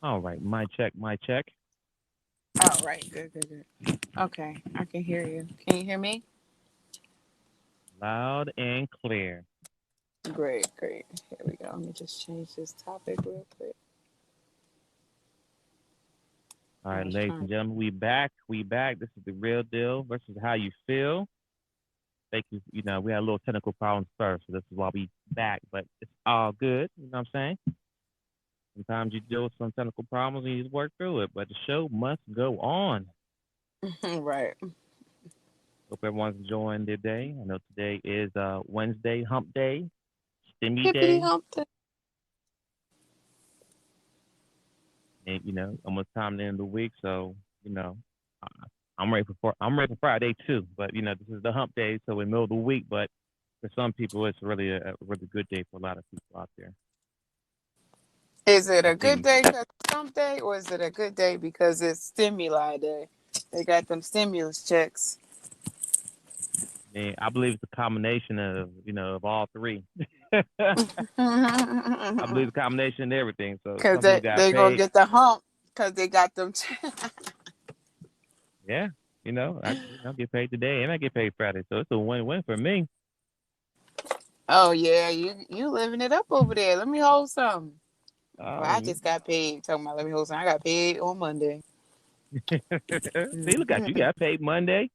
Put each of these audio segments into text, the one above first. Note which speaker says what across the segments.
Speaker 1: All right, my check, my check.
Speaker 2: All right, good, good, good. Okay, I can hear you. Can you hear me?
Speaker 1: Loud and clear.
Speaker 2: Great, great. Here we go. Let me just change this topic real quick.
Speaker 1: All
Speaker 2: I
Speaker 1: right,
Speaker 2: was
Speaker 1: ladies
Speaker 2: trying.
Speaker 1: and gentlemen, we back. We back. This is the real deal versus how you feel. Thank you. You know, we had a little technical problems first, so this is why we back, but it's all good. You know what I'm saying? Sometimes you deal with some technical problems and you just work through it, but the show must go on.
Speaker 2: Right.
Speaker 1: Hope everyone's enjoying their day. I know today is Wednesday, hump day, stimmy
Speaker 2: Hippity
Speaker 1: day,
Speaker 2: hump.
Speaker 1: and almost time to end the week. So you know, uh, I'm ready for Friday too. But this is the hump day, so in the middle of the week. But for some people, it's really a really good day for a lot of people out there.
Speaker 2: Is it
Speaker 1: I
Speaker 2: a good
Speaker 1: see.
Speaker 2: day because it's hump day, or is it a good day because it's stimuli day? They got them stimulus checks.
Speaker 1: And I believe it's a combination of of all three. I believe it's a combination of everything. So
Speaker 2: Cause
Speaker 1: some people got
Speaker 2: they gonna
Speaker 1: paid.
Speaker 2: get the hump because they got them.
Speaker 1: Yeah, I get paid today and I get paid Friday, so it's a win-win for me.
Speaker 2: Oh yeah, you living it up over there. Let me hold some. Well, I
Speaker 1: Um,
Speaker 2: just got paid. Talking about let me hold some. I got paid on Monday.
Speaker 1: see, look at you. You
Speaker 2: Mhm.
Speaker 1: got paid Monday.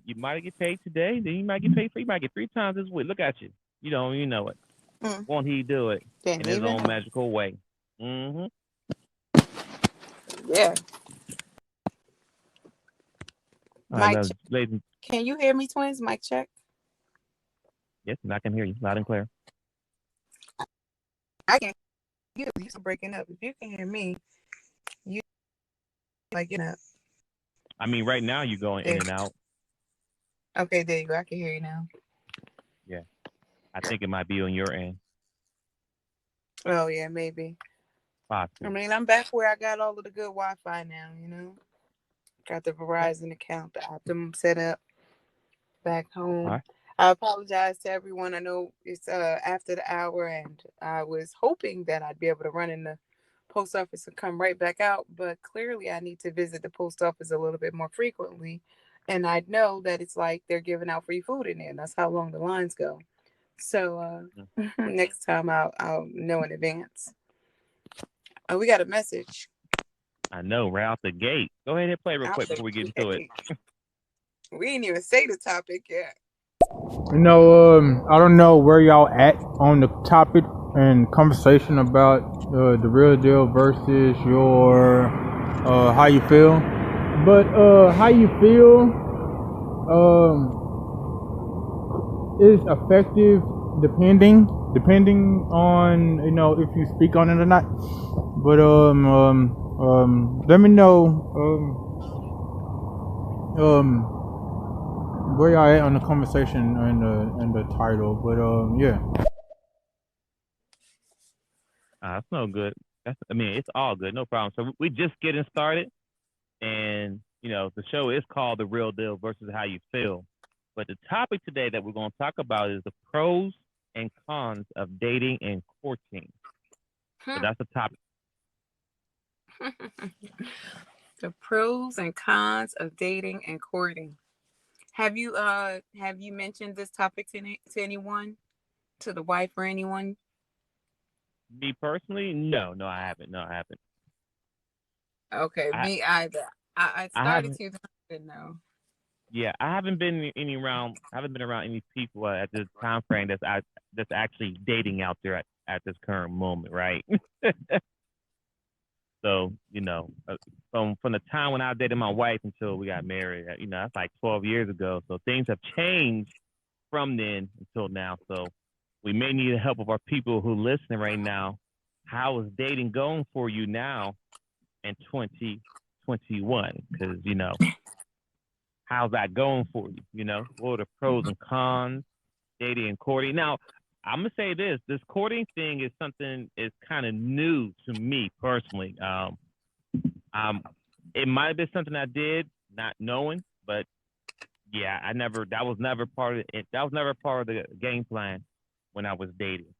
Speaker 1: You might get paid today. Then you might get paid you might get three times this week. Look at you. You don't you know it.
Speaker 2: Mm,
Speaker 1: Won't he do it in
Speaker 2: didn't
Speaker 1: his
Speaker 2: even
Speaker 1: own
Speaker 2: know.
Speaker 1: magical way? Mm-hmm.
Speaker 2: Yeah,
Speaker 1: All right,
Speaker 2: Mike
Speaker 1: now,
Speaker 2: check.
Speaker 1: ladies.
Speaker 2: Can you hear me, twins? Mike check.
Speaker 1: Yes, and I can hear you loud and clear.
Speaker 2: I can hear you. Still breaking up. If you can hear me, you like it up.
Speaker 1: I mean, right now you're going in
Speaker 2: There.
Speaker 1: and out.
Speaker 2: Okay, there you go. I can hear you now.
Speaker 1: Yeah, I think it might be on your end,
Speaker 2: Oh yeah, maybe. I
Speaker 1: possibly.
Speaker 2: mean, I'm back where I got all of the good Wi-Fi now. You know, got the Verizon account, the Optimum set up back
Speaker 1: All
Speaker 2: home.
Speaker 1: right.
Speaker 2: I apologize to everyone. I know it's after the hour, and I was hoping that I'd be able to run in the post office and come right back out. But clearly, I need to visit the post office a little bit more frequently. And I know that it's like they're giving out free food in there. And that's how long the lines go. So
Speaker 1: Mm.
Speaker 2: next time I'll know in advance. Oh, we got a message
Speaker 1: I know, right out the gate. Go ahead and play real
Speaker 2: out
Speaker 1: quick
Speaker 2: the
Speaker 1: before we get into it.
Speaker 2: gate. We didn't even say the topic yet.
Speaker 3: I don't know where y'all at on the topic and conversation about the real deal versus your how you feel. But how you feel is effective depending on if you speak on it or not. But let me know where y'all at on the conversation and the title. But yeah.
Speaker 1: That's no good. I mean, it's all good, no problem. So we just getting started, and the show is called "The Real Deal" versus how you feel. But the topic today that we're going to talk about is the pros and cons of dating and courting. So that's the topic.
Speaker 2: The pros and cons of dating and courting. Have you mentioned this topic to anyone? To the wife or anyone?
Speaker 1: Me personally, no, no, I haven't. No, I haven't.
Speaker 2: Okay,
Speaker 1: I
Speaker 2: me either. I
Speaker 1: I
Speaker 2: started
Speaker 1: haven't.
Speaker 2: to, but I didn't know.
Speaker 1: Yeah, I haven't been any around. I haven't been around any people at this time frame that's actually dating out there at this current moment, right? So from the time when I dated my wife until we got married, that's like 12 years ago. So things have changed from then until now. So we may need the help of our people who listening right now. How is dating going for you now in 2021? Because how's that going for you? What are the pros and cons, dating and courting? Now, I'm gonna say this: this courting thing is something is kind of new to me personally. Um, it might have been something I did not knowing, but yeah, I never. That was never part of it. That was never part of the game plan when I was dating.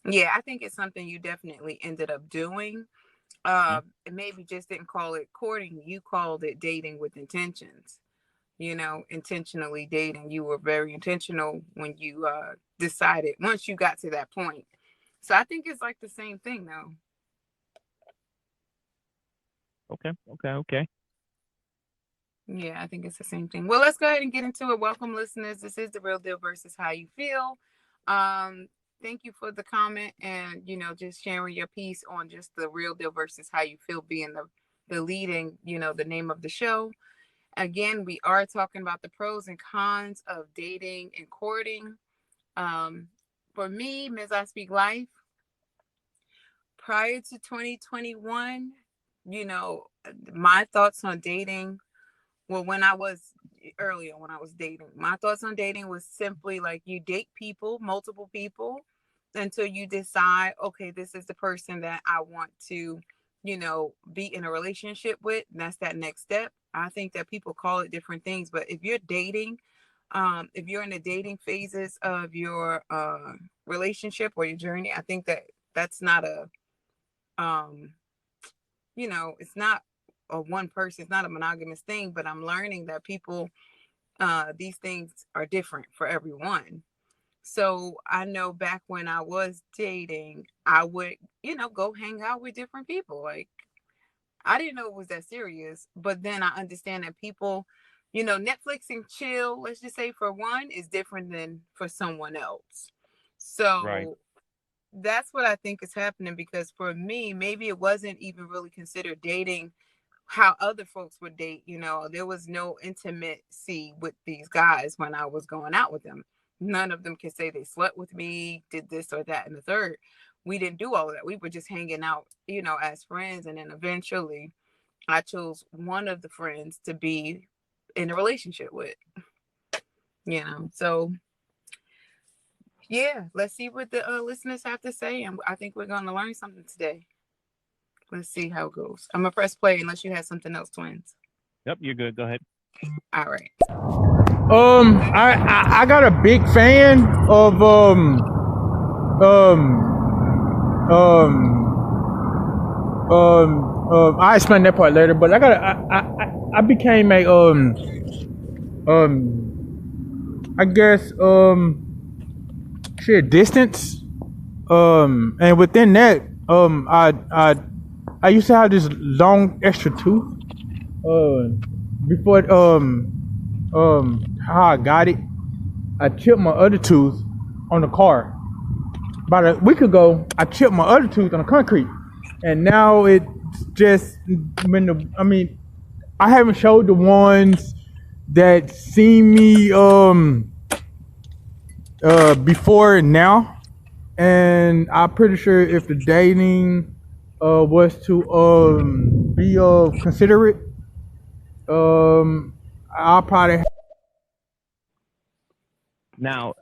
Speaker 2: Yeah, I think it's something you definitely ended up doing.
Speaker 1: Mhm.
Speaker 2: Maybe just didn't call it courting. You called it dating with intentions. Intentionally dating. You were very intentional when you decided once you got to that point. So I think it's like the same thing though.
Speaker 1: Okay, okay, okay.
Speaker 2: Yeah, I think it's the same thing. Well, let's go ahead and get into it. Welcome, listeners. This is The Real Deal versus How You Feel. Thank you for the comment and, just sharing your piece on just the real deal versus how you feel being the leading, the name of the show. Again, we are talking about the pros and cons of dating and courting. For me, Ms. I Speak Life, prior to 2021, my thoughts on dating, well, when I was dating, my thoughts on dating was simply like you date people, multiple people, until you decide, okay, this is the person that I want to, be in a relationship with. That's that next step. I think that people call it different things, but if you're dating, if you're in the dating phases of your relationship or your journey, I think that that's not um, it's not a one person, it's not a monogamous thing, but I'm learning that people, these things are different for everyone. So I know back when I was dating, I would, go hang out with different people. Like I didn't know it was that serious, but then I understand that people, Netflix and chill, let's just say for one, is different than for someone else.
Speaker 1: Right.
Speaker 2: So that's what I think is happening because for me, maybe it wasn't even really considered dating how other folks would date. There was no intimacy with these guys when I was going out with them. None of them could say they slept with me, did this or that and the third. We didn't do all of that. We were just hanging out, as friends. And then eventually I chose one of the friends to be in a relationship with, So yeah, let's see what the listeners have to say. And I think we're going to learn something today. Let's see how it goes. I'm going to press play unless you have something else, twins.
Speaker 1: Yep, you're good. Go ahead.
Speaker 2: All right.
Speaker 3: I got a big fan of I explain that part later, but I became a I guess share distance, and within that, I used to have this long extra tooth, before how I got it, I chipped my other tooth on the car. About a week ago, I chipped my other tooth on the concrete, and now it's just I haven't showed the ones that see me before now, and I'm pretty sure if the dating was to be considerate, I'll probably.
Speaker 1: Now,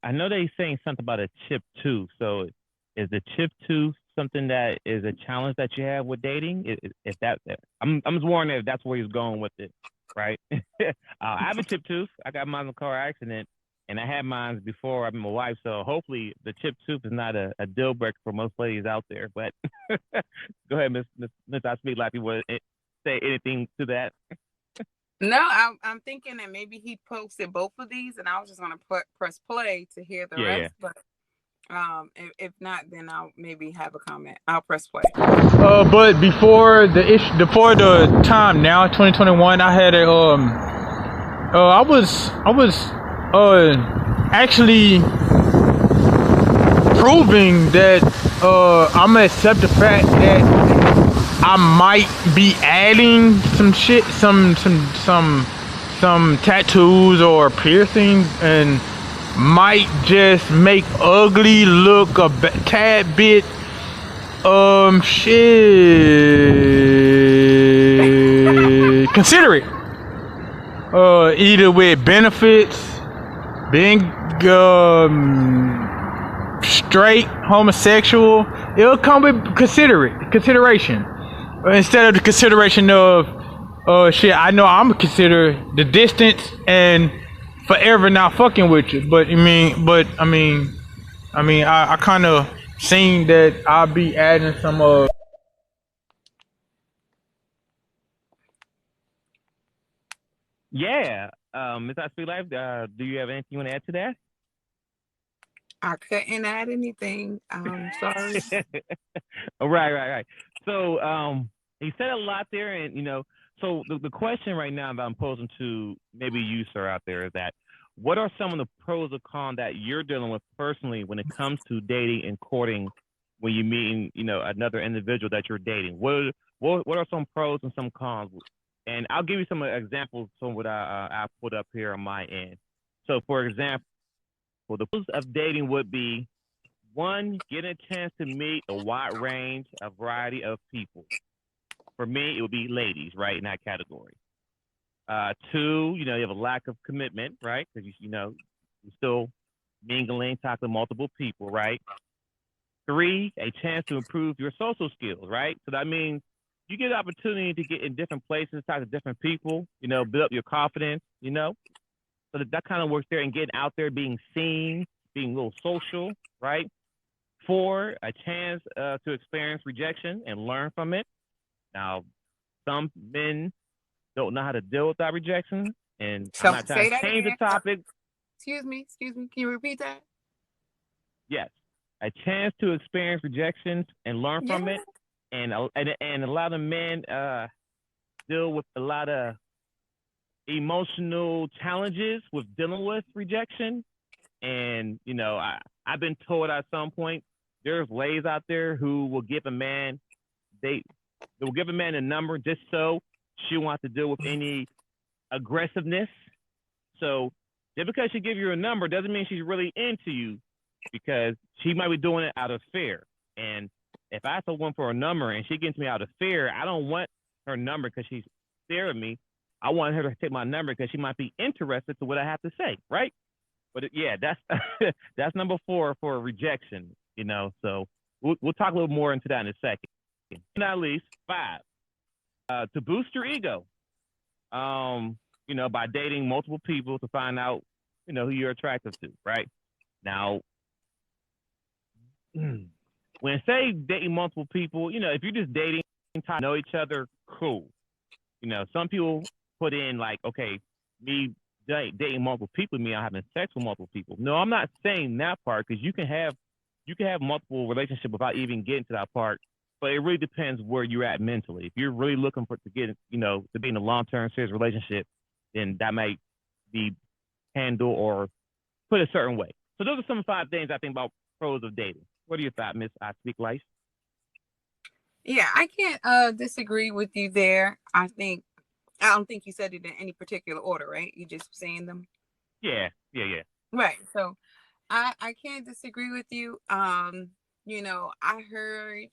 Speaker 1: I know they're saying something about a chip tooth. So, is the chip tooth something that is a challenge that you have with dating? If that, I'm just wondering if that's where he's going with it, right? I have a chip tooth. I got mine in a car accident, and I had mine before I met my wife. So hopefully, the chip tooth is not a deal breaker for most ladies out there. But go ahead, Miss I Speak Like you would say anything to that.
Speaker 2: No, I'm thinking that maybe he posted both of these, and I was just gonna press play to hear the rest. But if not, then I'll maybe have a comment. I'll press play.
Speaker 3: But before the time now, 2021, I had a I was actually proving that I'm gonna accept the fact that I might be adding some shit, some tattoos or piercings, and might just make ugly look a tad bit shit considerate. Either with benefits, being straight, homosexual, it'll come with consideration. Instead of the consideration of shit, I know I'm gonna consider the distance and forever not fucking with you. I kind of seeing that I'll be adding some
Speaker 1: Yeah. Miss I Speak Life, do you have anything you want to add to that?
Speaker 2: I couldn't add anything. Sorry.
Speaker 1: Right. So he said a lot there, and so the question right now that I'm posing to maybe you, sir, out there is that what are some of the pros or cons that you're dealing with personally when it comes to dating and courting when you meet, another individual that you're dating? What are some pros and some cons? And I'll give you some examples from what I put up here on my end. So, for example, the pros of dating would be one, get a chance to meet a wide range, a variety of people. For me, it would be ladies, right, in that category. Two, you have a lack of commitment, right? Because you're still mingling, talking to multiple people, right? Three, a chance to improve your social skills, right? So that means you get an opportunity to get in different places, talk to different people, build up your confidence, So that kind of works there and getting out there, being seen, being a little social, right? Four, a chance to experience rejection and learn from it. Now, some men don't know how to deal with that rejection, and I'm
Speaker 2: So
Speaker 1: not trying
Speaker 2: say
Speaker 1: to
Speaker 2: that
Speaker 1: change the
Speaker 2: again.
Speaker 1: topic.
Speaker 2: Excuse me. Can you repeat that?
Speaker 1: Yes, a chance to experience rejections and learn
Speaker 2: Yeah.
Speaker 1: from it, and a lot of men deal with a lot of emotional challenges with dealing with rejection. And I've been told at some point there's ladies out there who will give a man they will give a man a number just so she wants to deal with any aggressiveness. So just because she gives you a number doesn't mean she's really into you, because she might be doing it out of fear. And if I ask a woman for a number and she gives me out of fear, I don't want her number because she's scared of me. I want her to take my number because she might be interested to what I have to say, right? But yeah, that's that's number four for rejection. So we'll talk a little more into that in a second. Not least, five, to boost your ego. By dating multiple people to find out, who you're attracted to, right? Now, when say dating multiple people, if you're just dating, to know each other, cool. Some people put in like, okay, me dating multiple people, me I'm having sex with multiple people. No, I'm not saying that part, because you can have multiple relationships without even getting to that part. But it really depends where you're at mentally. If you're really looking to get, to be in a long-term serious relationship, then that might be handled or put a certain way. So those are some 5 things I think about pros of dating. What are your thoughts, Miss I Speak Life?
Speaker 2: Yeah, I can't disagree with you there. I don't think you said it in any particular order, right? You just saying them.
Speaker 1: Yeah.
Speaker 2: Right. So I can't disagree with you. I heard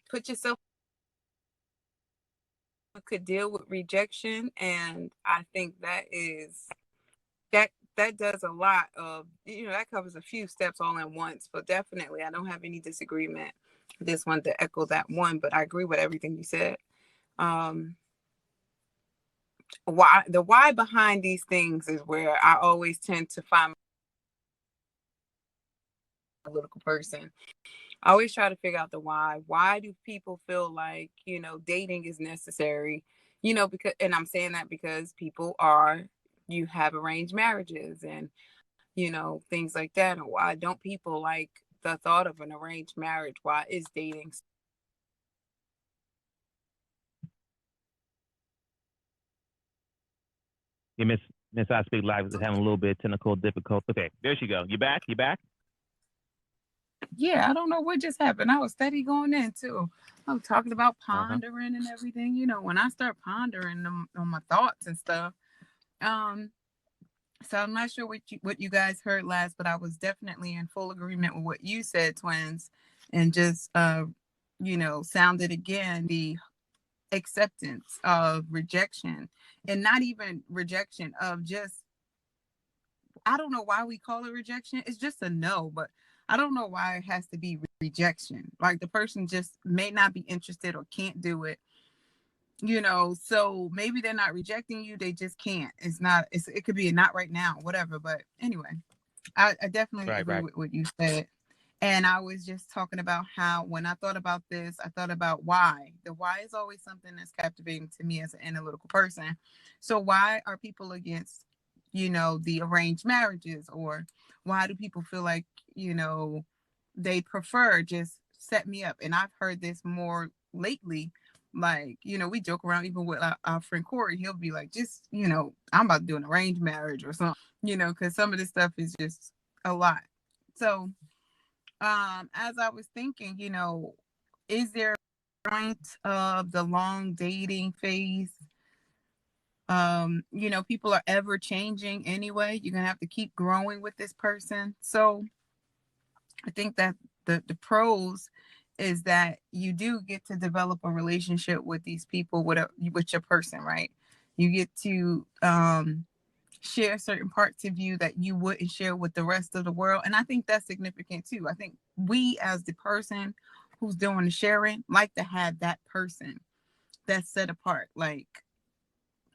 Speaker 2: put yourself could deal with rejection, and I think that does a lot of, that covers a few steps all at once. But definitely I don't have any disagreement. I just wanted to echo that one, but I agree with everything you said. Why behind these things is where I always tend to find a political person. I always try to figure out the why. Why do people feel like, dating is necessary? Because, and I'm saying that because you have arranged marriages and, things like that. And why don't people like the thought of an arranged marriage? Why is dating?
Speaker 1: Yeah, Miss I Speak Live is having a little bit of technical difficulty. Okay, there she go. You back?
Speaker 2: Yeah, I don't know what just happened. I was steady going in too. I was talking about pondering and everything. When I start pondering on my thoughts and stuff. So I'm not sure what you guys heard last, but I was definitely in full agreement with what you said, twins, and just sounded again the acceptance of rejection, and not even rejection of just, I don't know why we call it rejection. It's just a no, but I don't know why it has to be rejection. Like the person just may not be interested or can't do it. So maybe they're not rejecting you, they just can't. It could be a not right now, whatever. But anyway, I definitely
Speaker 1: Right,
Speaker 2: agree
Speaker 1: right.
Speaker 2: with what you said. And I was just talking about how when I thought about this, I thought about why. The why is always something that's captivating to me as an analytical person. So why are people against, the arranged marriages? Or why do people feel like, they prefer just set me up? And I've heard this more lately. Like, we joke around even with our friend Corey. He'll be like, just, I'm about to do an arranged marriage or something, because some of this stuff is just a lot. So as I was thinking, is there a point of the long dating phase? People are ever changing anyway. You're gonna have to keep growing with this person. So I think that the pros is that you do get to develop a relationship with these people, with your person, right? You get to share certain parts of you that you wouldn't share with the rest of the world. And I think that's significant too. I think we, as the person who's doing the sharing, like to have that person that's set apart. Like,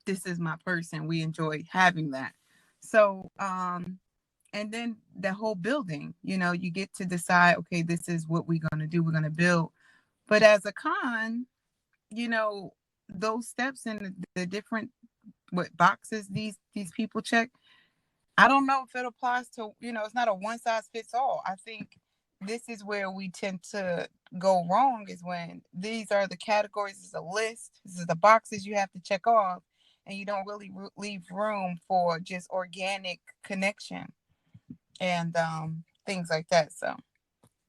Speaker 2: this is my person. We enjoy having that. So, and then the whole building, you get to decide, okay, this is what we're going to do. We're going to build. But as a con, those steps and the different what boxes these people check, I don't know if it applies to, it's not a one size fits all. I think this is where we tend to go wrong, is when these are the categories, this is a list, this is the boxes you have to check off, and you don't really leave room for just organic connection and things like that. So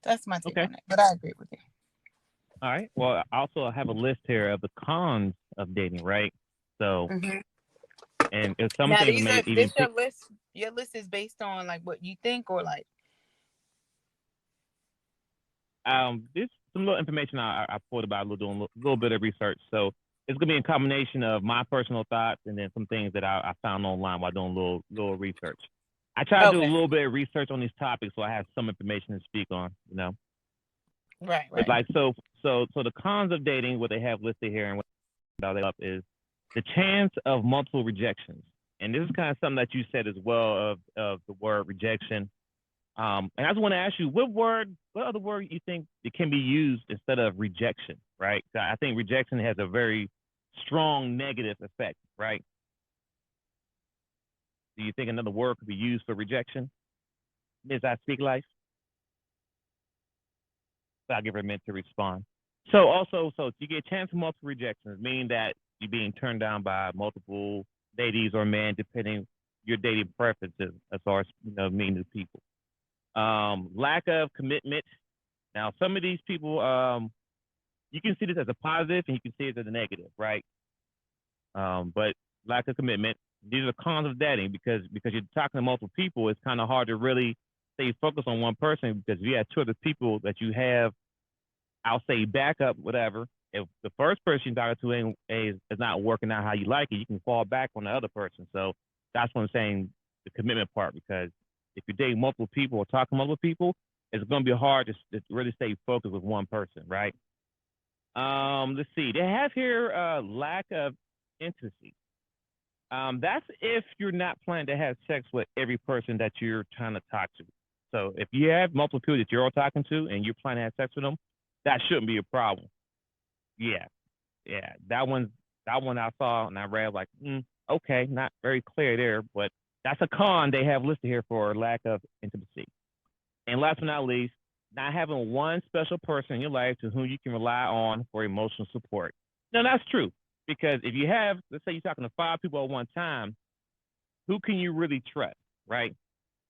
Speaker 2: that's my take
Speaker 1: Okay.
Speaker 2: on it. But I agree with you.
Speaker 1: All right. Well, I also have a list here of the cons of dating, right? So,
Speaker 2: Mm-hmm.
Speaker 1: and if some
Speaker 2: Now
Speaker 1: things may even
Speaker 2: this your list. Your list is based on like what you think, or like.
Speaker 1: this some little information I pulled about doing a little bit of research. So it's gonna be a combination of my personal thoughts and then some things that I found online while doing a little research. I try to do a
Speaker 2: Okay.
Speaker 1: little bit of research on these topics so I have some information to speak on,
Speaker 2: Right.
Speaker 1: But
Speaker 2: Right.
Speaker 1: like so the cons of dating, what they have listed here and what they up is the chance of multiple rejections. And this is kind of something that you said as well of the word rejection. And I just want to ask you, what other word you think it can be used instead of rejection, right? I think rejection has a very strong negative effect, right? Do you think another word could be used for rejection? Ms. I Speak Life? So I'll give her a minute to respond. So you get a chance of multiple rejections, meaning that you're being turned down by multiple ladies or men, depending your dating preferences as far as meeting new people. Lack of commitment. Now, some of these people, you can see this as a positive and you can see it as a negative, right? But lack of commitment. These are cons of dating because you're talking to multiple people. It's kind of hard to really stay focused on one person because if you have two other people that you have, I'll say backup, whatever. If the first person you're talking to is not working out how you like it, you can fall back on the other person. So that's what I'm saying, the commitment part, because if you're dating multiple people or talking to multiple people, it's going to be hard to really stay focused with one person, right? Let's see. They have here lack of intimacy. That's if you're not planning to have sex with every person that you're trying to talk to. So if you have multiple people that you're all talking to and you're planning to have sex with them, that shouldn't be a problem. Yeah, yeah. That one I saw and I read like, okay, not very clear there, but that's a con they have listed here for lack of intimacy. And last but not least, not having one special person in your life to whom you can rely on for emotional support. Now that's true because if you have, let's say you're talking to 5 people at one time, who can you really trust, right?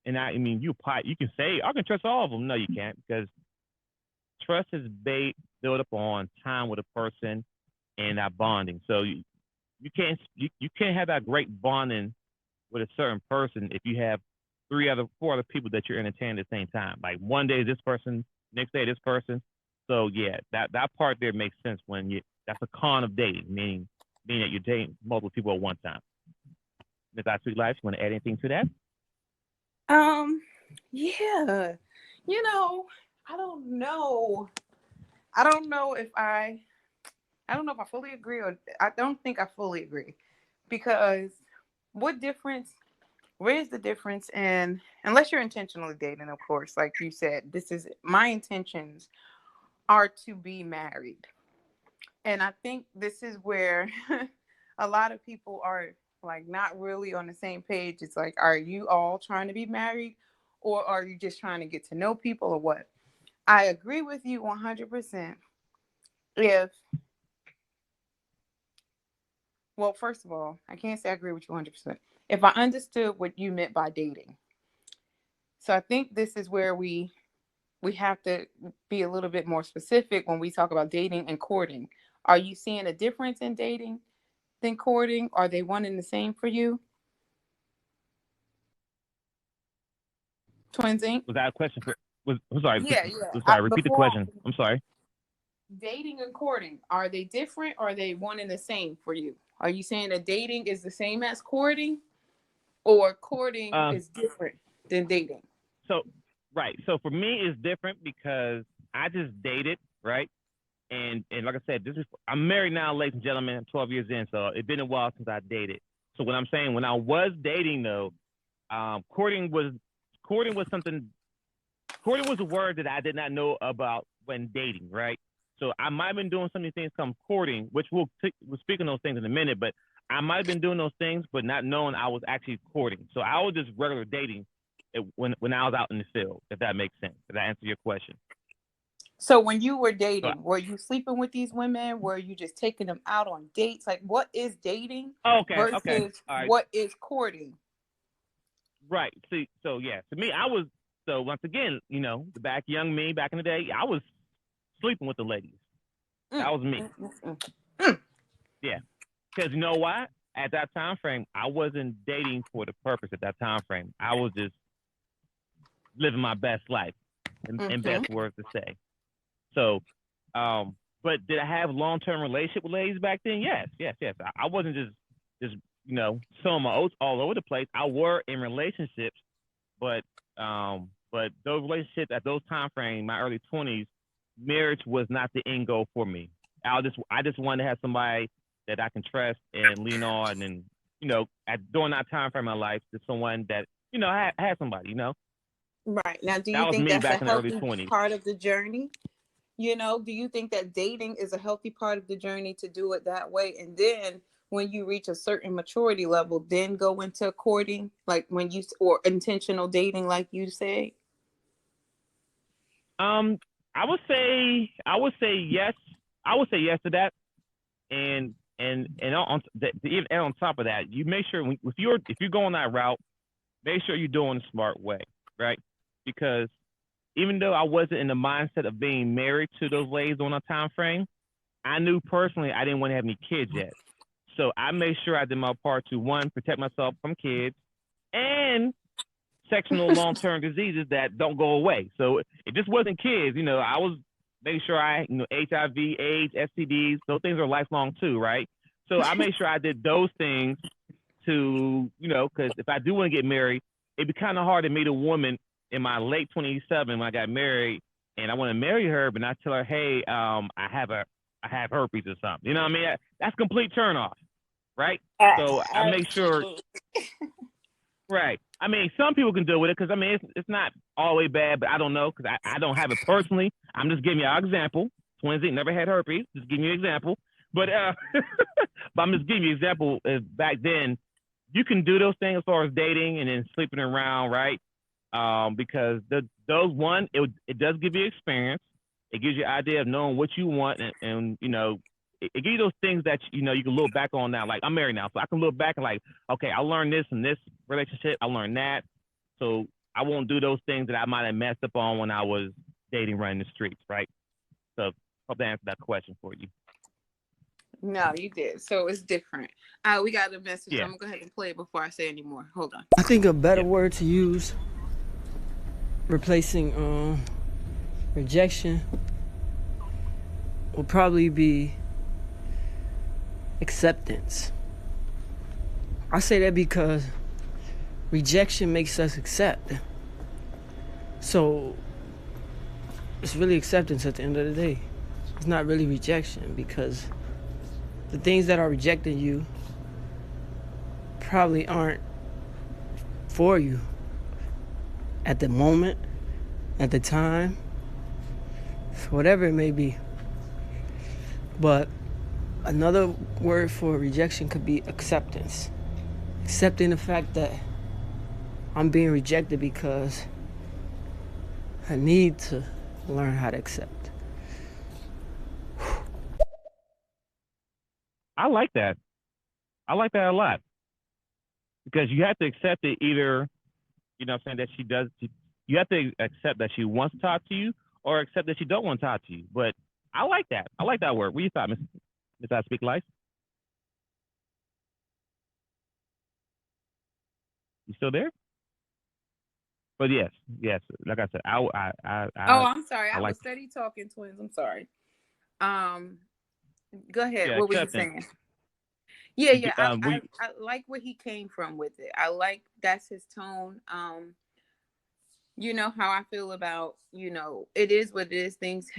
Speaker 1: And I mean, you can say I can trust all of them. No, you can't because trust is built up on time with a person and that bonding. So you can't have that great bonding with a certain person if you have 4 other people that you're entertaining at the same time. Like one day this person, next day this person. So yeah, that part there makes sense when that's a con of dating, meaning that you're dating multiple people at one time. Ms. I Sweet Life, you want to add anything to that?
Speaker 2: Yeah. I don't know. I don't know if I fully agree, or I don't think I fully agree, because what difference where's the difference in, unless you're intentionally dating, of course, like you said, this is my intentions are to be married. And I think this is where a lot of people are like not really on the same page. It's like, are you all trying to be married, or are you just trying to get to know people, or what? I agree with you 100%. If, well, first of all, I can't say I agree with you 100%. If I understood what you meant by dating. So I think this is where we have to be a little bit more specific when we talk about dating and courting. Are you seeing a difference in dating than courting? Are they one and the same for you? Twinsinc?
Speaker 1: Was that a question for? I'm sorry.
Speaker 2: Yeah,
Speaker 1: I'm
Speaker 2: yeah.
Speaker 1: sorry. Repeat the question. I'm sorry.
Speaker 2: Dating and courting, are they different, or are they one and the same for you? Are you saying that dating is the same as courting, or courting is different than dating?
Speaker 1: So, right. So for me, it's different because I just dated, right? And like I said, I'm married now, ladies and gentlemen. I'm 12 years in, so it's been a while since I dated. So what I'm saying, when I was dating though, courting was something. Courting was a word that I did not know about when dating, right? So I might have been doing some of these things come courting, which we'll speak on those things in a minute, but I might have been doing those things, but not knowing I was actually courting. So I was just regular dating when I was out in the field, if that makes sense. Did that answer your question?
Speaker 2: So when you were dating, were you sleeping with these women? Were you just taking them out on dates? Like, what is dating versus
Speaker 1: right.
Speaker 2: What is courting?
Speaker 1: Right. See, so yeah, to me, so once again, the young me back in the day, I was sleeping with the ladies. That was me. Yeah. Because you know what? At that time frame, I wasn't dating for the purpose at that time frame. I was just living my best life, in best words to say. So, but did I have long-term relationship with ladies back then? Yes. I wasn't just sowing my oats all over the place. I were in relationships, but those relationships at those time frame, my early 20s, marriage was not the end goal for me. I just wanted to have somebody that I can trust and lean on, and during that time frame in my life, to someone that had somebody.
Speaker 2: Right. Now, do you
Speaker 1: That was
Speaker 2: think
Speaker 1: me
Speaker 2: that's
Speaker 1: back
Speaker 2: a
Speaker 1: in the early
Speaker 2: healthy
Speaker 1: 20s.
Speaker 2: part of the journey? Do you think that dating is a healthy part of the journey to do it that way? And then when you reach a certain maturity level, then go into courting, like or intentional dating, like you say?
Speaker 1: I would say yes. I would say yes to that. And on top of that, you make sure if you're going that route, make sure you're doing the smart way, right? Because even though I wasn't in the mindset of being married to those ladies on a time frame, I knew personally I didn't want to have any kids yet. So I made sure I did my part to, one, protect myself from kids, and sexual long-term diseases that don't go away. So it just wasn't kids. I was making sure HIV, AIDS, STDs, those things are lifelong too, right? So I made sure I did those things to, because if I do want to get married, it'd be kind of hard to meet a woman in my late 27 when I got married, and I want to marry her, but not tell her, hey, I have herpes or something. You know what I mean? That's complete turnoff, right? So I make sure. Right. I mean, some people can deal with it because it's not all the way bad, but I don't know because I don't have it personally. I'm just giving you an example. Twinsinc never had herpes. Just giving you an example. But but I'm just giving you an example. Back then, you can do those things as far as dating and then sleeping around, right? Because it does give you experience. It gives you an idea of knowing what you want, and it gives you those things that you can look back on now. Like, I'm married now, so I can look back and like, okay, I learned this in this relationship. I learned that, so I won't do those things that I might have messed up on when I was dating, running the streets, right? So hope that answered that question for you.
Speaker 2: No, you did. So it's different. We got a message. Yeah. I'm gonna go ahead and play it before I say any more. Hold on.
Speaker 4: I think a better word to use, replacing rejection, will probably be acceptance. I say that because rejection makes us accept. So it's really acceptance at the end of the day. It's not really rejection, because the things that are rejecting you probably aren't for you at the moment, at the time, whatever it may be. But another word for rejection could be acceptance. Accepting the fact that I'm being rejected because I need to learn how to accept.
Speaker 1: I like that. I like that a lot because you have to accept it either, you know what I'm saying, that she does, you have to accept that she wants to talk to you or accept that she don't want to talk to you. But I like that. I like that word. What do you thought, Miss I Speak Life? You still there? But yes, like I said,
Speaker 2: Oh, I'm sorry. I
Speaker 1: like
Speaker 2: was steady talking, twins. I'm sorry. Go ahead.
Speaker 1: yeah,
Speaker 2: What were you
Speaker 1: acceptance.
Speaker 2: saying? Yeah. I
Speaker 1: We
Speaker 2: like where he came from with it. I like that's his tone. You know how I feel about, it is what it is. Things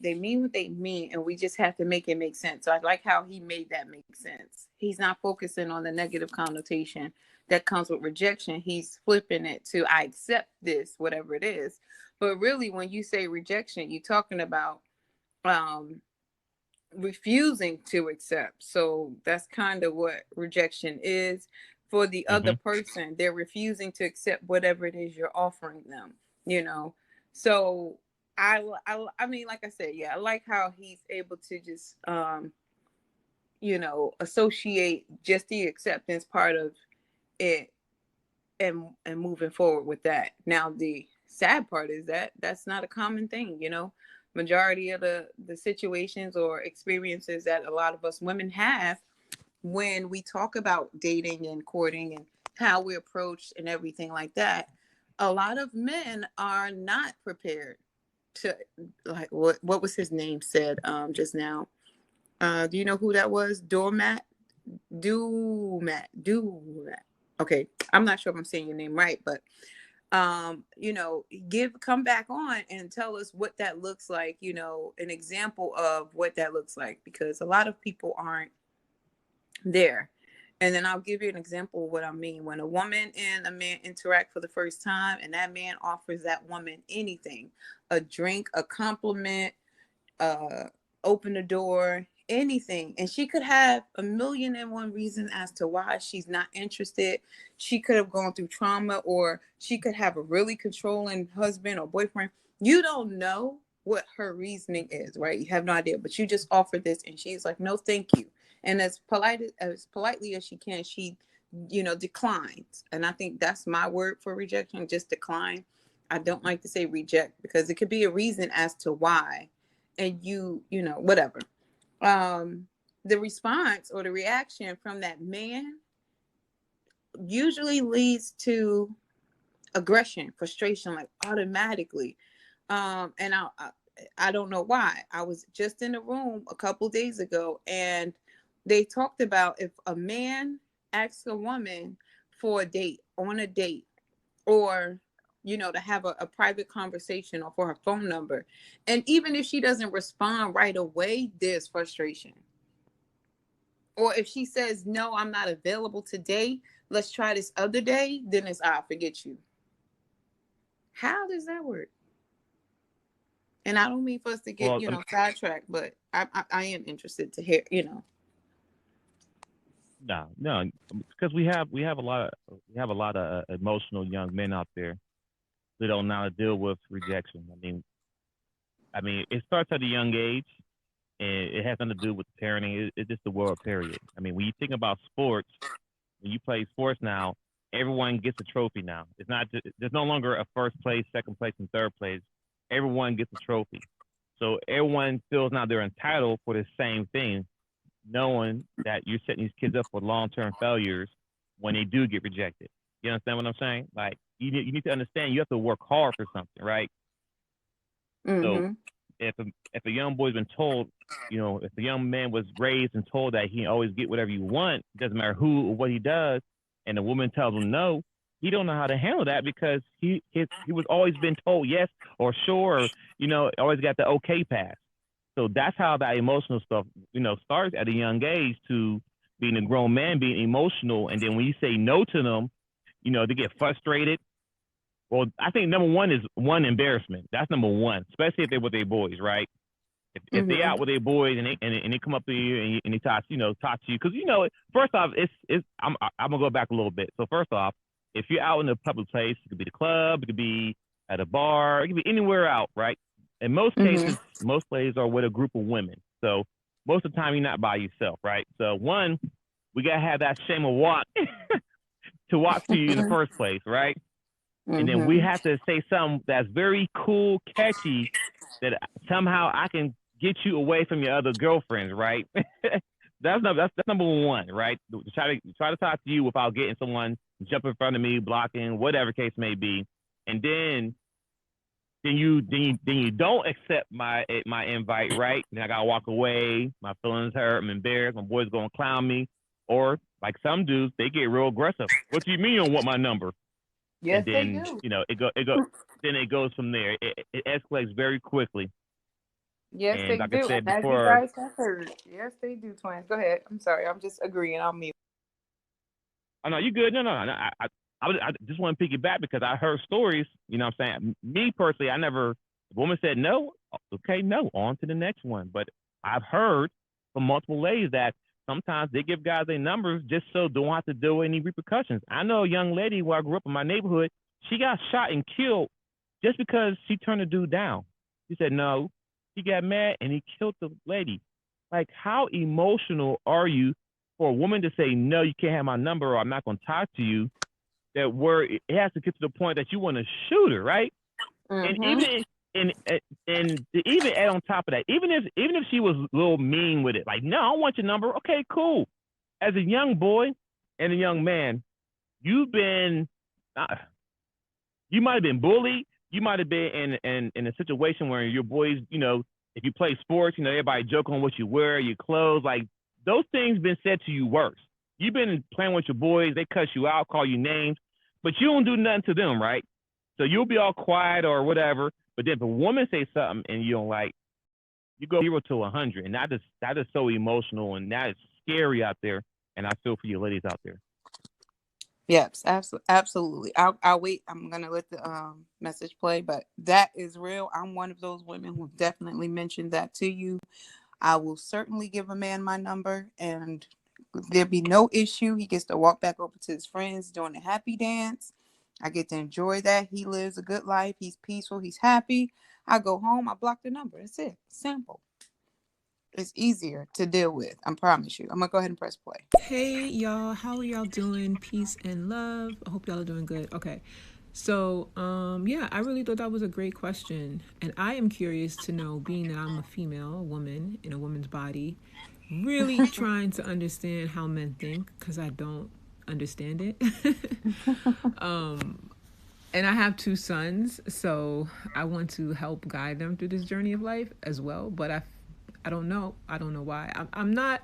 Speaker 2: they mean what they mean, and we just have to make it make sense. So I like how he made that make sense. He's not focusing on the negative connotation that comes with rejection. He's flipping it to, I accept this, whatever it is. But really, when you say rejection, you're talking about refusing to accept. So that's kind of what rejection is for the other person. They're refusing to accept whatever it is you're offering them, So I mean, like I said, yeah, I like how he's able to just associate just the acceptance part of it and moving forward with that. Now the sad part is that that's not a common thing. Majority of the situations or experiences that a lot of us women have when we talk about dating and courting and how we approach and everything like that, a lot of men are not prepared to, like what was his name said just now. Do you know who that was? Doormat. Okay, I'm not sure if I'm saying your name right, but come back on and tell us what that looks like, an example of what that looks like, because a lot of people aren't there. And then I'll give you an example of what I mean. When a woman and a man interact for the first time and that man offers that woman anything, a drink, a compliment, open the door, anything. And she could have a million and one reasons as to why she's not interested. She could have gone through trauma, or she could have a really controlling husband or boyfriend. You don't know what her reasoning is, right? You have no idea, but you just offered this and she's like, no, thank you. And as politely as she can, she, declines. And I think that's my word for rejection, just decline. I don't like to say reject because it could be a reason as to why. And whatever. The response or the reaction from that man usually leads to aggression, frustration, like automatically. And I don't know why. I was just in a room a couple days ago, and they talked about if a man asks a woman for a date, on a date, or to have a private conversation, or for her phone number, and even if she doesn't respond right away, there's frustration. Or if she says, no, I'm not available today, let's try this other day, then it's, I'll forget you. How does that work? And I don't mean for us to get, sidetracked, but I am interested to hear,
Speaker 1: No, because we have a lot of emotional young men out there who don't know how to deal with rejection. I mean, it starts at a young age, and it has nothing to do with parenting. It's just the world, period. I mean, when you think about sports, when you play sports now, everyone gets a trophy now. It's not just, there's no longer a first place, second place, and third place. Everyone gets a trophy. So everyone feels now they're entitled for the same thing, knowing that you're setting these kids up for long-term failures when they do get rejected. You understand what I'm saying? Like, you need to understand you have to work hard for something, right? So if a young boy's been told, if a young man was raised and told that he always get whatever you want, it doesn't matter who or what he does, and the woman tells him no, he don't know how to handle that because he was always been told yes or sure, or always got the okay pass. So that's how that emotional stuff, starts at a young age, to being a grown man, being emotional, and then when you say no to them, they get frustrated. Well, I think number one is embarrassment. That's number one, especially if they're with their boys, right? If they out with their boys and they come up to you and they talk to you, because first off, I'm gonna go back a little bit. So first off, if you're out in a public place, it could be the club, it could be at a bar, it could be anywhere out, right? In most cases, most places are with a group of women. So most of the time, you're not by yourself, right? So one, we gotta have that shame of walk to walk to you in the first place, right? And then we have to say something that's very cool, catchy, that somehow I can get you away from your other girlfriends, right? that's number one, right? Try to talk to you without getting someone jump in front of me, blocking, whatever case may be, and then you don't accept my invite, right? Then I gotta walk away. My feelings hurt. I'm embarrassed. My boy's gonna clown me, or like some dudes, they get real aggressive. What do you mean you don't want my number?
Speaker 2: Yes,
Speaker 1: and then
Speaker 2: they do.
Speaker 1: Then it goes from there. It escalates very quickly.
Speaker 2: Yes,
Speaker 1: And
Speaker 2: they
Speaker 1: like
Speaker 2: do.
Speaker 1: I said
Speaker 2: As you
Speaker 1: before,
Speaker 2: guys have heard. Yes, they do, twins. Go ahead. I'm sorry. I'm just agreeing. I'll mute.
Speaker 1: oh no, you good. No. I just want to piggyback because I heard stories. You know what I'm saying? Me personally, I never. The woman said no. Okay, no. On to the next one. But I've heard from multiple ladies that sometimes they give guys their numbers just so don't have to deal with any repercussions. I know a young lady where I grew up in my neighborhood. She got shot and killed just because she turned a dude down. She said no. He got mad and he killed the lady. Like, how emotional are you for a woman to say no, you can't have my number, or I'm not going to talk to you? That where it has to get to the point that you want to shoot her, right? And even to even add on top of that, even if she was a little mean with it, like, no, I don't want your number. Okay, cool. As a young boy and a young man, you've been, you might have been bullied. You might have been in a situation where your boys, if you play sports, everybody joke on what you wear, your clothes, like those things been said to you worse. You've been playing with your boys, they cuss you out, call you names, but you don't do nothing to them, right? So you'll be all quiet or whatever. But then if a woman says something and you don't like, you go 0 to 100, and that is so emotional, and that is scary out there. And I feel for you ladies out there.
Speaker 2: Yes, absolutely. I'll wait. I'm gonna let the message play, but that is real. I'm one of those women who definitely mentioned that to you. I will certainly give a man my number, and there'll be no issue. He gets to walk back over to his friends doing a happy dance. I get to enjoy that. He lives a good life. He's peaceful. He's happy. I go home. I block the number. That's it. Simple. It's easier to deal with. I promise you. I'm gonna go ahead and press play.
Speaker 5: Hey y'all, how are y'all doing? Peace and love. I hope y'all are doing good. Okay. So, yeah, I really thought that was a great question. And I am curious to know, being that I'm a female, a woman in a woman's body, really trying to understand how men think, because I don't understand it. And I have 2 sons, so I want to help guide them through this journey of life as well. But I don't know. I don't know why. I'm not,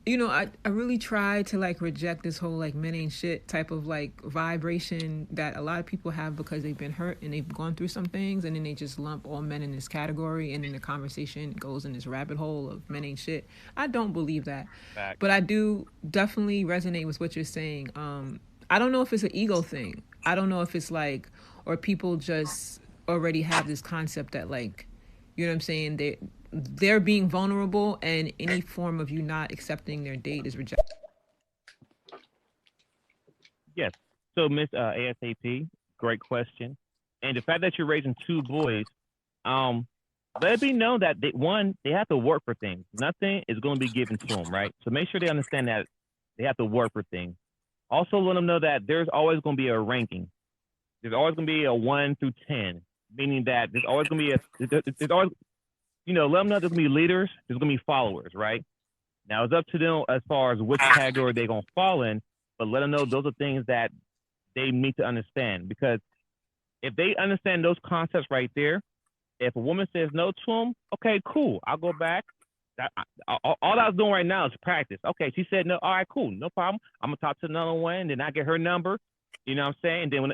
Speaker 5: I really try to reject this whole men ain't shit type of vibration that a lot of people have because they've been hurt and they've gone through some things, and then they just lump all men in this category, and then the conversation goes in this rabbit hole of men ain't shit. I don't believe that. Fact. But I do definitely resonate with what you're saying. I don't know if it's an ego thing. I don't know if it's or people just already have this concept that you know what I'm saying, they're being vulnerable, and any form of you not accepting their date is rejected.
Speaker 1: Yes. So, Miss ASAP, great question. And the fact that you're raising 2 boys, let it be known that they have to work for things. Nothing is going to be given to them, right? So make sure they understand that they have to work for things. Also, let them know that there's always going to be a ranking. There's always going to be a 1 through 10, meaning that there's always going to be there's always, let them know there's going to be leaders, there's going to be followers, right? Now, it's up to them as far as which category they're going to fall in, but let them know those are things that they need to understand. Because if they understand those concepts right there, if a woman says no to them, okay, cool, I'll go back. All I was doing right now is practice. Okay, she said no. All right, cool, no problem. I'm gonna talk to another one, and then I get her number. You know what I'm saying? And then when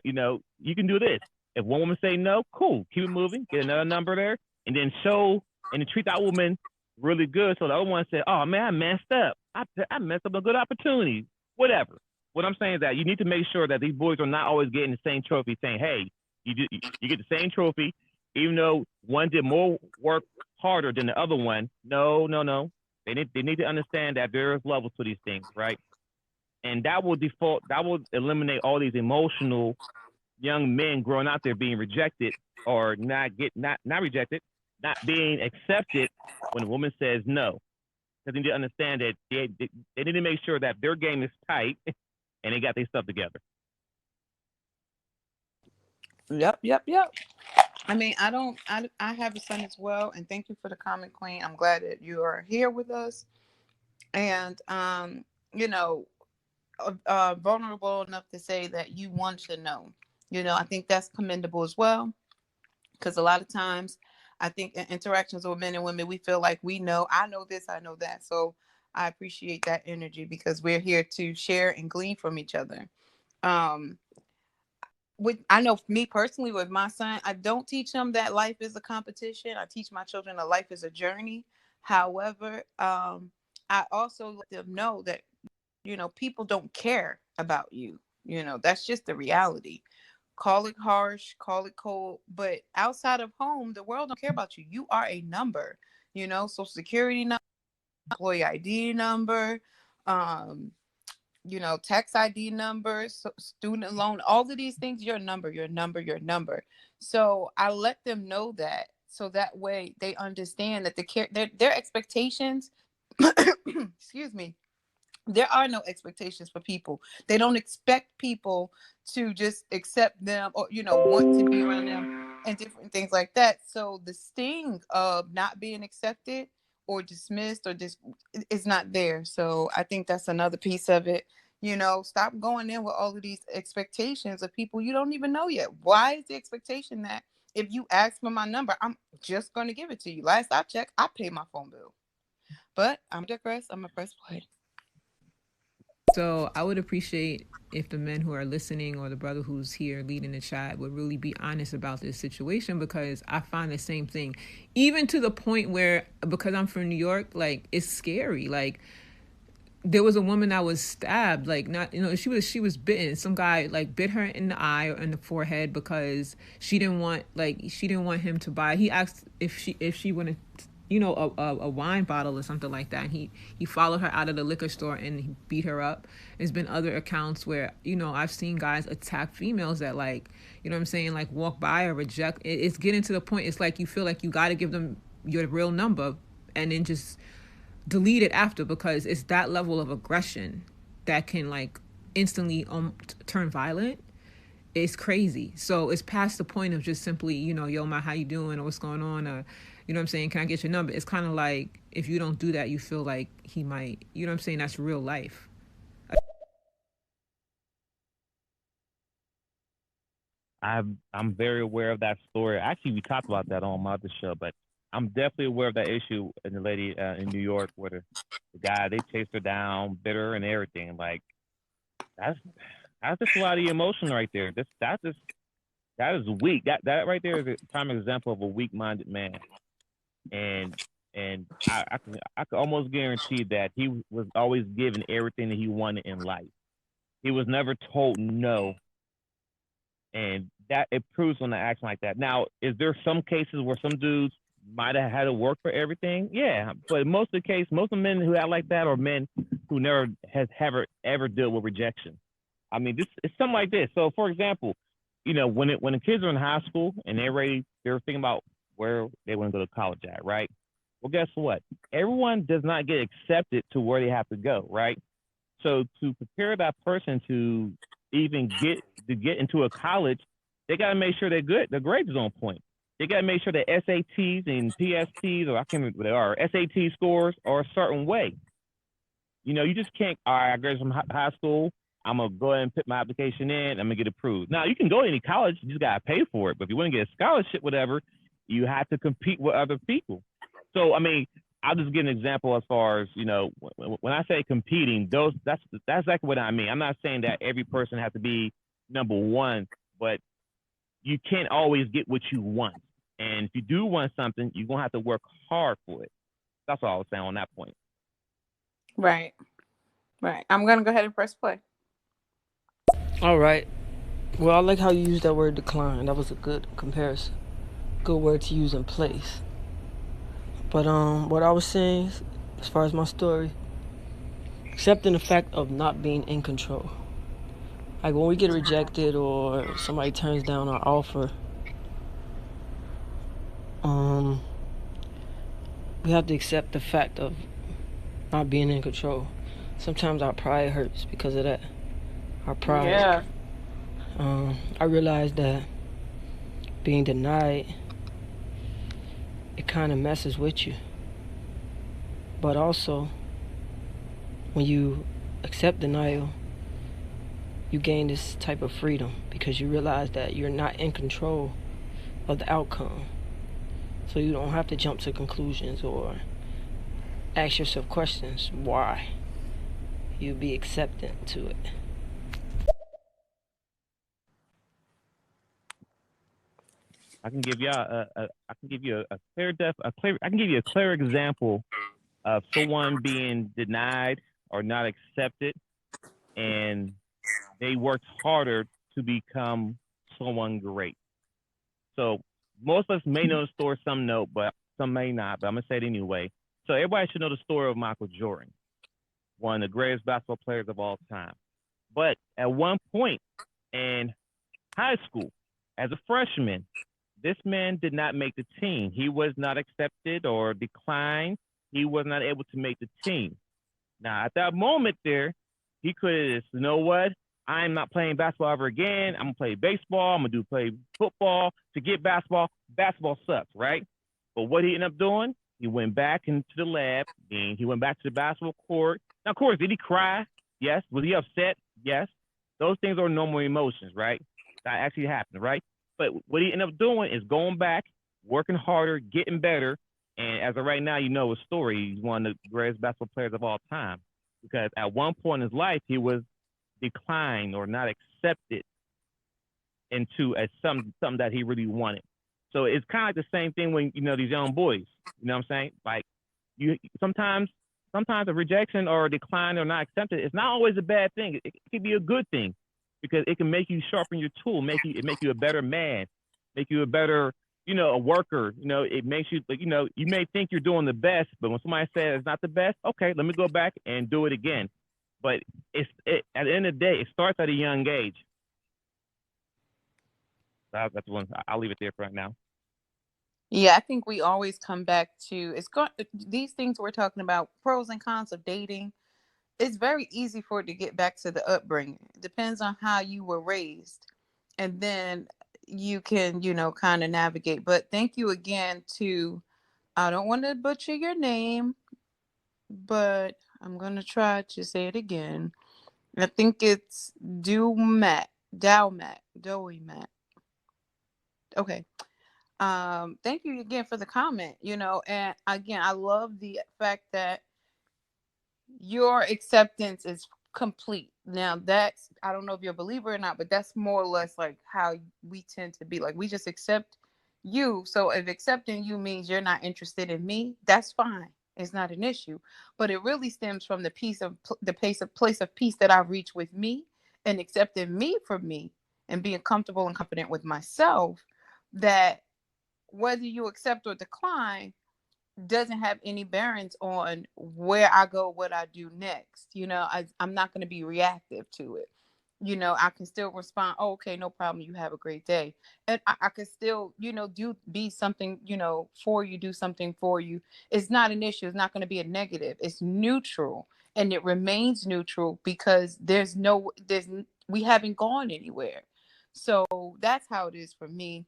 Speaker 1: you can do this. If one woman say no, cool, keep it moving. Get another number there, and then show and treat that woman really good. So the other one said, "Oh man, I messed up. I messed up a good opportunity. Whatever." what I'm saying is that you need to make sure that these boys are not always getting the same trophy, saying, "Hey, you get the same trophy, even though one did more work harder than the other one." No, no, no. They need to understand that there is levels to these things, right? And that will eliminate all these emotional young men growing out there being rejected or not rejected, not being accepted when a woman says no. Because they need to understand that they need to make sure that their game is tight and they got their stuff together.
Speaker 2: Yep, yep, yep. I mean, I have a son as well, and thank you for the comment, Queen. I'm glad that you are here with us, and you know, vulnerable enough to say that you want to know. I think that's commendable as well, because a lot of times, I think in interactions with men and women, we feel like we know. I know this, I know that. So I appreciate that energy because we're here to share and glean from each other. Um, I know me personally with my son, I don't teach him that life is a competition. I teach my children that life is a journey. However, I also let them know that people don't care about you. That's just the reality. Call it harsh, call it cold, but outside of home, the world don't care about you. You are a number. Social security number, employee ID number, um, tax ID numbers, student loan, all of these things, your number, your number, your number. So I let them know that, so that way they understand that their expectations, excuse me, there are no expectations for people. They don't expect people to just accept them or want to be around them and different things like that. So the sting of not being accepted or dismissed or just is not there. So I think that's another piece of it. Stop going in with all of these expectations of people you don't even know yet. Why is the expectation that if you ask for my number, I'm just going to give it to you? Last I checked, I paid my phone bill. But I'm digress. I'm a press play.
Speaker 5: So I would appreciate if the men who are listening or the brother who's here leading the chat would really be honest about this situation, because I find the same thing, even to the point where, because I'm from New York, like it's scary. Like there was a woman that was stabbed, like not, she was bitten. Some guy like bit her in the eye or in the forehead because she didn't want him to buy. He asked if she wanted a wine bottle or something like that. And he followed her out of the liquor store and he beat her up. There's been other accounts where, I've seen guys attack females that like, what I'm saying, like walk by or reject. It's getting to the point, it's like you feel like you got to give them your real number and then just delete it after, because it's that level of aggression that can like instantly turn violent. It's crazy. So it's past the point of just simply, yo, ma, how you doing, or what's going on, or what I'm saying, can I get your number? It's kind of like if you don't do that, you feel like he might, what I'm saying, that's real life.
Speaker 1: I'm very aware of that story. Actually, we talked about that on my other show, but I'm definitely aware of that issue in the lady in New York where the guy, they chased her down, bit her and everything. Like that's just a lot of emotion right there. That is weak. That right there is a prime example of a weak-minded man. And I could almost guarantee that he was always given everything that he wanted in life. He was never told no, and that it proves on the action like that. Now, is there some cases where some dudes might have had to work for everything? Yeah, but most of the case, most of the men who act like that are men who never has ever dealt with rejection. I mean, this it's something like this. So, for example, when the kids are in high school and they're thinking about where they want to go to college at, right? Well, guess what? Everyone does not get accepted to where they have to go, right? So to prepare that person to even get into a college, they got to make sure they're good. The grades is on point. They got to make sure that SATs and PSTs, or I can't remember what they are, SAT scores are a certain way. You just can't. All right, I graduated from high school. I'm gonna go ahead and put my application in. I'm gonna get approved. Now you can go to any college, you just gotta pay for it. But if you want to get a scholarship, whatever, you have to compete with other people. So I mean, I'll just give an example as far as when I say competing, that's exactly what I mean. I'm not saying that every person has to be number one, but you can't always get what you want. And if you do want something, you're gonna have to work hard for it. That's all I was saying on that point.
Speaker 2: Right. I'm gonna go ahead and press play.
Speaker 4: All right. Well, I like how you used that word decline. That was a good comparison. Good word to use in place. But what I was saying, as far as my story, accepting the fact of not being in control. Like when we get rejected or somebody turns down our offer, um, we have to accept the fact of not being in control. Sometimes our pride hurts because of that. Our pride.
Speaker 2: Yeah.
Speaker 4: I realized that being denied, it kind of messes with you. But also, when you accept denial, you gain this type of freedom because you realize that you're not in control of the outcome. So you don't have to jump to conclusions or ask yourself questions why. You be acceptant to it.
Speaker 1: I can give y'all I can give you a clear I can give you a clear example of someone being denied or not accepted, and they worked harder to become someone great. So most of us may know the story, some know, but some may not. But I'm gonna say it anyway. So everybody should know the story of Michael Jordan, one of the greatest basketball players of all time. But at one point in high school, as a freshman, this man did not make the team. He was not accepted or declined. He was not able to make the team. Now, at that moment there, he could have, you know what? I'm not playing basketball ever again. I'm gonna play baseball. I'm gonna play football. Forget basketball. Basketball sucks, right? But what he ended up doing, he went back into the lab and he went back to the basketball court. Now, of course, did he cry? Yes. Was he upset? Yes. Those things are normal emotions, right? That actually happened, right? But what he ended up doing is going back, working harder, getting better. And as of right now, you know his story. He's one of the greatest basketball players of all time. Because at one point in his life, he was declined or not accepted into as something that he really wanted. So it's kind of like the same thing when you know these young boys. You know what I'm saying? Like you sometimes a rejection or a decline or not accepted, it's not always a bad thing. It can be a good thing because it can make you sharpen your tool, make you a better man, make you a better, a worker. It makes you like, you may think you're doing the best, but when somebody says it's not the best, okay, let me go back and do it again. But at the end of the day, it starts at a young age. That's one. I'll leave it there for right now.
Speaker 2: Yeah, I think we always come back to these things we're talking about, pros and cons of dating. It's very easy for it to get back to the upbringing. It depends on how you were raised. And then you can, kind of navigate. But thank you again to, I don't want to butcher your name, but I'm going to try to say it again. I think it's Dowmat. Okay. Thank you again for the comment, and again, I love the fact that your acceptance is complete. Now that's, I don't know if you're a believer or not, but that's more or less like how we tend to be. Like, we just accept you. So if accepting you means you're not interested in me, that's fine. It's not an issue. But it really stems from the place of peace that I reach with me and accepting me for me and being comfortable and confident with myself, that whether you accept or decline doesn't have any bearings on where I go, what I do next. I'm not going to be reactive to it. I can still respond, oh, okay, no problem. You have a great day. And I can still, be something, for you, do something for you. It's not an issue. It's not going to be a negative. It's neutral. And it remains neutral because we haven't gone anywhere. So that's how it is for me.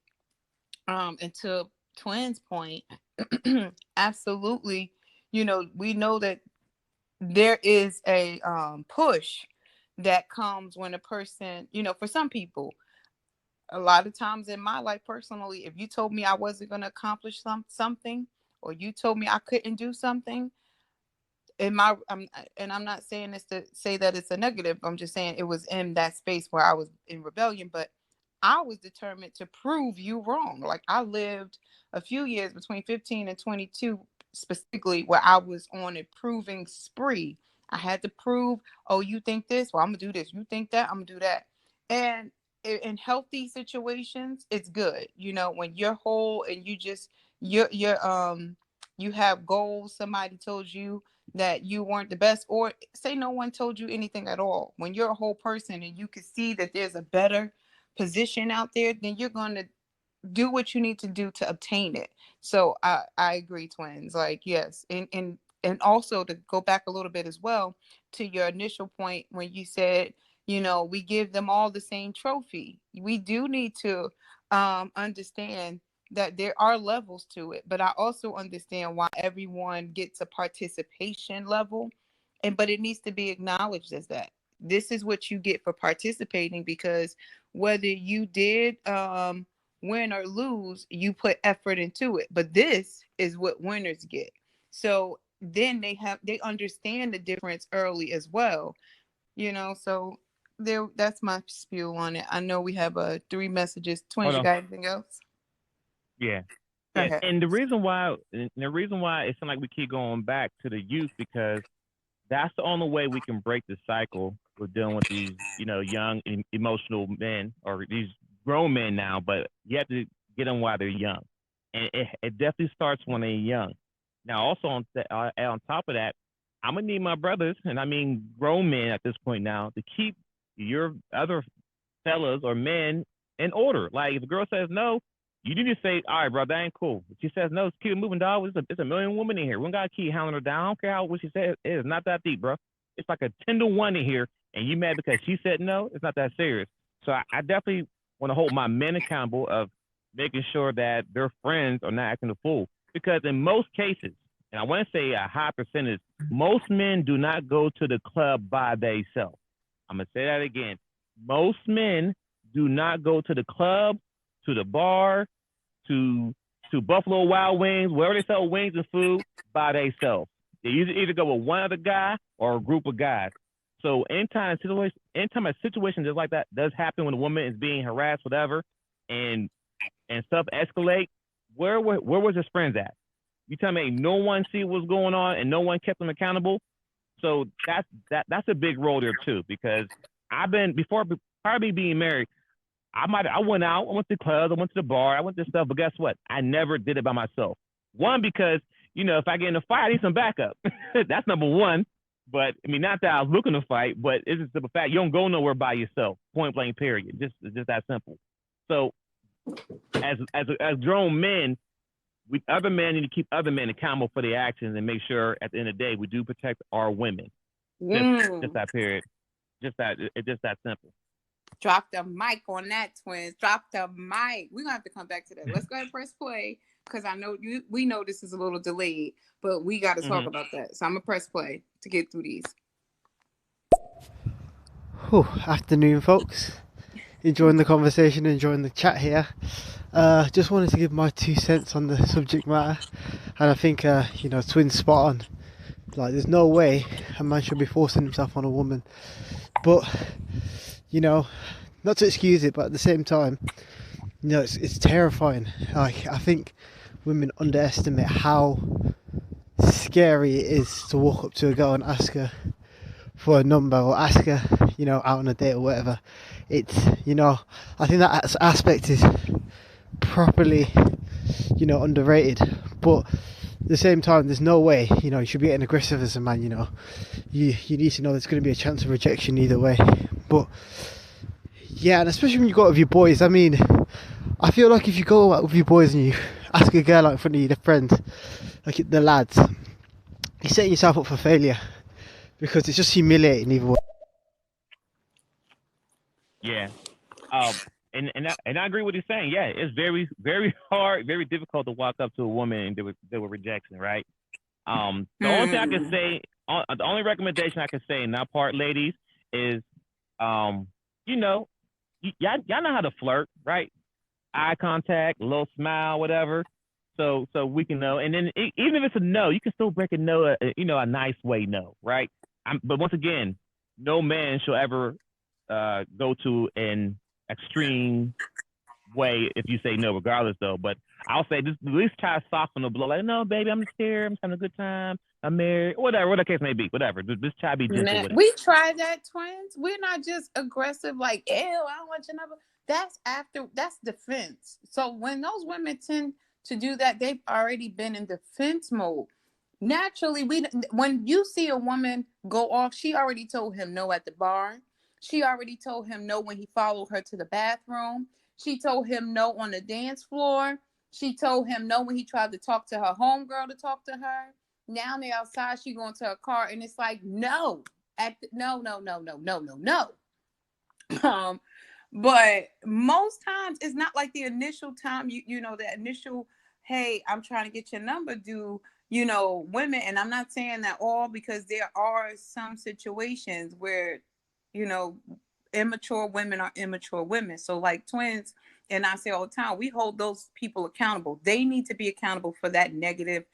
Speaker 2: And to Twin's point, absolutely, we know that there is a push that comes when a person, for some people, a lot of times in my life personally, if you told me I wasn't going to accomplish something, or you told me I couldn't do something, and I'm not saying this to say that it's a negative. I'm just saying it was in that space where I was in rebellion, but I was determined to prove you wrong. Like, I lived a few years between 15 and 22 specifically where I was on a proving spree. I had to prove, oh, you think this? Well, I'm going to do this. You think that? I'm going to do that. And in healthy situations, it's good. You know, when you're whole and you're you have goals. Somebody told you that you weren't the best, or say no one told you anything at all. When you're a whole person and you can see that there's a better position out there, then you're going to do what you need to do to obtain it. So I agree, twins. Like, yes. And also to go back a little bit as well to your initial point when you said, you know, we give them all the same trophy. We do need to understand that there are levels to it, but I also understand why everyone gets a participation level, and but it needs to be acknowledged as that this is what you get for participating, because whether you did win or lose, you put effort into it. But this is what winners get. So then they understand the difference early as well, you know. So there, that's my spiel on it. I know we have 3 messages. Twins,
Speaker 1: Hold
Speaker 2: you
Speaker 1: on.
Speaker 2: got anything else?
Speaker 1: Yeah.
Speaker 2: Go
Speaker 1: Yeah.
Speaker 2: ahead.
Speaker 1: And the reason why it seems like we keep going back to the youth, because that's the only way we can break the cycle with dealing with these, young emotional men, or these grown men now, but you have to get them while they're young. And it definitely starts when they're young. Now, also on top of that, I'm going to need my brothers, and I mean grown men at this point now, to keep your other fellas or men in order. Like, if a girl says no, you need to say, all right, bro, that ain't cool. If she says no, let's keep it moving, dog. It's a million women in here. We don't got to keep hounding her down. I don't care what she said. It is not that deep, bro. It's like a 10-1 in here, and you mad because she said no? It's not that serious. So I definitely want to hold my men accountable of making sure that their friends are not acting a fool. Because in most cases, and I want to say a high percentage, most men do not go to the club by themselves. I'm going to say that again. Most men do not go to the club, to the bar, to Buffalo Wild Wings, wherever they sell wings and food, by themselves. They either go with one other guy or a group of guys. So anytime a situation just like that does happen, when a woman is being harassed, whatever, and stuff escalate, where was his friends at? You tell me no one see what's going on and no one kept them accountable. So that's a big role there too, because before me being married, I went out, I went to clubs, I went to the bar, I went to stuff, but guess what? I never did it by myself. One, because, if I get in a fight, I need some backup. That's number one. But I mean, not that I was looking to fight, but it's just the fact you don't go nowhere by yourself. Point blank, period. It's just that simple. So as grown men, other men need to keep other men accountable for their actions and make sure at the end of the day we do protect our women. Just that period. It's just that simple.
Speaker 2: Drop the mic on that, twins. Drop the mic. We're gonna have to come back to that. Let's go ahead and press play, because I know we know this is a little delayed, but we got to talk about that. So I'm gonna press play to get through these.
Speaker 6: Afternoon, folks. Enjoying the conversation, enjoying the chat here. Just wanted to give my 2 cents on the subject matter, and I think Twin's spot on. Like, there's no way a man should be forcing himself on a woman, but not to excuse it, but at the same time, it's terrifying. Like, I think women underestimate how scary it is to walk up to a girl and ask her for a number, or ask her, out on a date or whatever. It's, I think that aspect is properly, underrated. But at the same time, there's no way, you should be getting aggressive as a man. You need to know there's going to be a chance of rejection either way. But yeah, and especially when you go out with your boys. I mean, I feel like if you go out with your boys and you ask a girl out in front of your friends, like the lads, you're setting yourself up for failure, because it's just humiliating either way.
Speaker 1: Yeah. And I agree with you saying. Yeah, it's very, very hard, very difficult to walk up to a woman and do with rejection, right? The only thing I can say, the only recommendation I can say in that part, ladies, is, y'all know how to flirt, right? Eye contact, a little smile, whatever. So we can know. And then even if it's a no, you can still break a no, a nice way no, right? But once again, no man shall ever go to an extreme way if you say no, regardless though. But I'll say just at least try to soften the blow. Like, no, baby, I'm just here. I'm just having a good time. I'm married. Whatever the case may be. Whatever. Just try to be gentle
Speaker 2: Man,
Speaker 1: with it.
Speaker 2: we try that, twins. We're not just aggressive, like, ew, I don't want your number. That's defense. So when those women tend to do that, they've already been in defense mode. Naturally, when you see a woman go off, she already told him no at the bar. She already told him no when he followed her to the bathroom. She told him no on the dance floor. She told him no when he tried to talk to her homegirl to talk to her. Now they're outside, she going to her car, and it's like, no. No. But most times it's not like the initial time, the initial, hey, I'm trying to get your number, women, and I'm not saying that all, because there are some situations where, immature women are immature women. So like twins, and I say all the time, we hold those people accountable. They need to be accountable for that negative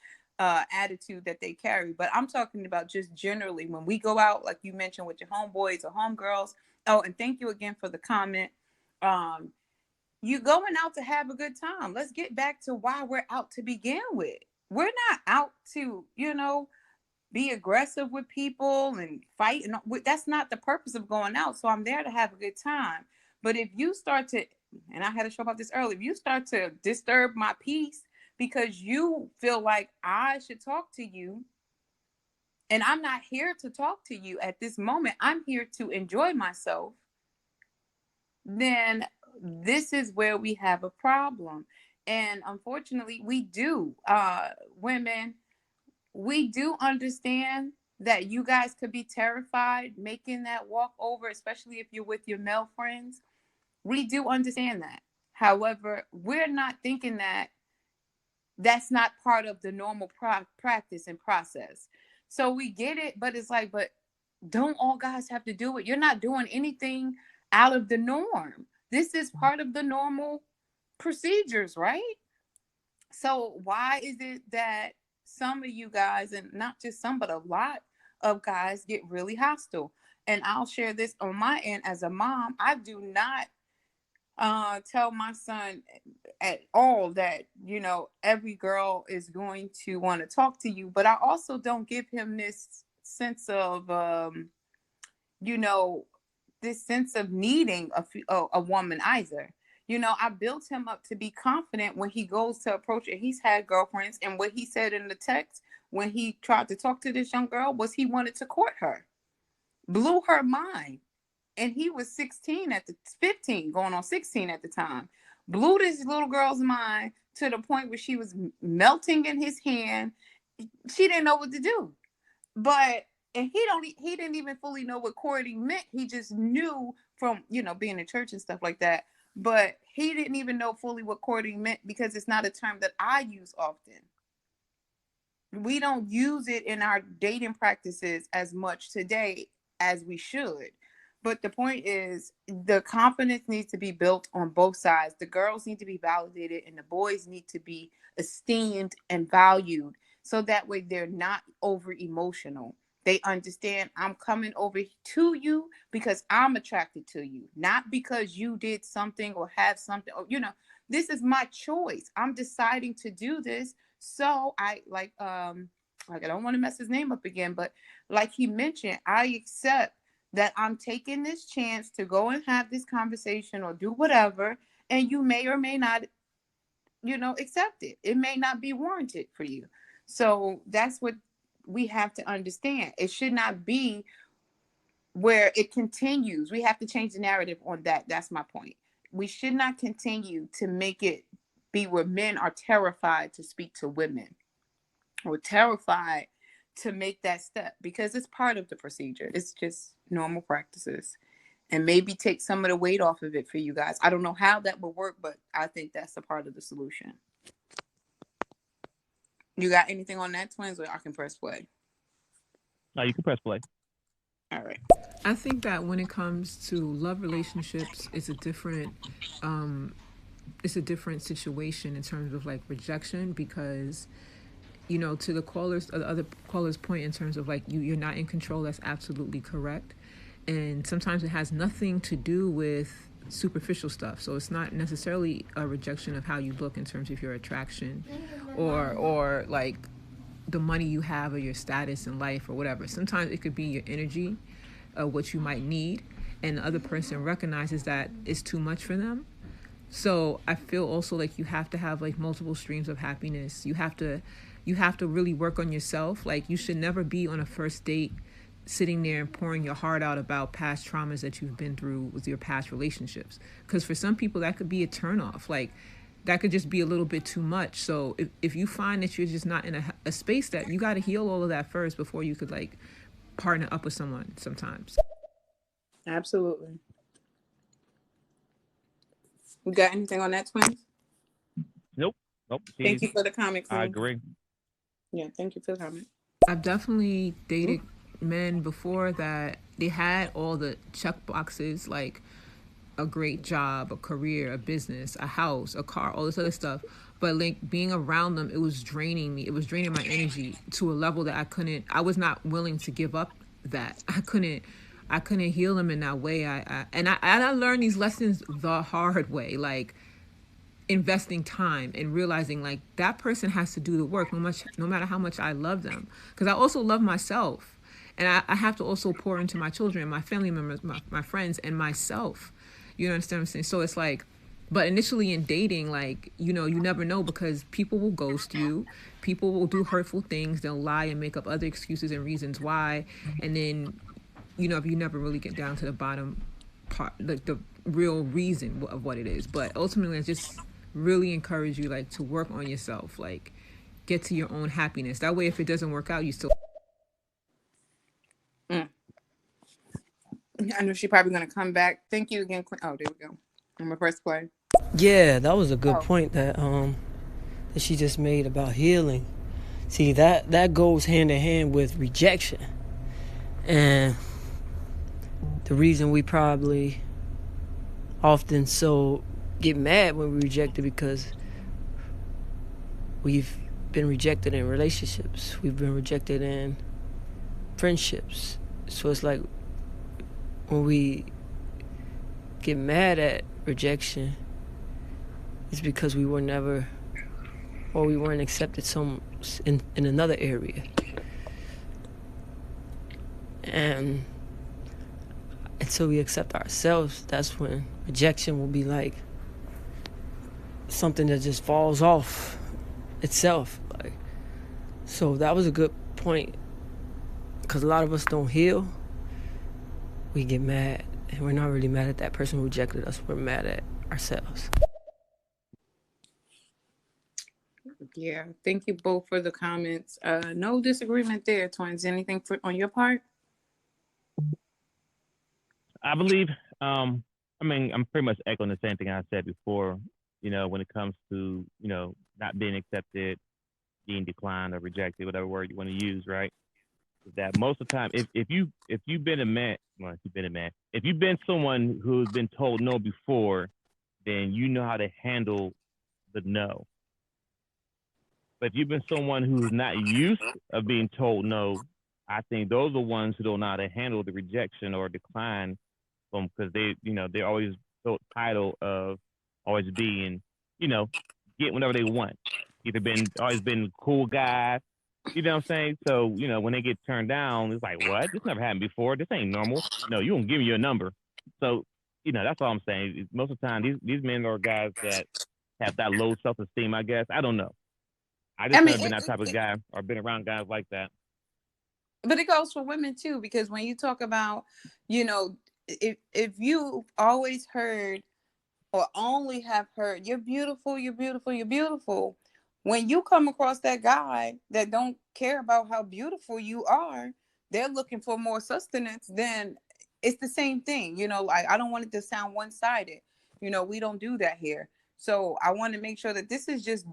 Speaker 2: attitude that they carry. But I'm talking about just generally when we go out, like you mentioned, with your homeboys or homegirls. Oh, and thank you again for the comment. You going out to have a good time. Let's get back to why we're out to begin with. We're not out to, be aggressive with people and fight. And that's not the purpose of going out. So I'm there to have a good time. But if you start to, and I had to show about this earlier, if you start to disturb my peace because you feel like I should talk to you, and I'm not here to talk to you at this moment, I'm here to enjoy myself, then this is where we have a problem. And unfortunately, we do. Women, we do understand that you guys could be terrified making that walk over, especially if you're with your male friends. We do understand that. However, we're not thinking that that's not part of the normal practice and process. So we get it, but it's like, but don't all guys have to do it? You're not doing anything out of the norm. This is part of the normal procedures, right? So why is it that some of you guys, and not just some, but a lot of guys, get really hostile? And I'll share this on my end as a mom. I do not tell my son at all that, every girl is going to want to talk to you. But I also don't give him this sense of, this sense of needing a woman either. I built him up to be confident when he goes to approach it. He's had girlfriends, and what he said in the text when he tried to talk to this young girl was he wanted to court her, blew her mind. And he was 15, going on 16 at the time. Blew this little girl's mind to the point where she was melting in his hand. She didn't know what to do. And he didn't even fully know what courting meant. He just knew from, being in church and stuff like that. But he didn't even know fully what courting meant because it's not a term that I use often. We don't use it in our dating practices as much today as we should. But the point is, the confidence needs to be built on both sides. The girls need to be validated and the boys need to be esteemed and valued. So that way they're not over emotional. They understand I'm coming over to you because I'm attracted to you, not because you did something or have something, or, this is my choice. I'm deciding to do this. So I don't want to mess his name up again, but like he mentioned, I accept that I'm taking this chance to go and have this conversation or do whatever, and you may or may not, accept it. It may not be warranted for you. So that's what we have to understand. It should not be where it continues. We have to change the narrative on that. That's my point. We should not continue to make it be where men are terrified to speak to women or terrified to make that step, because it's part of the procedure. It's just normal practices, and maybe take some of the weight off of it for you guys. I don't know how that will work, but I think that's a part of the solution. You got anything on that, twins, or I can press play?
Speaker 1: No, you can press play.
Speaker 2: All right.
Speaker 5: I think that when it comes to love relationships, it's a different situation in terms of like rejection, because to the other caller's point in terms of like you're not in control, that's absolutely correct. And sometimes it has nothing to do with superficial stuff. So it's not necessarily a rejection of how you look in terms of your attraction, or like the money you have or your status in life or whatever. Sometimes it could be your energy, what you might need, and the other person recognizes that it's too much for them. So I feel also like you have to have like multiple streams of happiness. You have to really work on yourself. Like, you should never be on a first date sitting there and pouring your heart out about past traumas that you've been through with your past relationships. Because for some people that could be a turnoff. Like, that could just be a little bit too much. So if you find that you're just not in a space, that you got to heal all of that first before you could like partner up with someone sometimes.
Speaker 2: Absolutely. We got anything on that, Twins?
Speaker 1: Nope.
Speaker 2: Thank you for the comment, Queen.
Speaker 1: I agree.
Speaker 2: Yeah, thank you for the comment.
Speaker 5: I've definitely dated men before that they had all the check boxes, like a great job, a career, a business, a house, a car, all this other stuff. But like being around them, it was draining me. It was draining my energy to a level that I was not willing to give up that. I couldn't heal them in that way. I learned these lessons the hard way, like investing time and realizing like that person has to do the work no matter how much I love them. Because I also love myself. And I have to also pour into my children, my family members, my friends, and myself. You understand what I'm saying? So it's like, but initially in dating, like, you never know, because people will ghost you. People will do hurtful things. They'll lie and make up other excuses and reasons why. And then, if you never really get down to the bottom part, like the real reason of what it is. But ultimately, I just really encourage you, like, to work on yourself, like, get to your own happiness. That way, if it doesn't work out, you still.
Speaker 2: I know she's probably going to come back. Thank you again, Queen. Oh, there we go. I'm going to press play.
Speaker 4: Yeah, that was a good point that she just made about healing. See, that goes hand in hand with rejection. And the reason we probably often so get mad when we reject it, because we've been rejected in relationships. We've been rejected in friendships. So it's like when we get mad at rejection, it's because we were never, or we weren't accepted in another area. And until we accept ourselves, that's when rejection will be like something that just falls off itself. Like, so that was a good point, because a lot of us don't heal. We get mad, and we're not really mad at that person who rejected us. We're mad at ourselves.
Speaker 2: Yeah, thank you both for the comments. No disagreement there, Twins. Anything on your part?
Speaker 1: I believe, I'm pretty much echoing the same thing I said before, when it comes to, not being accepted, being declined or rejected, whatever word you want to use, right? That most of the time, if you've been a man, if you've been someone who's been told no before, then you know how to handle the no. But if you've been someone who's not used of being told no, I think those are the ones who don't know how to handle the rejection or decline, because they're always so title of always being, get whatever they want. Either always been cool guys, you know what I'm saying? So, when they get turned down, it's like, what? This never happened before. This ain't normal. No, you won't give me your number. So, that's all I'm saying. Most of the time, these men are guys that have that low self-esteem, I guess. I don't know. I just never been that type of guy or been around guys like that.
Speaker 2: But it goes for women too, because when you talk about, if you always heard or only have heard, you're beautiful, you're beautiful, you're beautiful. When you come across that guy that don't care about how beautiful you are, they're looking for more sustenance, then it's the same thing. Like, I don't want it to sound one-sided. We don't do that here. So I want to make sure that this is just,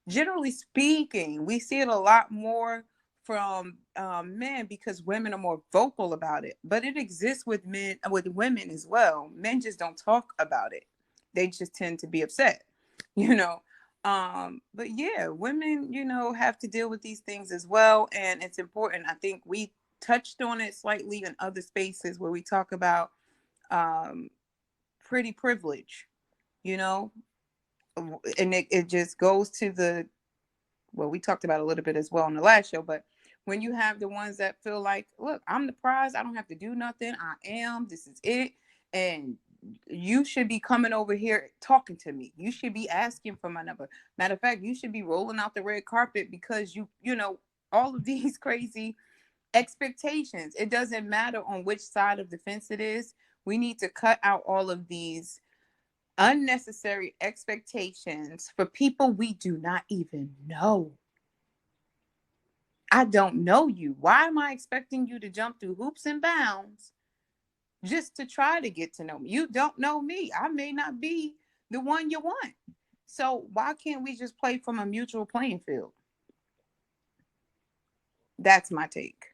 Speaker 2: generally speaking, we see it a lot more from men, because women are more vocal about it. But it exists with women as well. Men just don't talk about it. They just tend to be upset, But yeah, women, have to deal with these things as well. And it's important. I think we touched on it slightly in other spaces where we talk about pretty privilege, you know, and it just goes to the, well, we talked about a little bit as well on the last show, but when you have the ones that feel like, look, I'm the prize, I don't have to do nothing, this is it, and you should be coming over here talking to me, you should be asking for my number, matter of fact, you should be rolling out the red carpet because you know, all of these crazy expectations. It doesn't matter on which side of the fence it is. We need to cut out all of these unnecessary expectations for people we do not even know. I don't know you. Why am I expecting you to jump through hoops and bounds just to try to get to know me? You don't know me. I may not be the one you want. So why can't we just play from a mutual playing field? That's my take.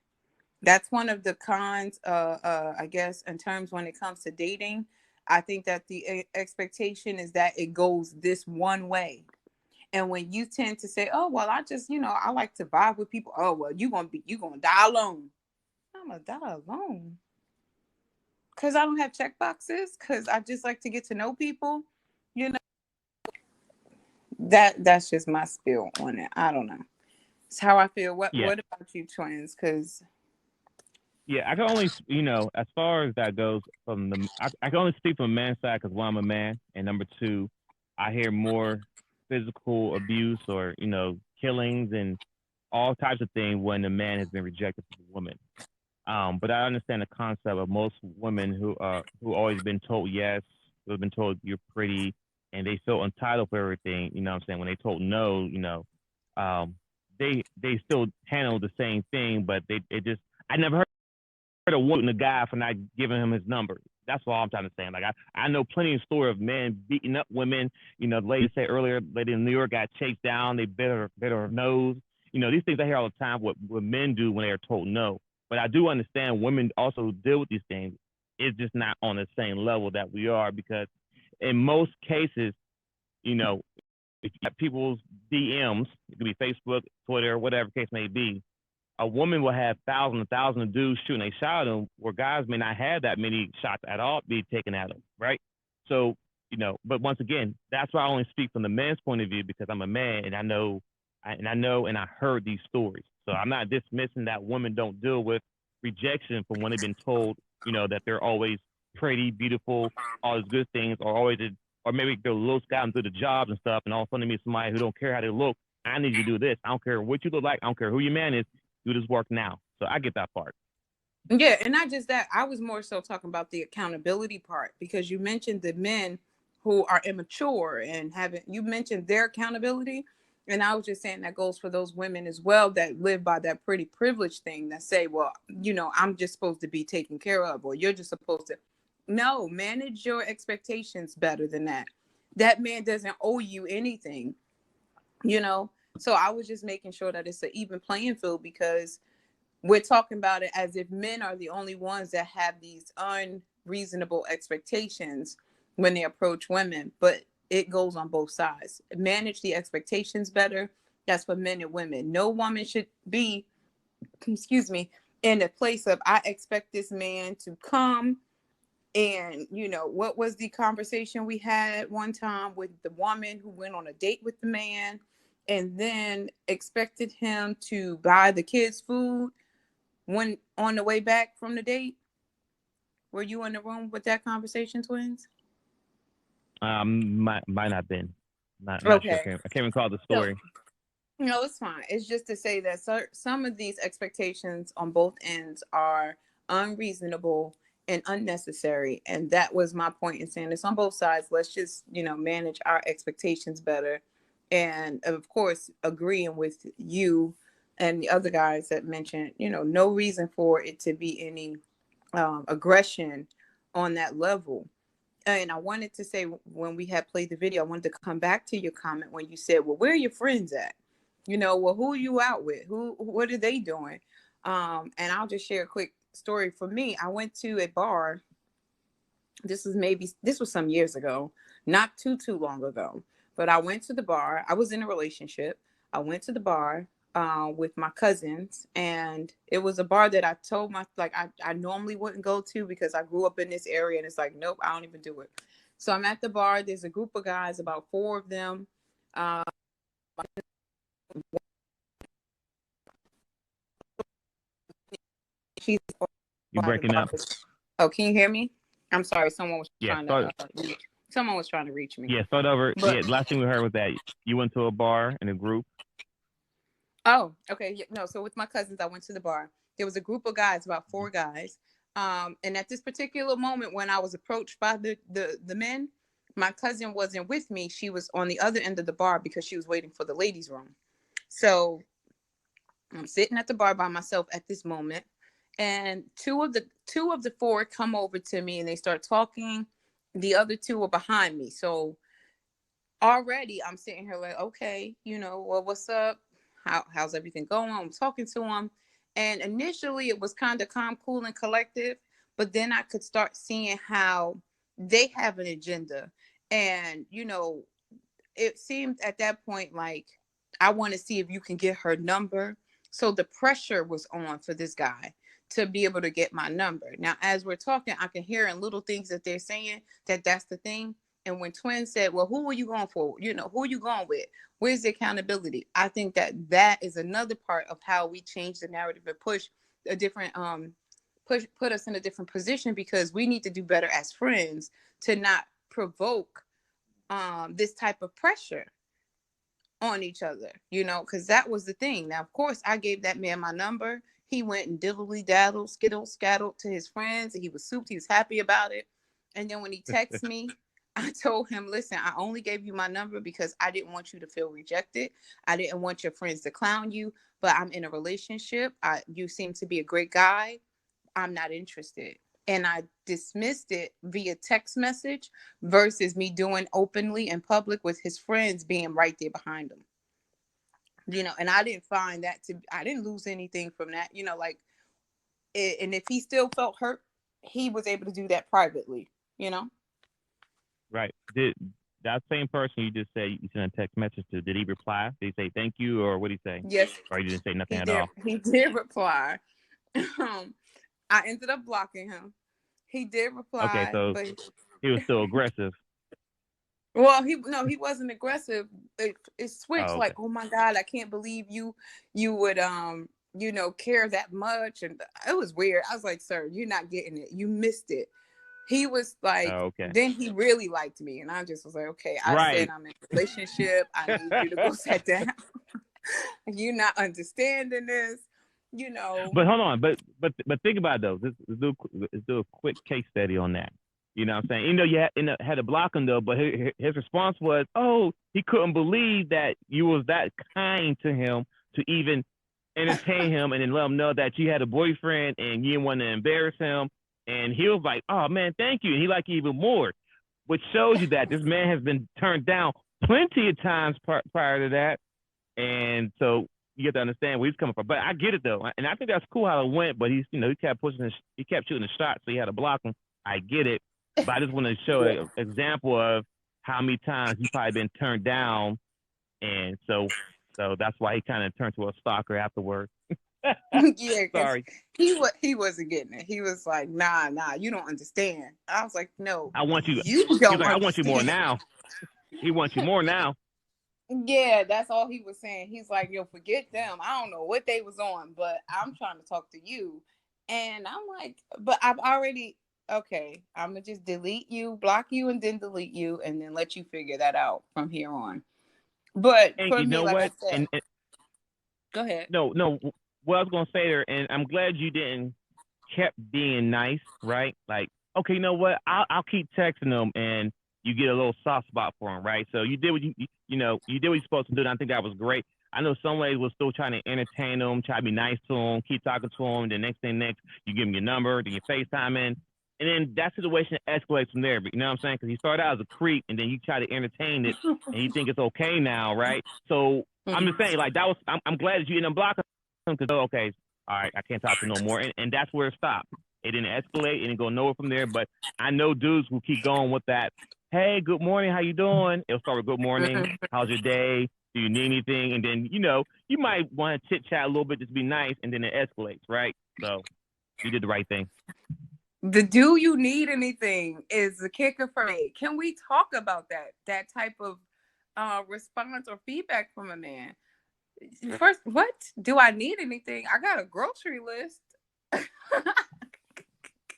Speaker 2: That's one of the cons, I guess, in terms when it comes to dating. I think that the expectation is that it goes this one way. And when you tend to say, oh, well, I just, I like to vibe with people. Oh, well, you're going to die alone. I'm going to die alone. Because I don't have check boxes. Because I just like to get to know people. That's just my spiel on it. I don't know. It's how I feel. What about you, twins? Because...
Speaker 1: Yeah, I can only, as far as that goes, I can only speak from a man's side because, one, I'm a man, and number two, I hear more physical abuse or, killings and all types of things when a man has been rejected from a woman. But I understand the concept of most women who always been told yes, who have been told you're pretty, and they feel entitled for everything. You know what I'm saying? When they told no, they still handle the same thing, but I never heard a woman, a guy, for not giving him his number. That's all I'm trying to say. Like I know plenty of story of men beating up women. The lady said earlier, lady in New York got chased down. They bit her nose. These things I hear all the time. What men do when they are told no. But I do understand women also deal with these things. It's just not on the same level that we are, because in most cases, if you have people's DMs, it could be Facebook, Twitter, whatever case may be, a woman will have thousands and thousands of dudes shooting a shot at them, where guys may not have that many shots at all be taken at them, right? So, but once again, that's why I only speak from the man's point of view, because I'm a man and I know and I heard these stories. So I'm not dismissing that women don't deal with rejection from when they've been told, that they're always pretty, beautiful, all these good things, or maybe they're low scouting through the jobs and stuff, and all of a sudden they meet somebody who don't care how they look. I need you to do this. I don't care what you look like. I don't care who your man is. Do this work now. So I get that part.
Speaker 2: Yeah, and not just that. I was more so talking about the accountability part, because you mentioned the men who are immature and you mentioned their accountability. And I was just saying that goes for those women as well that live by that pretty privilege thing, that say, well, I'm just supposed to be taken care of, or you're just supposed to. No, manage your expectations better than that. That man doesn't owe you anything, So I was just making sure that it's an even playing field, because we're talking about it as if men are the only ones that have these unreasonable expectations when they approach women, but it goes on both sides. Manage the expectations better. That's for men and women. No woman should be, in a place of, I expect this man to come. And, what was the conversation we had one time with the woman who went on a date with the man and then expected him to buy the kids food when on the way back from the date? Were you in the room with that conversation, twins?
Speaker 1: Might not have been. Not
Speaker 2: okay.
Speaker 1: Sure. I can't recall the story.
Speaker 2: No, it's fine. It's just to say that some of these expectations on both ends are unreasonable and unnecessary. And that was my point in saying this on both sides. Let's just, manage our expectations better. And of course, agreeing with you and the other guys that mentioned, no reason for it to be any aggression on that level. And I wanted to say, when we had played the video, I wanted to come back to your comment when you said, well, where are your friends at? Well, who are you out with? What are they doing? And I'll just share a quick story. For me, I went to a bar. This was some years ago, not too long ago, but I went to the bar. I was in a relationship. I went to the bar with my cousins, and it was a bar that I told I normally wouldn't go to, because I grew up in this area, and it's like, nope, I don't even do it. So I'm at the bar. There's a group of guys, about 4 of them. She's
Speaker 1: You breaking up?
Speaker 2: Oh, can you hear me? I'm sorry. Someone was
Speaker 1: Yeah,
Speaker 2: trying to. Someone was trying to reach me.
Speaker 1: Yeah, start over.
Speaker 2: But,
Speaker 1: yeah, last thing we heard was that you went to a bar in a group.
Speaker 2: Oh, okay. Yeah, no, so with my cousins, I went to the bar. There was a group of guys, about 4 guys. And at this particular moment, when I was approached by the men, my cousin wasn't with me. She was on the other end of the bar because she was waiting for the ladies' room. So I'm sitting at the bar by myself at this moment, and two of the 4 come over to me and they start talking. The other 2 are behind me. So already I'm sitting here like, okay, well, what's up? How's everything going? I'm talking to them. And initially it was kind of calm, cool, and collective. But then I could start seeing how they have an agenda. And, it seemed at that point like, I want to see if you can get her number. So the pressure was on for this guy to be able to get my number. Now, as we're talking, I can hear in little things that they're saying that's the thing. And when Twin said, well, who are you going for? Who are you going with? Where's the accountability? I think that is another part of how we change the narrative and push a different, put us in a different position, because we need to do better as friends to not provoke this type of pressure on each other, because that was the thing. Now, of course, I gave that man my number. He went and diddly-daddled, skittle-scattled to his friends, and he was souped. He was happy about it. And then when he texted me, I told him, listen, I only gave you my number because I didn't want you to feel rejected. I didn't want your friends to clown you, but I'm in a relationship. You seem to be a great guy. I'm not interested. And I dismissed it via text message versus me doing openly in public with his friends being right there behind him. And I didn't find that I didn't lose anything from that, and if he still felt hurt, he was able to do that privately,
Speaker 1: Right. Did that same person you just said you sent a text message to, did he reply? Did he say thank you, or what did he say?
Speaker 2: Yes.
Speaker 1: Or he didn't say nothing at
Speaker 2: did.
Speaker 1: all?
Speaker 2: He did reply. I ended up blocking him. He did reply.
Speaker 1: Okay, so
Speaker 2: but
Speaker 1: he was still aggressive.
Speaker 2: Well, he wasn't aggressive. It switched.
Speaker 1: Okay.
Speaker 2: Like, oh my God, I can't believe you would care that much. And it was weird. I was like, sir, you're not getting it. You missed it. He was like,
Speaker 1: okay.
Speaker 2: Then he really liked me. And I just was like, okay, I said I'm in a relationship. I need you to go sit down. You're not understanding this,
Speaker 1: But hold on, but think about it though. Let's do a quick case study on that. You know what I'm saying? You know, you had to block him though, but his response was, oh, he couldn't believe that you was that kind to him to even entertain him and then let him know that you had a boyfriend and you didn't want to embarrass him. And he was like, oh man, thank you. And he liked you even more, which shows you that this man has been turned down plenty of times prior to that. And so you have to understand where he's coming from. But I get it though. And I think that's cool how it went, but he kept pushing, he kept shooting the shot. So he had to block him. I get it. But I just want to show an example of how many times he's probably been turned down. And so that's why he kind of turned to a stalker afterwards.
Speaker 2: Yeah,
Speaker 1: sorry.
Speaker 2: He wasn't getting it. He was like, nah, you don't understand. I was like, no,
Speaker 1: I want you.
Speaker 2: You don't.
Speaker 1: He's like, I want you more now. He wants you more now.
Speaker 2: Yeah, that's all he was saying. He's like, yo, forget them. I don't know what they was on, but I'm trying to talk to you. And I'm like, but I've already, okay, I'm going to just delete you, block you, and then delete you, and then let you figure that out from here on. But
Speaker 1: and
Speaker 2: for
Speaker 1: you
Speaker 2: me,
Speaker 1: know
Speaker 2: like
Speaker 1: what?
Speaker 2: I said,
Speaker 1: and
Speaker 2: go ahead.
Speaker 1: No, what I was going to say there, and I'm glad you didn't kept being nice, right? Like, okay, you know what? I'll keep texting them, and you get a little soft spot for him, right? So you did what you did what you're supposed to do, and I think that was great. I know some ladies were still trying to entertain them, try to be nice to them, keep talking to them. The next, you give them your number, then you FaceTime in, and then that situation escalates from there. But you know what I'm saying? Because you start out as a creep, and then you try to entertain it, and you think it's okay now, right? So I'm just saying, like, that was. I'm glad that you didn't block him because okay, all right, I can't talk to no more, and that's where it stopped. It didn't escalate, it didn't go nowhere from there. But I know dudes will keep going with that. Hey, good morning, how you doing? It'll start with good morning. How's your day? Do you need anything? And then you might want to chit chat a little bit, just be nice, and then it escalates, right? So you did the right thing.
Speaker 2: The do you need anything is the kicker for me. Can we talk about that type of response or feedback from a man? First, what do I need anything? I got a grocery list.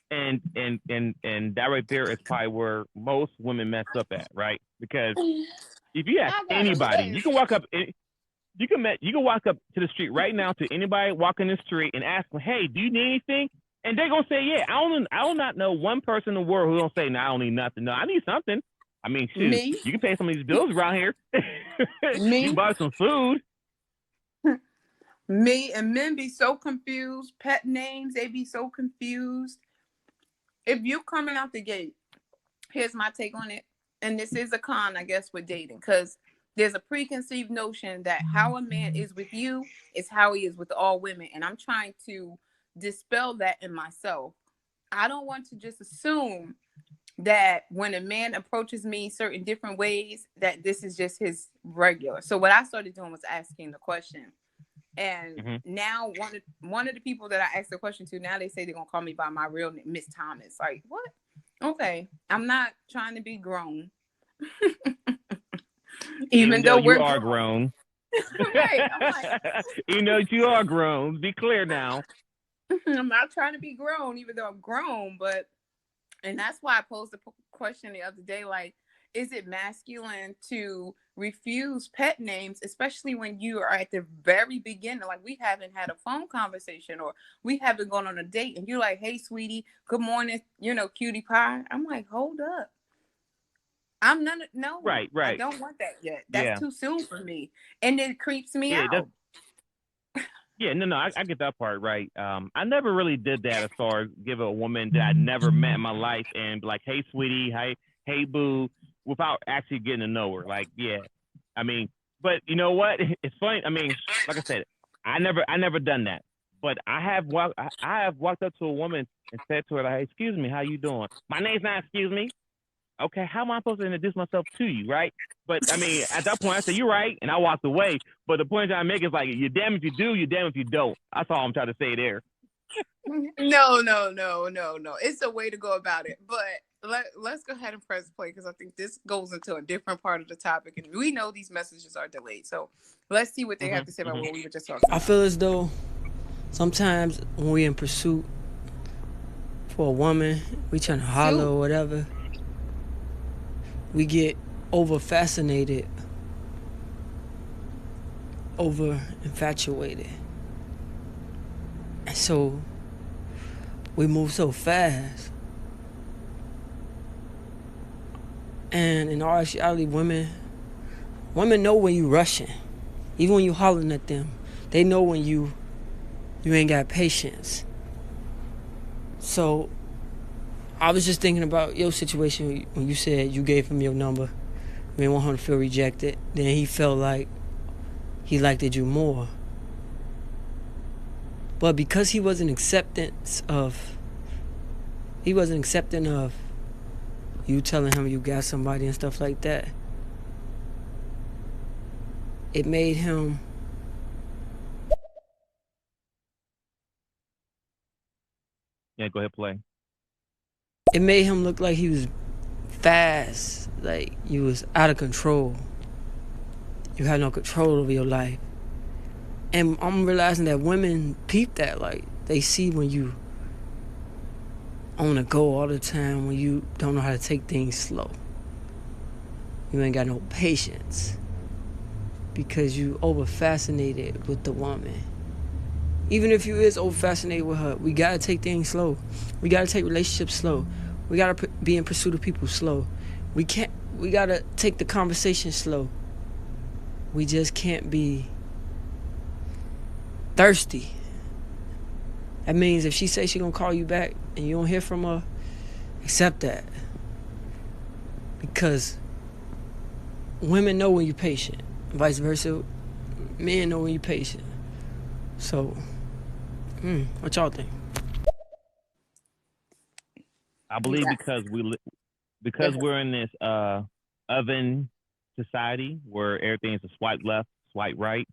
Speaker 1: And that right there is probably where most women mess up at, right? Because if you ask anybody, you can walk up. You can walk up to the street right now to anybody walking the street and ask them, "Hey, do you need anything?" And they're gonna say, "Yeah." I will not know one person in the world who don't say, "No, I don't need nothing. No, I need something." I mean, shoot,
Speaker 2: Me,
Speaker 1: you can pay some of these bills around here. You can
Speaker 2: me,
Speaker 1: buy some food.
Speaker 2: me, and men be so confused. Pet names, they be so confused. If you coming out the gate, here's my take on it, and this is a con, I guess, with dating, because there's a preconceived notion that how a man is with you is how he is with all women, and I'm trying to dispel that in myself. I don't want to just assume that when a man approaches me certain different ways, that this is just his regular. So what I started doing was asking the question. And now one of the people that I asked the question to, now they say they're gonna call me by my real name, Miss Thomas. Like, what? Okay, I'm not trying to be grown. Even though
Speaker 1: you are grown.
Speaker 2: Right. I'm like,
Speaker 1: you know you are grown. Be clear now.
Speaker 2: I'm not trying to be grown, even though I'm grown. And that's why I posed the question the other day, like, is it masculine to refuse pet names, especially when you are at the very beginning? Like, we haven't had a phone conversation or we haven't gone on a date, and you're like, "Hey, sweetie, good morning, cutie pie." I'm like, hold up. No,
Speaker 1: right.
Speaker 2: I don't want that yet. That's too soon for me. And it creeps me out.
Speaker 1: Yeah, no, I get that part right. I never really did that as far as give a woman that I never met in my life and be like, "Hey, sweetie, hey, boo," without actually getting to know her. Like, yeah, I mean, but you know what? It's funny. I mean, like I said, I never done that. But I have walked up to a woman and said to her, like, "Hey, excuse me, how you doing? My name's not excuse me. Okay, how am I supposed to introduce myself to you, right?" But I mean, at that point, I said, "You're right," and I walked away. But the point I make is like, you're damn if you do, you're damn if you don't. That's all I'm trying to say there.
Speaker 2: No. It's a way to go about it. But let's go ahead and press play, because I think this goes into a different part of the topic, and we know these messages are delayed. So let's see what they have to say about what we were just talking about.
Speaker 4: I feel as though sometimes when we're in pursuit for a woman, we trying to holler or whatever, we get over fascinated, over infatuated. And so we move so fast. And in all actuality, women know when you rushing. Even when you hollering at them, they know when you ain't got patience. So I was just thinking about your situation when you said you gave him your number. You didn't want him to feel rejected. Then he felt like he liked you more. But because he wasn't accepting of you telling him you got somebody and stuff like that, it made him
Speaker 1: go ahead, play.
Speaker 4: It made him look like he was fast, like you was out of control. You had no control over your life. And I'm realizing that women peep that, like they see when you on the go all the time, when you don't know how to take things slow. You ain't got no patience because you over fascinated with the woman. Even if you is over fascinated with her, we gotta take things slow. We gotta take relationships slow. We gotta be in pursuit of people slow. We gotta take the conversation slow. We just can't be thirsty. That means if she says she gonna call you back and you don't hear from her, accept that. Because women know when you're patient. Vice versa, men know when you're patient. So, what y'all think?
Speaker 1: I believe because we're in this oven society where everything is a swipe left, swipe right.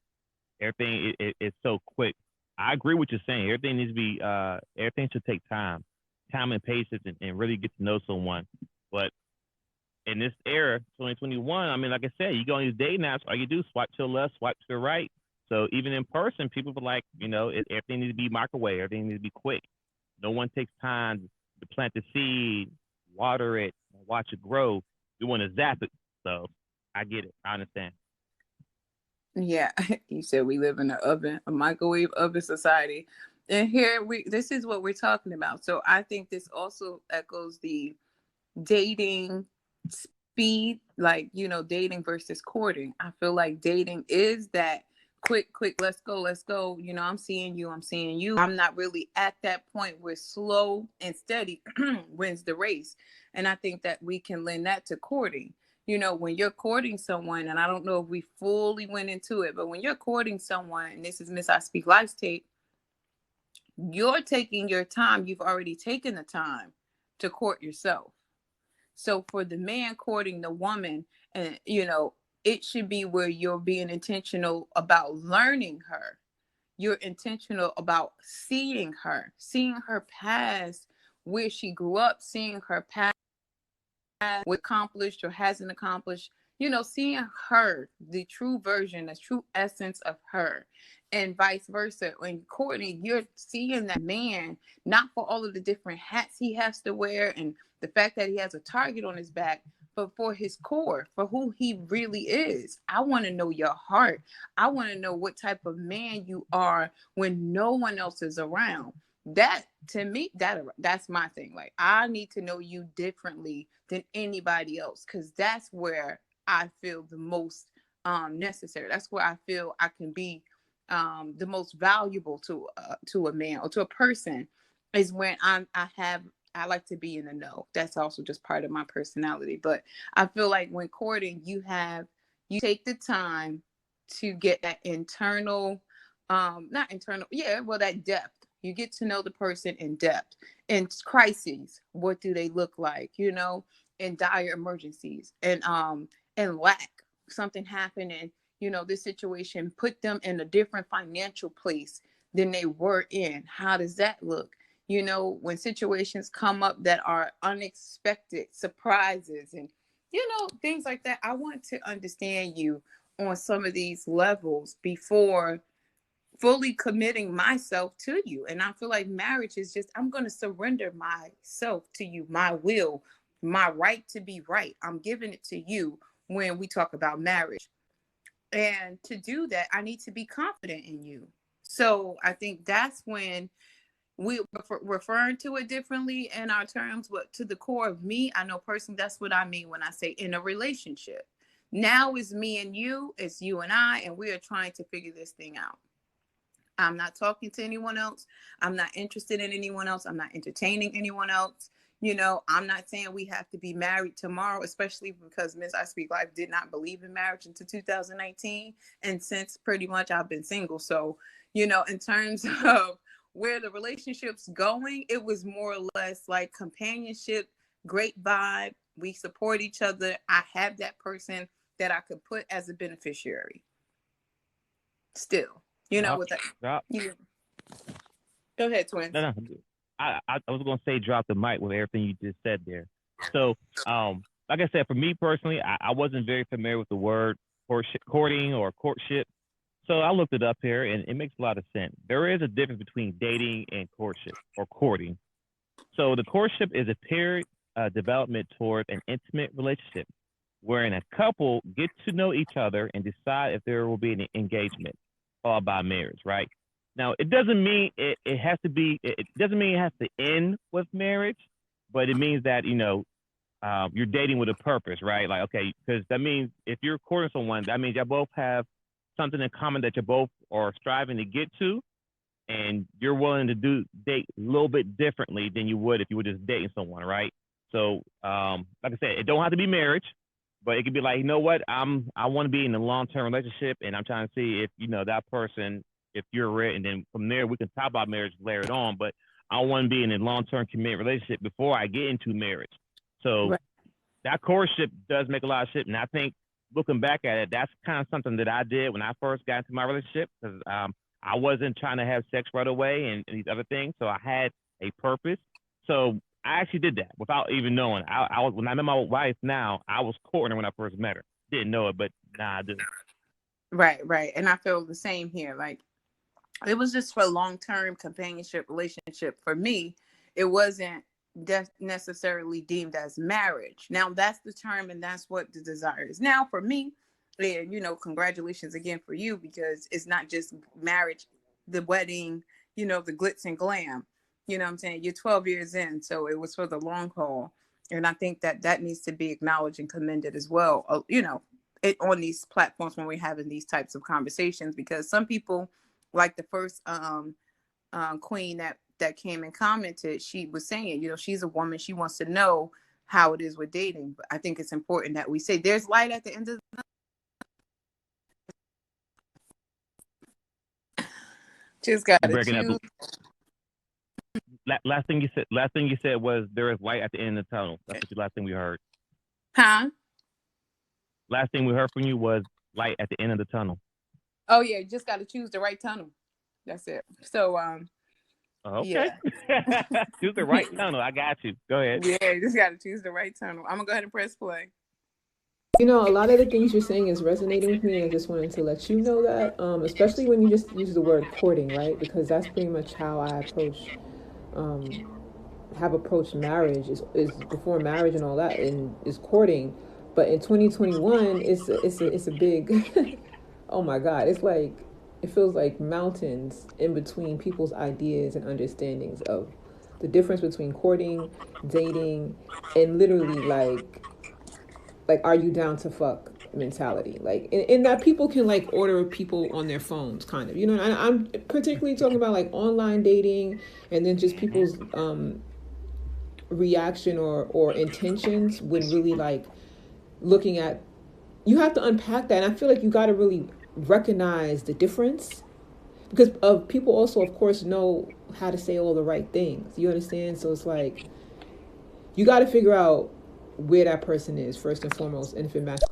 Speaker 1: Everything is so quick. I agree with you saying. Everything needs to be. Everything should take time. time and patience and really get to know someone. But in this era, 2021, I mean, like I said, you go on these dating apps, all you do swipe to the left, swipe to the right. So even in person, people are like, everything needs to be microwave, everything needs to be quick. No one takes time to plant the seed, water it, watch it grow. You want to zap it. So I get it. I understand.
Speaker 2: Yeah, you said we live in a microwave oven society. And this is what we're talking about. So I think this also echoes the dating speed, like, dating versus courting. I feel like dating is that quick, let's go. I'm seeing you. I'm not really at that point where slow and steady wins the race. And I think that we can lend that to courting. When you're courting someone, and I don't know if we fully went into it, but when you're courting someone, and this is Miss I Speak Life's tape, you're taking your time. You've already taken the time to court yourself. So for the man courting the woman, and it should be where you're being intentional about learning her. You're intentional about seeing her past where she grew up, seeing her past what accomplished or hasn't accomplished, seeing her, the true version, the true essence of her, and vice versa. When Courtney, you're seeing that man, not for all of the different hats he has to wear and the fact that he has a target on his back, but for his core, for who he really is. I want to know your heart. I want to know what type of man you are when no one else is around. That, to me, that's my thing. Like, I need to know you differently than anybody else, because that's where I feel the most necessary. That's where I feel I can be the most valuable to a man or to a person, is when I like to be in the know. That's also just part of my personality. But I feel like when courting, you take the time to get that internal, not internal, that depth. You get to know the person in depth. In crises, what do they look like? In dire emergencies, and lack, something happened, and this situation put them in a different financial place than they were in. How does that look? When situations come up that are unexpected, surprises, and things like that. I want to understand you on some of these levels before fully committing myself to you. And I feel like marriage is just, I'm going to surrender myself to you, my will, my right to be right. I'm giving it to you when we talk about marriage. And to do that, I need to be confident in you. So I think that's when we referring to it differently in our terms, but to the core of me, I know personally that's what I mean when I say in a relationship. Now it's me and you, it's you and I, and we are trying to figure this thing out. I'm not talking to anyone else. I'm not interested in anyone else. I'm not entertaining anyone else. I'm not saying we have to be married tomorrow, especially because Miss I Speak Life did not believe in marriage until 2019. And since pretty much I've been single. So, in terms of where the relationship's going, it was more or less like companionship, great vibe. We support each other. I have that person that I could put as a beneficiary. Still. With that. Go ahead, Twins.
Speaker 1: No. I was gonna say drop the mic with everything you just said there. So, like I said, for me personally, I wasn't very familiar with the word courting or courtship. So I looked it up here, and it makes a lot of sense. There is a difference between dating and courtship or courting. So the courtship is a period development toward an intimate relationship, wherein a couple get to know each other and decide if there will be an engagement, followed by marriage, right? Now, it doesn't mean it has to be. It doesn't mean it has to end with marriage, but it means that you're dating with a purpose, right? Like, okay, because that means if you're courting someone, that means y'all both have something in common that you both are striving to get to, and you're willing to date a little bit differently than you would if you were just dating someone, right? So, like I said, it don't have to be marriage, but it could be like, you know what, I want to be in a long-term relationship, and I'm trying to see if that person, if you're ready, and then from there we can talk about marriage later on. But I want to be in a long-term committed relationship before I get into marriage. So right. That courtship does make a lot of sense, and I think looking back at it, that's kind of something that I did when I first got into my relationship, because I wasn't trying to have sex right away and these other things. So I had a purpose. So I actually did that without even knowing. I was when I met my wife now, I was courting her when I first met her. Didn't know it, but now I do.
Speaker 2: Right. And I feel the same here. Like, it was just for long-term companionship relationship. For me, it wasn't necessarily deemed as marriage. Now that's the term, and that's what the desire is now for me. And congratulations again for you, because it's not just marriage, the wedding, the glitz and glam. You know what I'm saying? You're 12 years in, so it was for the long haul. And I think that needs to be acknowledged and commended as well. It on these platforms when we're having these types of conversations, because some people, like the first queen that came and commented, she was saying, she's a woman, she wants to know how it is with dating. But I think it's important that we say there's light at the end of the just gotta choose.
Speaker 1: Last thing you said was there is light at the end of the tunnel. That's the last thing we heard.
Speaker 2: Huh?
Speaker 1: Last thing we heard from you was light at the end of the tunnel.
Speaker 2: Oh yeah, you just gotta choose the right tunnel. That's it. So
Speaker 1: okay.
Speaker 2: Yeah.
Speaker 1: Choose the right tunnel. I got you. Go ahead.
Speaker 2: Yeah, you just gotta choose the right tunnel. I'm gonna go ahead and press play.
Speaker 5: A lot of the things you're saying is resonating with me, and I just wanted to let you know that, especially when you just use the word courting, right? Because that's pretty much how I have approached marriage is before marriage and all that, and is courting. But in 2021, it's a big, oh my God, it's like, it feels like mountains in between people's ideas and understandings of the difference between courting, dating, and literally like are you down to fuck mentality, like in that people can like order people on their phones, kind of, and I'm particularly talking about like online dating, and then just people's reaction or intentions when really like looking at, you have to unpack that, and I feel like you got to really recognize the difference, because people also of course know how to say all the right things, you understand? So it's like you got to figure out where that person is first and foremost, and if it matches.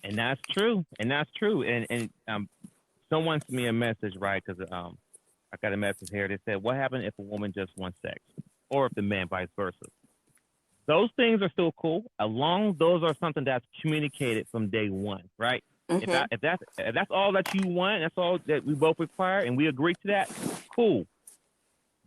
Speaker 1: And that's true. And someone sent me a message, right? Because I got a message here. They said, "What happened if a woman just wants sex, or if the man vice versa?" Those things are still cool, as long as those are something that's communicated from day one, right?
Speaker 2: Mm-hmm.
Speaker 1: If that's all that you want, that's all that we both require, and we agree to that, cool.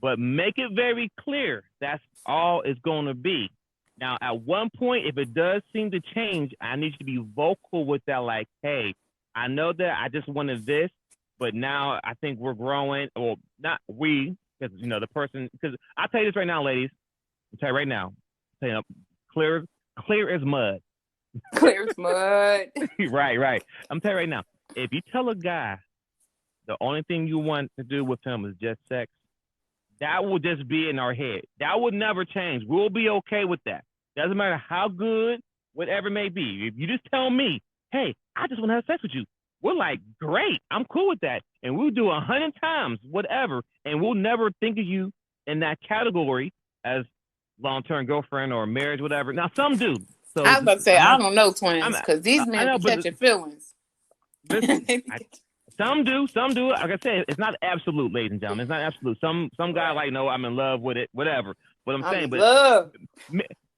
Speaker 1: But make it very clear that's all it's going to be. Now, at one point, if it does seem to change, I need you to be vocal with that. Like, hey, I know that I just wanted this, but now I think we're growing, or not we, because the person. Because I'll tell you this right now, ladies. I'll tell you right now. I'll tell you, clear as mud.
Speaker 2: Clear as mud.
Speaker 1: Right. I'm telling you right now. If you tell a guy the only thing you want to do with him is just sex, that will just be in our head. That will never change. We'll be okay with that. Doesn't matter how good, whatever it may be. If you just tell me, hey, I just want to have sex with you, we're like, great, I'm cool with that. And we'll do 100 times, whatever. And we'll never think of you in that category as long-term girlfriend or marriage, whatever. Now, some do. So
Speaker 2: I was about to say, I don't know, twins, because these men
Speaker 1: know,
Speaker 2: be catching feelings.
Speaker 1: Listen, some do. Like I said, it's not absolute, ladies and gentlemen. It's not absolute. Some guy like, no, I'm in love with it, whatever. But I'm saying,
Speaker 2: love.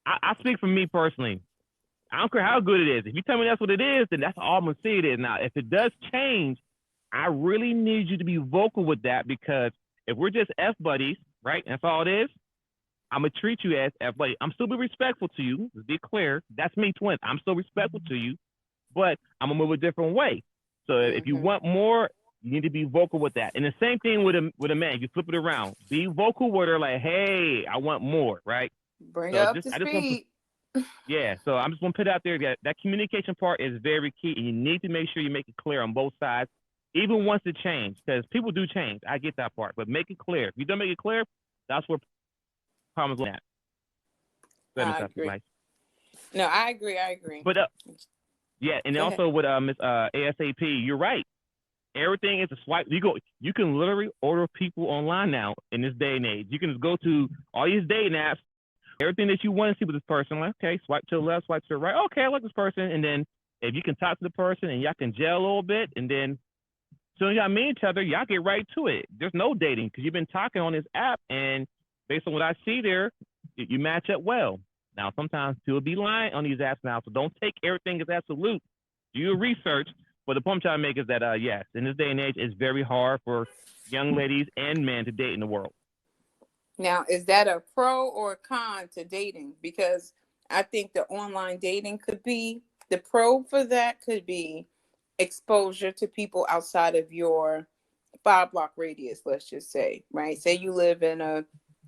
Speaker 1: I speak for me personally. I don't care how good it is. If you tell me that's what it is, then that's all I'm gonna see it is. Now, if it does change, I really need you to be vocal with that, because if we're just F buddies, right? That's all it is. I'm gonna treat you as F buddy. I'm still be respectful to you. Let's be clear. That's me, twin. I'm still respectful to you, but I'm gonna move a different way. So if you want more, you need to be vocal with that. And the same thing with a man. You flip it around. Be vocal with her, like, hey, I want more, right?
Speaker 2: Bring up to speed.
Speaker 1: Yeah, so I'm just going to put it out there that communication part is very key, and you need to make sure you make it clear on both sides, even once it changes, because people do change. I get that part, but make it clear. If you don't make it clear, that's where problems are at.
Speaker 2: I agree. No, I agree.
Speaker 1: But yeah, and also with Miss ASAP, you're right. Everything is a swipe. You can literally order people online now in this day and age. You can just go to all these dating apps, everything that you want to see with this person. Like, okay, swipe to the left, swipe to the right. Okay, I like this person. And then if you can talk to the person and y'all can gel a little bit, and then soon as y'all meet each other, y'all get right to it. There's no dating because you've been talking on this app, and based on what I see there, you match up well. Now, sometimes people be lying on these apps now, so don't take everything as absolute. Do your research. But the point I'm trying to make is that, yes, in this day and age, it's very hard for young ladies and men to date in the world.
Speaker 2: Now, is that a pro or a con to dating? Because I think the online dating could be, the pro for that could be exposure to people outside of your 5-block radius, let's just say, right? Say you live in a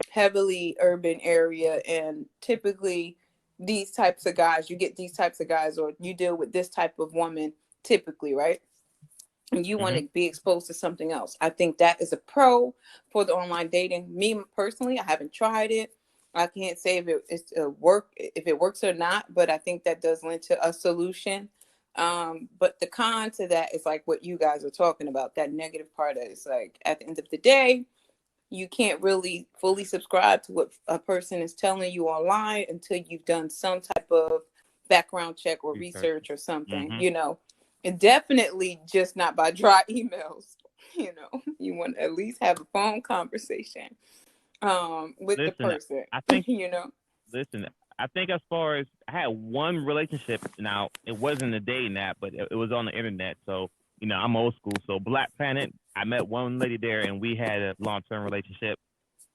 Speaker 2: heavily urban area, and typically these types of guys, you get these types of guys, or you deal with this type of woman typically, right? And you want to be exposed to something else. I think that is a pro for the online dating. Me personally, I haven't tried it. I can't say if it works or not, but I think that does lend to a solution. But the con to that is like what you guys are talking about. That negative part is like, at the end of the day, you can't really fully subscribe to what a person is telling you online until you've done some type of background check or research or something, and definitely just not by dry emails. You want to at least have a phone conversation with the person.
Speaker 1: I think Listen, I think as far as I had one relationship. Now it wasn't a dating app, but it was on the internet. So I'm old school. So Black Planet, I met one lady there, and we had a long-term relationship.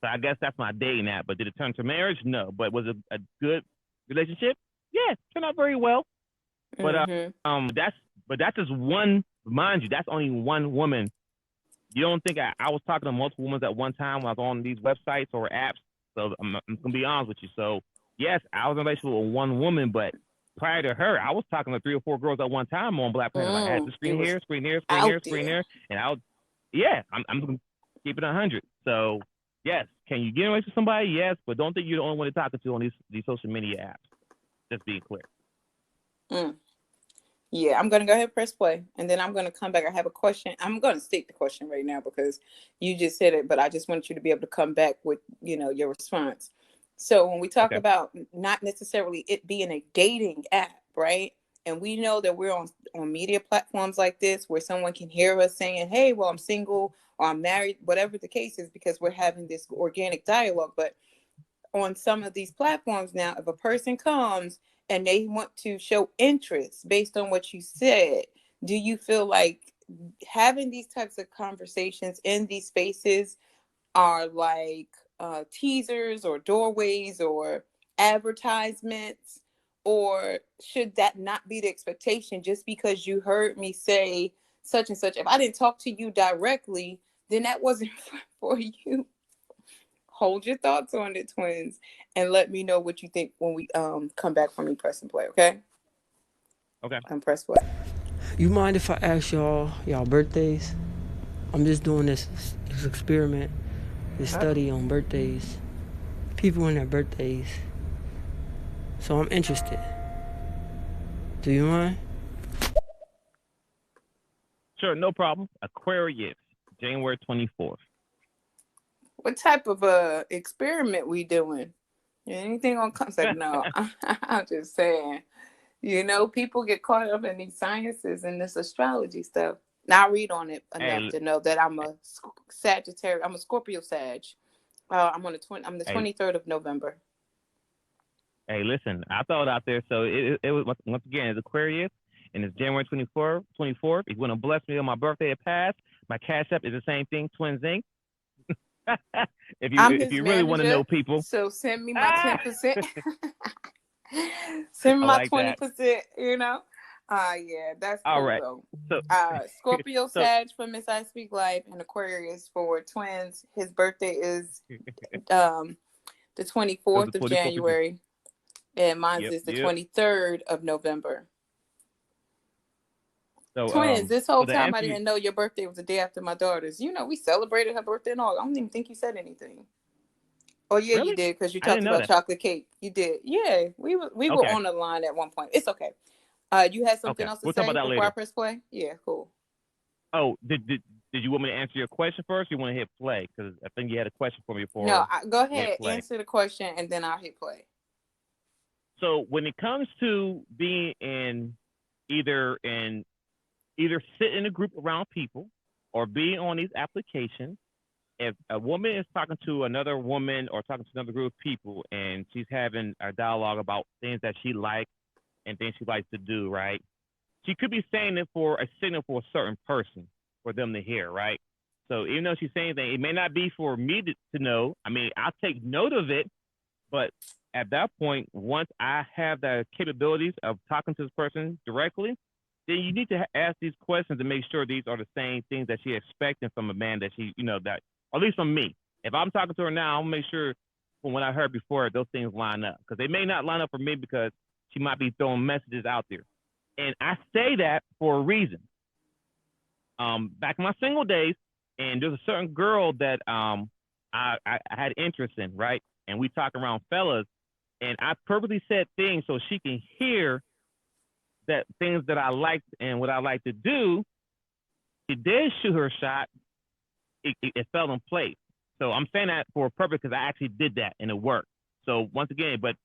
Speaker 1: So I guess that's my dating app. But did it turn to marriage? No. But was it a good relationship? Yeah, turned out very well. But that's just one. Mind you, that's only one woman. You don't think I was talking to multiple women at one time when I was on these websites or apps? So I'm gonna be honest with you. So yes, I was in a relationship with one woman, but prior to her, I was talking to 3 or 4 girls at one time on Black Planet. Like, I had the screen here, and I'm gonna keep it 100. So yes, can you get in a relationship with somebody? Yes, but don't think you're the only one to talk to on these social media apps. Just being clear.
Speaker 2: Yeah, I'm going to go ahead and press play, and then I'm going to come back. I have a question. I'm going to state the question right now because you just said it, but I just want you to be able to come back with, your response. So when we talk about not necessarily it being a dating app, right? And we know that we're on media platforms like this where someone can hear us saying, hey, well, I'm single or I'm married, whatever the case is, because we're having this organic dialogue. But on some of these platforms now, if a person comes and they want to show interest based on what you said, do you feel like having these types of conversations in these spaces are like teasers or doorways or advertisements? Or should that not be the expectation just because you heard me say such and such? If I didn't talk to you directly, then that wasn't for you. Hold your thoughts on it, twins, and let me know what you think when we come back from me pressing play, okay?
Speaker 1: Okay.
Speaker 2: I'm press play.
Speaker 4: You mind if I ask y'all birthdays? I'm just doing this experiment, this study on birthdays. People and their birthdays. So I'm interested. Do you mind?
Speaker 1: Sure, no problem. Aquarius, January 24th.
Speaker 2: What type of experiment we doing? Anything on concept? No, I'm just saying. People get caught up in these sciences and this astrology stuff. Now I read on it enough to know that I'm a Sagittarius. I'm a Scorpio Sag. I'm the 23rd of November.
Speaker 1: Hey, listen, I throw it out there. So it was, once again, it's Aquarius, and it's January 24th. If you want to bless me on my birthday at past, my Cash App is the same thing, Twinsinc. if you really want to know people,
Speaker 2: so send me my 10%. Send me my 20%. Yeah, that's cool.
Speaker 1: All right.
Speaker 2: Though. Scorpio Sag for Miss I Speak Life, and Aquarius for Twins. His birthday is the 24th of January, and mine is the 23rd of November. So, twins, this whole time I didn't know your birthday was the day after my daughter's. We celebrated her birthday and all. I don't even think you said anything. Oh yeah, really? You did, because you talked about chocolate cake. You did. Yeah, we were on the line at one point. It's okay. You had something else to say before I press play? Yeah, cool.
Speaker 1: Oh, did you want me to answer your question first? Or you want to hit play? Because I think you had a question for me before.
Speaker 2: No, go ahead, answer the question, and then I'll hit play.
Speaker 1: So when it comes to being either sit in a group around people, or being on these applications, if a woman is talking to another woman or talking to another group of people and she's having a dialogue about things that she likes and things she likes to do, right? She could be saying it for a signal for a certain person for them to hear, right? So even though she's saying anything, it may not be for me to know. I mean, I'll take note of it, but at that point, once I have the capabilities of talking to this person directly, then you need to ask these questions to make sure these are the same things that she's expecting from a man that she, that, at least from me. If I'm talking to her now, I'll make sure from what I heard before, those things line up. Because they may not line up for me because she might be throwing messages out there. And I say that for a reason. Back in my single days, and there's a certain girl that I had interest in, right? And we talk around fellas, and I purposely said things so she can hear that things that I liked and what I like to do. She did shoot her shot. It fell in place. So I'm saying that for a purpose because I actually did that and it worked. So once again, but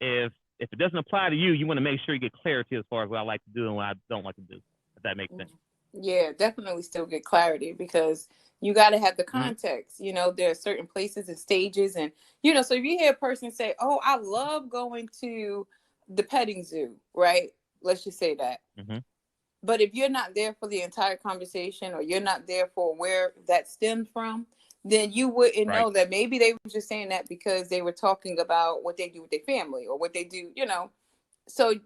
Speaker 1: if it doesn't apply to you, you want to make sure you get clarity as far as what I like to do and what I don't like to do, if that makes sense.
Speaker 2: Yeah, definitely still get clarity because you got to have the context. There are certain places and stages. And, so if you hear a person say, oh, I love going to the petting zoo, right? Let's just say that.
Speaker 1: Mm-hmm.
Speaker 2: But if you're not there for the entire conversation or you're not there for where that stemmed from, then you wouldn't know that maybe they were just saying that because they were talking about what they do with their family or what they do, So if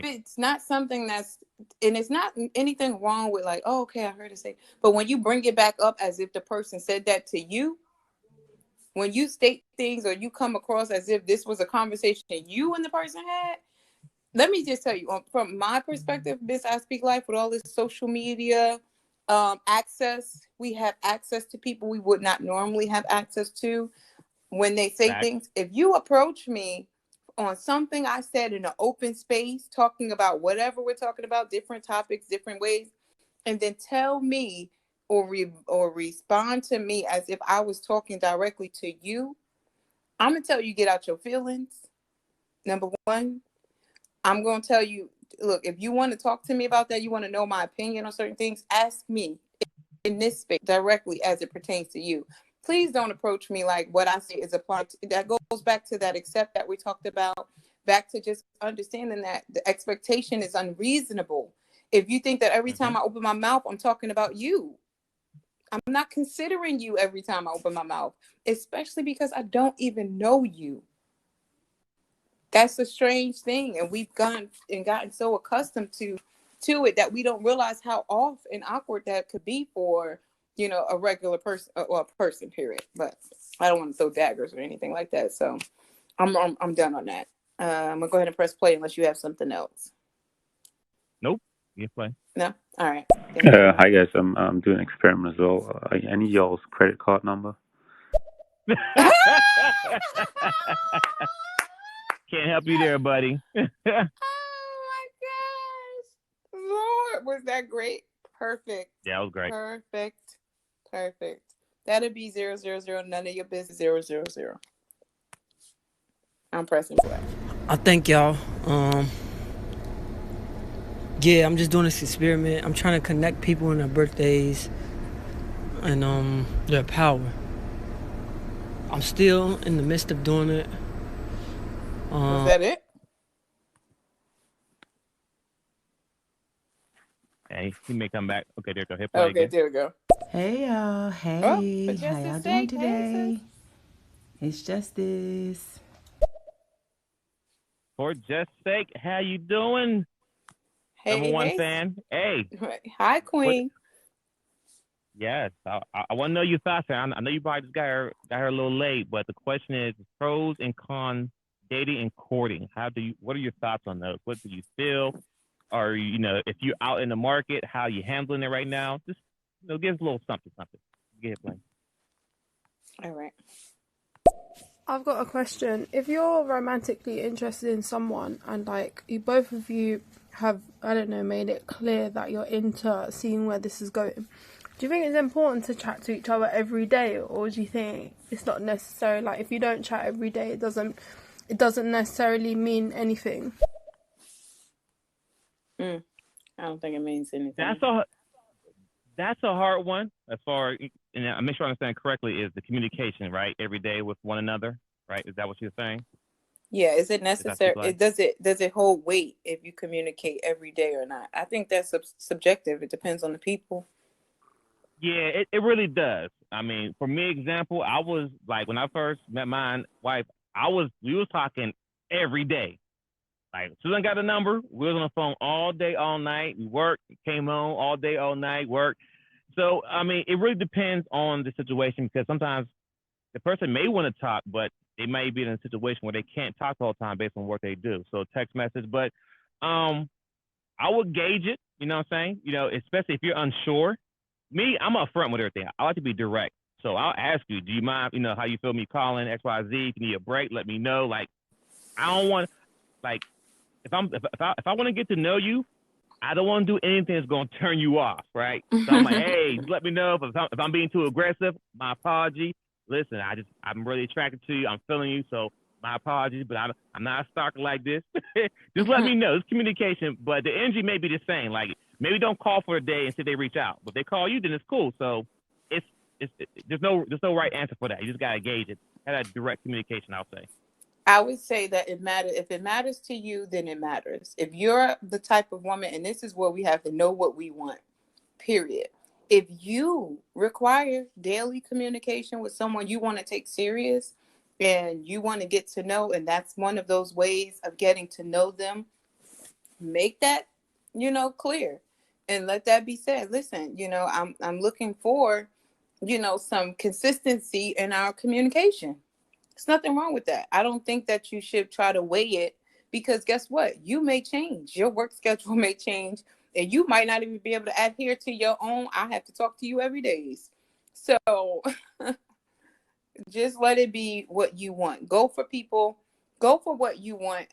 Speaker 2: it's not something and it's not anything wrong with like, oh, okay, I heard it say, but when you bring it back up as if the person said that to you, when you state things or you come across as if this was a conversation you and the person had, let me just tell you, from my perspective, I speak life with all this social media access. We have access to people we would not normally have access to when they say things. If you approach me on something I said in an open space, talking about whatever we're talking about, different topics, different ways, and then tell me or respond to me as if I was talking directly to you, I'm going to tell you, get out your feelings. Number one. I'm going to tell you, look, if you want to talk to me about that, you want to know my opinion on certain things, ask me in this space directly as it pertains to you. Please don't approach me like what I say is applied. That goes back to that accept that we talked about, back to just understanding that the expectation is unreasonable. If you think that every time I open my mouth, I'm talking about you, I'm not considering you every time I open my mouth, especially because I don't even know you. That's a strange thing, and we've gotten so accustomed to it that we don't realize how off and awkward that could be for a regular person or a person. Period. But I don't want to throw daggers or anything like that. So I'm done on that. I'm gonna go ahead and press play unless you have something else.
Speaker 1: Nope, you can play.
Speaker 2: No, all right.
Speaker 7: Hi guys, I'm doing an experiment as well. I need y'all's credit card number.
Speaker 1: Can't help you there, buddy.
Speaker 2: Oh my gosh. Lord, was that great? Perfect.
Speaker 1: Yeah, it was great.
Speaker 2: Perfect. That'd be 000, none of your business, 000. I'm pressing play.
Speaker 4: I thank y'all. Yeah, I'm just doing this experiment. I'm trying to connect people on their birthdays and their power. I'm still in the midst of doing it.
Speaker 2: Was that it?
Speaker 1: Hey, he may come back. Okay, there we go. Hit play
Speaker 2: okay,
Speaker 1: again.
Speaker 2: there we go.
Speaker 8: Hey y'all. Hey, how y'all doing today? It's Justice.
Speaker 1: For just sake, how you doing?
Speaker 2: Hey,
Speaker 1: Number one fan. Hey.
Speaker 2: Hi, Queen.
Speaker 1: Yes, I want to know your thoughts. I know you probably just got her a little late, but the question is pros and cons dating and courting. What are your thoughts on those? What do you feel? Or if you're out in the market, how you handling it right now? Just give us a little something. Get it, Blaine.
Speaker 2: All right.
Speaker 9: I've got a question. If you're romantically interested in someone and both of you have, made it clear that you're into seeing where this is going, do you think it's important to chat to each other every day, or do you think it's not necessary? Like, if you don't chat every day, it doesn't necessarily mean anything?
Speaker 2: I don't think it means anything.
Speaker 1: That's a hard one. As far, and I make sure I understand correctly, is the communication, right? Every day with one another, right? Is that what you're saying?
Speaker 2: Yeah, is it
Speaker 1: Is that what
Speaker 2: necessary?
Speaker 1: you're like?
Speaker 2: Does it hold weight if you communicate every day or not? I think that's subjective. It depends on the people.
Speaker 1: Yeah, it really does. I mean, for me, example, I was like when I first met my wife, we was talking every day. Like, as soon as I got a number, we was on the phone all day, all night. We worked, came home all day, all night, worked. So, I mean, it really depends on the situation because sometimes the person may want to talk, but they may be in a situation where they can't talk all the time based on what they do. So, text message. But I would gauge it, you know what I'm saying? You know, especially if you're unsure. Me, I'm upfront with everything. I like to be direct. So, I'll ask you, do you mind, you know, how you feel me calling XYZ? If you need a break, let me know. Like, I don't want, like, if I want to get to know you, I don't want to do anything that's going to turn you off, right? So I'm like, hey, just let me know if I'm being too aggressive. My apology. Listen, I'm really attracted to you. I'm feeling you, so my apologies. But I'm not a stalker like this. Just let me know. It's communication, but the energy may be the same. Like maybe don't call for a day until they reach out. But if they call you, then it's cool. So there's no right answer for that. You just gotta gauge it. Have that direct communication, I'll say.
Speaker 2: I would say that it matters. If it matters to you, then it matters. If you're the type of woman, and this is where we have to know what we want, period. If you require daily communication with someone you want to take serious and you want to get to know, and that's one of those ways of getting to know them, make that, clear and let that be said. Listen, I'm looking for, some consistency in our communication. There's nothing wrong with that. I don't think that you should try to weigh it because guess what? You may change. Your work schedule may change and you might not even be able to adhere to your own I have to talk to you every day. So just let it be what you want. Go for what you want.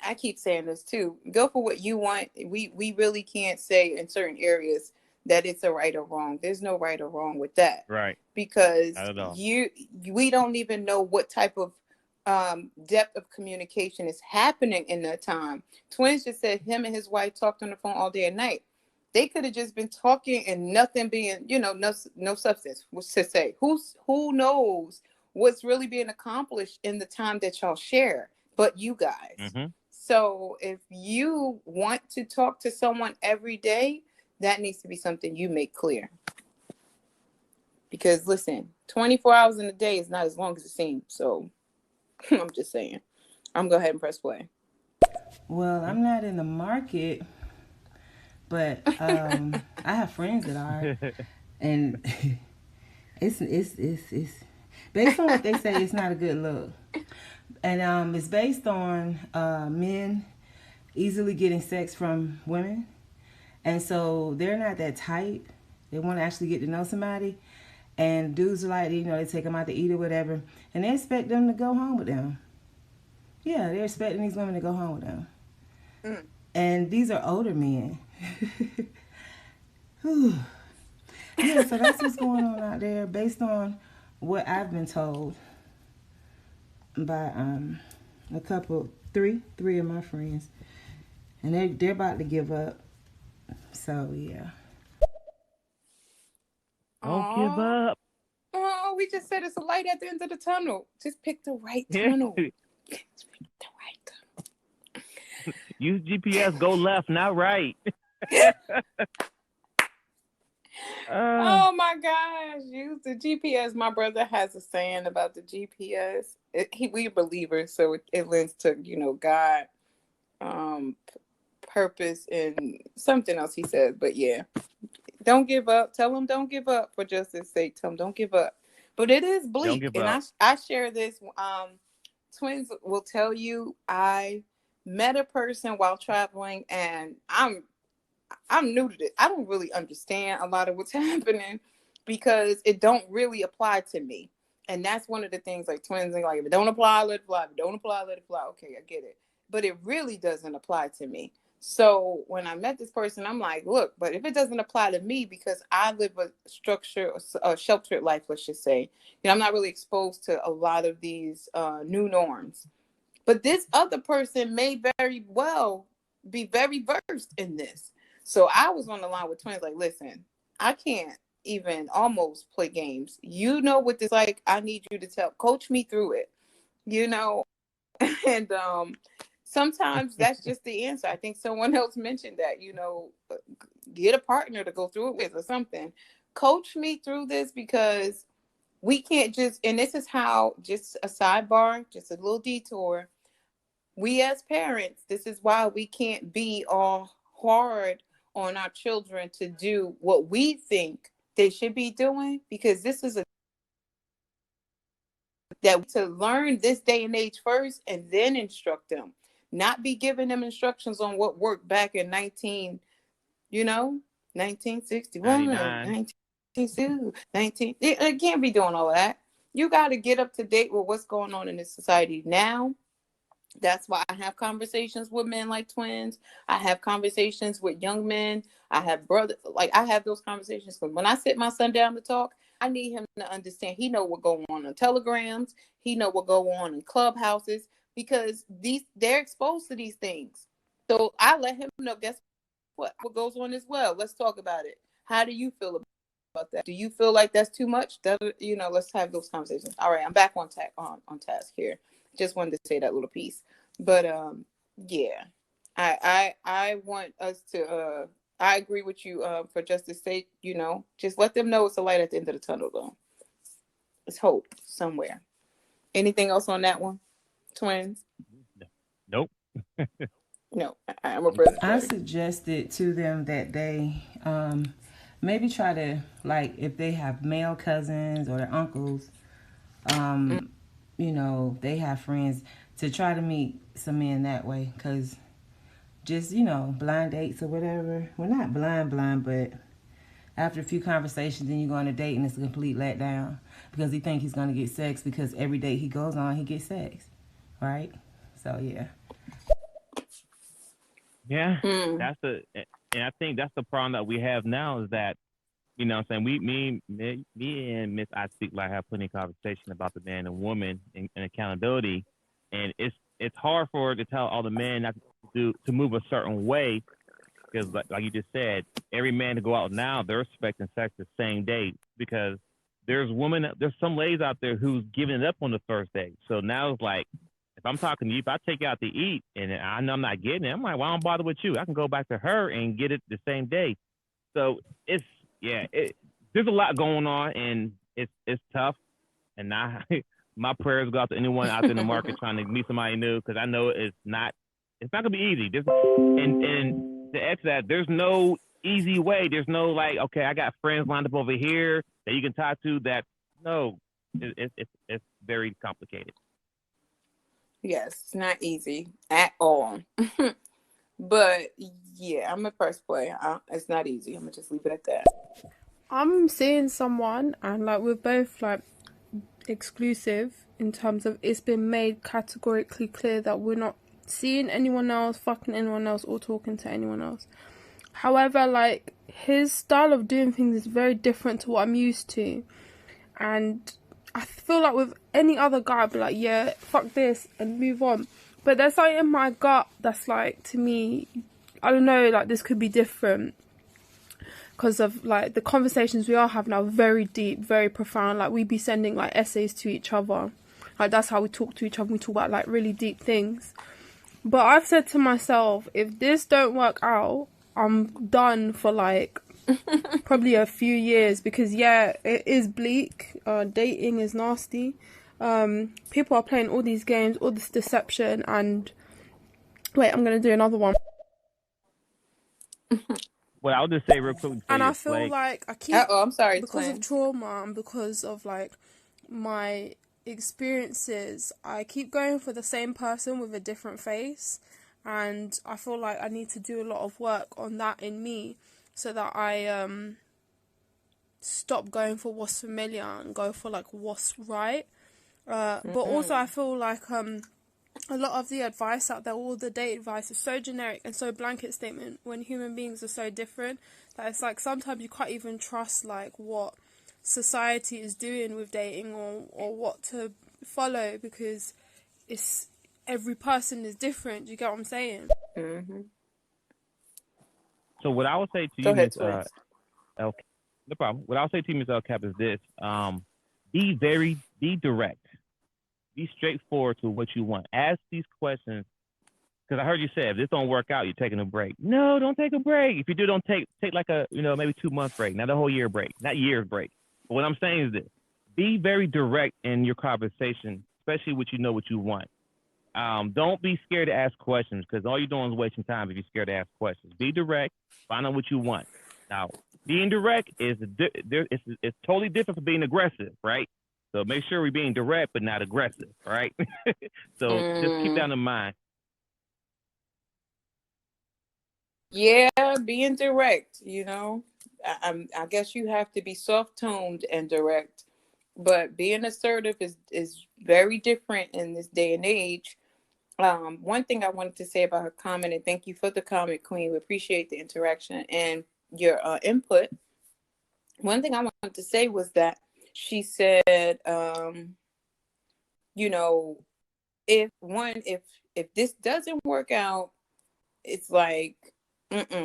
Speaker 2: I keep saying this too. Go for what you want. We really can't say in certain areas that it's a right or wrong. There's no right or wrong with that.
Speaker 1: Right.
Speaker 2: Because
Speaker 1: I don't know.
Speaker 2: we don't even know what type of depth of communication is happening in that time. Twins just said him and his wife talked on the phone all day and night. They could have just been talking and nothing being, no substance. What's to say? Who knows what's really being accomplished in the time that y'all share, but you guys.
Speaker 1: Mm-hmm.
Speaker 2: So if you want to talk to someone every day, that needs to be something you make clear. Because listen, 24 hours in a day is not as long as it seems. So I'm just saying. I'm going to go ahead and press play.
Speaker 8: Well, I'm not in the market, but I have friends that are. And it's based on what they say, it's not a good look. And it's based on men easily getting sex from women. And so they're not that type. They want to actually get to know somebody. And dudes are like, they take them out to eat or whatever. And they expect them to go home with them. Yeah, they're expecting these women to go home with them. Mm. And these are older men. Yeah, so that's what's going on out there based on what I've been told by three of my friends. And they're about to give up. So, yeah.
Speaker 1: Don't give up.
Speaker 2: Oh, we just said it's a light at the end of the tunnel. Just pick the right tunnel.
Speaker 1: Use GPS, go left, not right.
Speaker 2: Oh my gosh, use the GPS. My brother has a saying about the GPS. We believers, so it lends to, God, purpose, and something else he says. But yeah, don't give up. Tell them don't give up for justice sake. Tell them don't give up. But it is bleak, and I share this. Twins will tell you I met a person while traveling, and I'm new to this. I don't really understand a lot of what's happening because it don't really apply to me. And that's one of the things like twins and like, if it don't apply, let it fly. If it don't apply, let it fly. Okay, I get it. But it really doesn't apply to me. So when I met this person, I'm like, look, but if it doesn't apply to me because I live a sheltered life, let's just say, I'm not really exposed to a lot of these new norms. But this other person may very well be very versed in this. So I was on the line with twins, like, listen, I can't even almost play games. You know what this like. I need you to coach me through it, you know? And sometimes that's just the answer. I think someone else mentioned that, you know, get a partner to go through it with or something. Coach me through this, because we can't just, and this is how, just a sidebar, just a little detour. We as parents, this is why we can't be all hard on our children to do what we think they should be doing, because this is that to learn this day and age first and then instruct them, not be giving them instructions on what worked back in 1961, 1962, 19. It can't be doing all that. You got to get up to date with what's going on in this society now. That's why I have conversations with men like twins. I have conversations with young men. I have brothers. Like, I have those conversations. Because when I sit my son down to talk, I need him to understand. He know what go on telegrams. He know what go on in clubhouses, because they're exposed to these things. So I let him know, guess what goes on as well. Let's talk about it. How do you feel about that? Do you feel like that's too much? Let's have those conversations. All right, I'm back on task here. Just wanted to say that little piece. But yeah, I want us to I agree with you for justice sake, just let them know it's a light at the end of the tunnel, though. It's hope somewhere. Anything else on that one, twins?
Speaker 1: Nope.
Speaker 2: No, I'm a brother.
Speaker 8: I suggested to them that they maybe try to, like, if they have male cousins or their uncles, they have friends, to try to meet some men that way. Because just, blind dates or whatever. Well, not blind, but after a few conversations, then you go on a date and it's a complete letdown. Because he thinks he's going to get sex, because every date he goes on, he gets sex. Right? So, yeah.
Speaker 1: Yeah, and I think that's the problem that we have now, is that, I'm saying, me and Miss I Speak Like have plenty of conversation about the man and woman and accountability, and it's hard for her to tell all the men not to move a certain way, because like you just said, every man to go out now, they're expecting sex the same day, because there's some ladies out there who's giving it up on the first date. So now it's like, if I'm talking to you, if I take you out to eat and I know I'm not getting it, I'm like, well, I don't bother with you. I can go back to her and get it the same day. So there's a lot going on, and it's tough. And now my prayers go out to anyone out there in the market trying to meet somebody new, because I know it's not gonna be easy. And to add to that, there's no easy way. There's no like, okay, I got friends lined up over here that you can talk to. It's very complicated.
Speaker 2: Yes, it's not easy at all. But yeah, I'm a first player. It's not easy. I'm gonna just leave it at that.
Speaker 9: I'm seeing someone, and like, we're both like exclusive in terms of it's been made categorically clear that we're not seeing anyone else, fucking anyone else, or talking to anyone else. However, like, his style of doing things is very different to what I'm used to, and I feel like with any other guy, I'd be like, yeah, fuck this, and move on. But there's something in my gut that's like, to me, I don't know, like, this could be different. Because of, like, the conversations we all have now, very deep, very profound. Like, we be sending, like, essays to each other. Like, that's how we talk to each other. We talk about, like, really deep things. But I've said to myself, if this don't work out, I'm done for, like, probably a few years, because yeah, it is bleak. Dating is nasty. People are playing all these games, all this deception, and wait, I'm gonna do another one.
Speaker 1: Well, I'll just say real quick.
Speaker 9: And I feel like I keep.
Speaker 2: I'm sorry,
Speaker 9: because
Speaker 2: twin.
Speaker 9: of trauma and because of like my experiences, I keep going for the same person with a different face, and I feel like I need to do a lot of work on that in me, so that I stop going for what's familiar and go for like what's right. But also I feel like a lot of the advice out there, all the date advice, is so generic and so blanket statement when human beings are so different that it's like sometimes you can't even trust like what society is doing with dating or what to follow, because every person is different. Do you get what I'm saying?
Speaker 2: Mm-hmm.
Speaker 1: So what I would say to
Speaker 2: Go
Speaker 1: you,
Speaker 2: ahead,
Speaker 1: Miss
Speaker 2: Twins.
Speaker 1: El, no problem. What I'll say to you, Miss El Cap, is this: be direct, be straightforward to what you want. Ask these questions because I heard you say if this don't work out, you're taking a break. No, don't take a break. If you do, don't take like a maybe 2 month break, not a whole year break, not years break. But what I'm saying is this: be very direct in your conversation, especially what you want. Don't be scared to ask questions because all you're doing is wasting time if you're scared to ask questions. Be direct. Find out what you want. Now, being direct it's totally different from being aggressive, right? So make sure we're being direct but not aggressive, right? So just keep that in mind.
Speaker 2: Yeah, being direct, I guess you have to be soft-toned and direct, but being assertive is very different in this day and age. One thing I wanted to say about her comment, and thank you for the comment, Queen. We appreciate the interaction and your input. One thing I wanted to say was that she said, if this doesn't work out, it's like,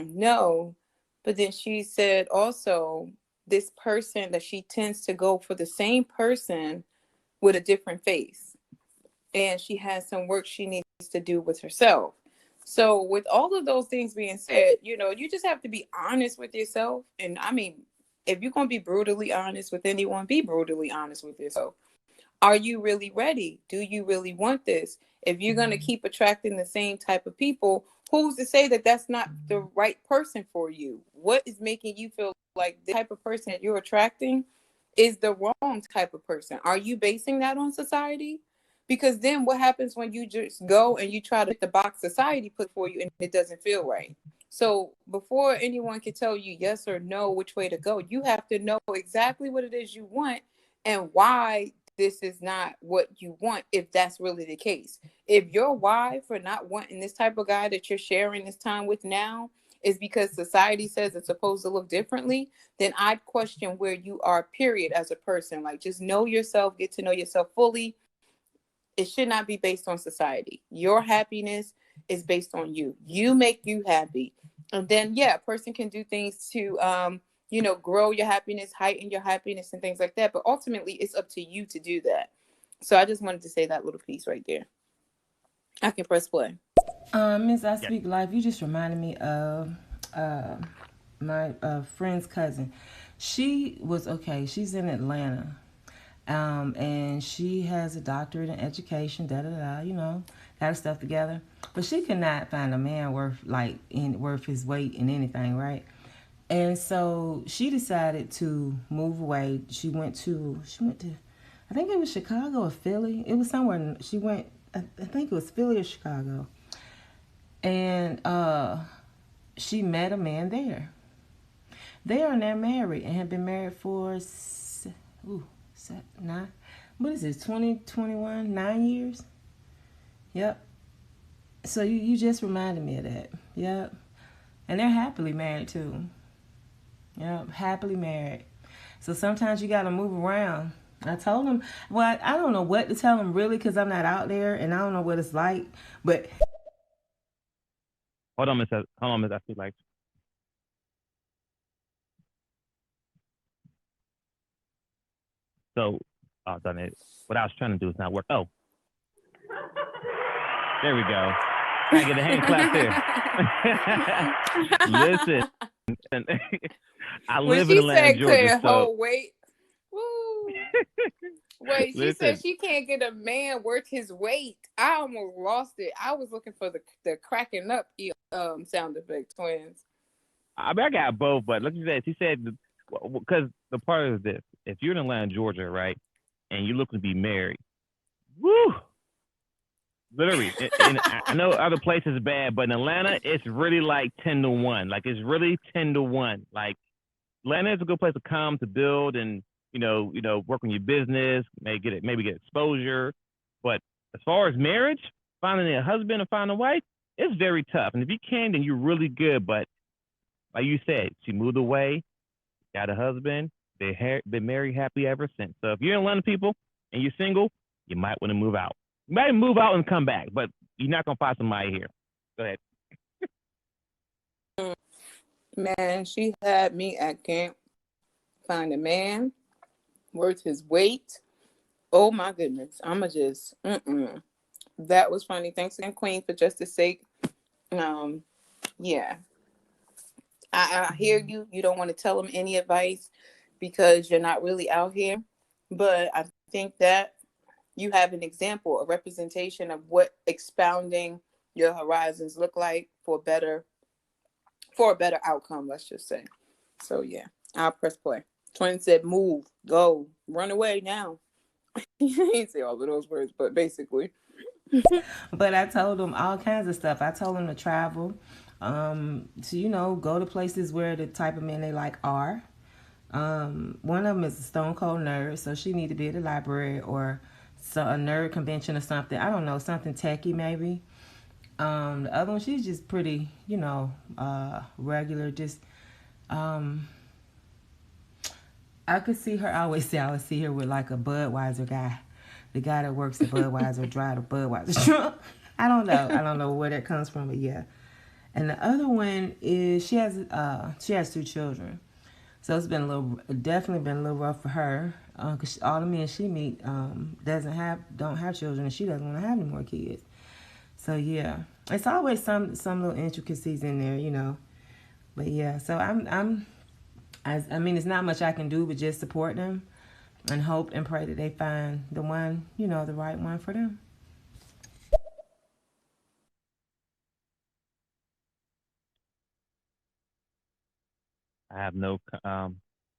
Speaker 2: no. But then she said also, this person that she tends to go for the same person with a different face. And she has some work she needs to do with herself. So with all of those things being said, you just have to be honest with yourself. And I mean, if you're going to be brutally honest with anyone, be brutally honest with yourself. Are you really ready? Do you really want this? If you're going to keep attracting the same type of people, who's to say that that's not the right person for you? What is making you feel like the type of person that you're attracting is the wrong type of person? Are you basing that on society? Because then what happens when you just go and you try to hit the box society put for you and it doesn't feel right? So before anyone can tell you yes or no which way to go, you have to know exactly what it is you want and why this is not what you want, if that's really the case. If your why for not wanting this type of guy that you're sharing this time with now is because society says it's supposed to look differently, then I'd question where you are, period, as a person. Like, just know yourself, get to know yourself fully. It should not be based on society. Your happiness is based on you. You make you happy. And then, a person can do things to, grow your happiness, heighten your happiness and things like that. But ultimately, it's up to you to do that. So I just wanted to say that little piece right there. I can press play.
Speaker 8: Miss I Speak Life, you just reminded me of my friend's cousin. She's in Atlanta. And she has a doctorate in education, got her stuff together. But she could not find a man worth his weight in anything, right? And so she decided to move away. She went to I think it was Chicago or Philly. It was somewhere. I think it was Philly or Chicago. And she met a man there. They are now married and have been married for 2021, 9 years. Yep. So you just reminded me of that. Yep. And they're happily married too. Yep, happily married. So sometimes you got to move around. I told him, well, I don't know what to tell him really because I'm not out there and I don't know what it's like. But
Speaker 1: hold on, Miss. I feel like. So, done it. What I was trying to do is not work. Oh, there we go. I get a hand clap there. Listen, I live in Atlanta, Georgia. So
Speaker 2: wait, she said she can't get a man worth his weight. I almost lost it. I was looking for the cracking up sound effect, Twins.
Speaker 1: I got both, but look at that. She said, because the part is this: if you're in Atlanta, Georgia, right, and you're looking to be married, woo, literally. And I know other places bad, but in Atlanta, it's really like 10-1. Like it's really 10-1. Like Atlanta is a good place to come to build and work on your business, maybe get exposure. But as far as marriage, finding a husband or finding a wife, it's very tough. And if you can, then you're really good. But like you said, she moved away, got a husband, been married happy ever since. So if you're in Atlanta, people, and you're single, you might want to move out. You might move out and come back, but you're not gonna find somebody here. Go ahead.
Speaker 2: Man, she had me at camp. Find a man worth his weight. Oh my goodness. I'ma just That was funny. Thanks again, Queen, for justice sake. Yeah. I hear you. You don't want to tell them any advice because you're not really out here. But I think that you have an example, a representation of what expounding your horizons look like for a better outcome, let's just say. So yeah, I'll press play. Twin said, move, go, run away now. He didn't say all of those words, but basically.
Speaker 8: But I told them all kinds of stuff. I told them to travel, to go to places where the type of men they like are. One of them is a stone cold nerd, so she need to be at the library or a nerd convention or something. I don't know, something techie maybe. The other one, she's just pretty, regular. Just, I could see her. I always say I would see her with like a Budweiser guy, the guy that works at Budweiser, drive a Budweiser truck. I don't know where that comes from, but yeah. And the other one is she has 2 children. So it's definitely been a little rough for her, because all the men she meet don't have children, and she doesn't want to have any more kids. So yeah, it's always some little intricacies in there, But yeah, so I mean, it's not much I can do but just support them and hope and pray that they find the one, the right one for them.
Speaker 1: I have no, I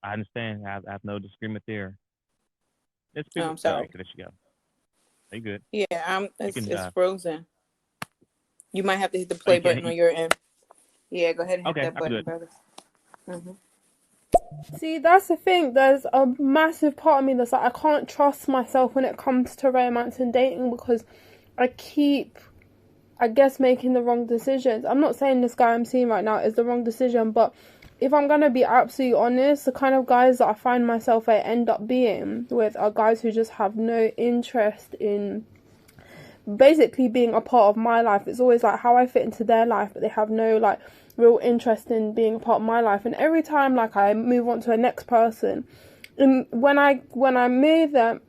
Speaker 1: understand. I have no disagreement there. It's pretty.
Speaker 2: I'm sorry.
Speaker 1: There you go. Are you good?
Speaker 2: Yeah, it's frozen. You might have to hit the play button on your end. Yeah, go ahead and hit that button, brother.
Speaker 9: See, that's the thing. There's a massive part of me that's like, I can't trust myself when it comes to romance and dating because I keep, I guess, making the wrong decisions. I'm not saying this guy I'm seeing right now is the wrong decision, but if I'm going to be absolutely honest, the kind of guys that I find myself I end up being with are guys who just have no interest in basically being a part of my life. It's always like how I fit into their life, but they have no like real interest in being a part of my life. And every time like I move on to the next person, and when I meet them,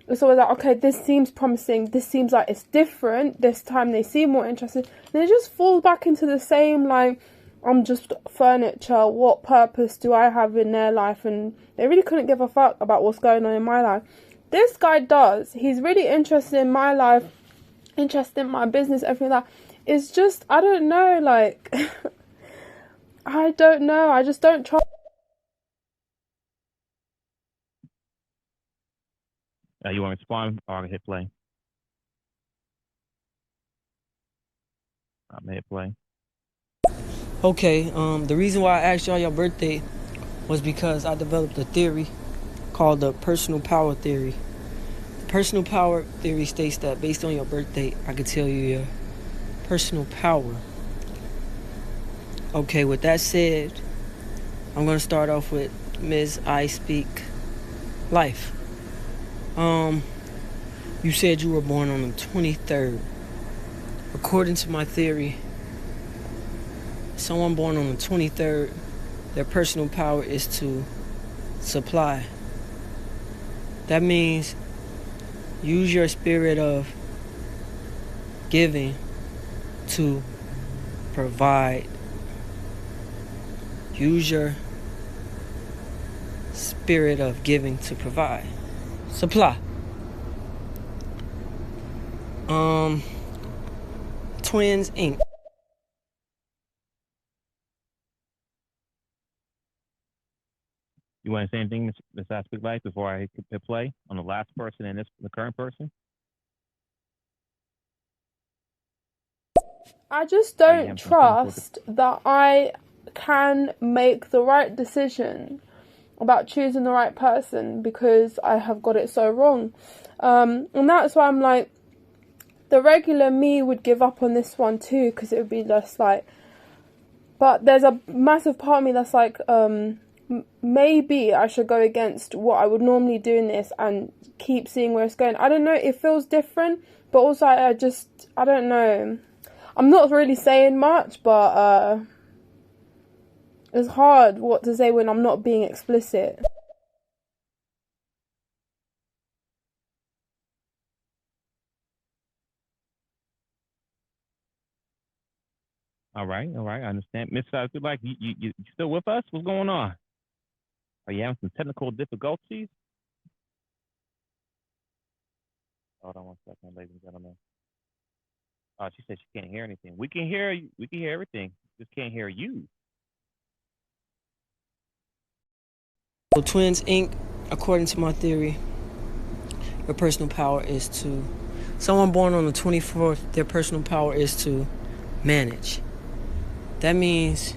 Speaker 9: it's always like, okay, this seems promising, this seems like it's different, this time they seem more interested, and they just fall back into the same like, I'm just furniture, what purpose do I have in their life? And they really couldn't give a fuck about what's going on in my life. This guy does. He's really interested in my life, interested in my business, everything like that. It's just, I don't know, like, I don't know. I just don't trust.
Speaker 1: You want to respond or hit play? I'm hit play.
Speaker 4: Okay, the reason why I asked y'all your birthday was because I developed a theory called the personal power theory. The personal power theory states that based on your birthday, I could tell you your personal power. Okay, with that said, I'm going to start off with Ms. I Speak Life. You said you were born on the 23rd. According to my theory, someone born on the 23rd, their personal power is to supply. That means use your spirit of giving to provide. Use your spirit of giving to provide. Supply. Twinsinc.
Speaker 1: You want to say anything, Ms. I Speak Life, before I hit play on the last person and the current person?
Speaker 9: I just don't trust that I can make the right decision about choosing the right person because I have got it so wrong. And that's why I'm like, the regular me would give up on this one too, because it would be just like, but there's a massive part of me that's like, maybe I should go against what I would normally do in this and keep seeing where it's going. I don't know, it feels different, but also I don't know. I'm not really saying much, but It's hard what to say when I'm not being explicit.
Speaker 1: All right, I understand. Miss Good Life, you still with us? What's going on? Are you having some technical difficulties? Hold on one second, ladies and gentlemen. Oh, she said she can't hear anything. We can hear you. We can hear everything. Just can't hear you.
Speaker 4: So Twinsinc, according to my theory, your personal power is to, someone born on the 24th, their personal power is to manage. That means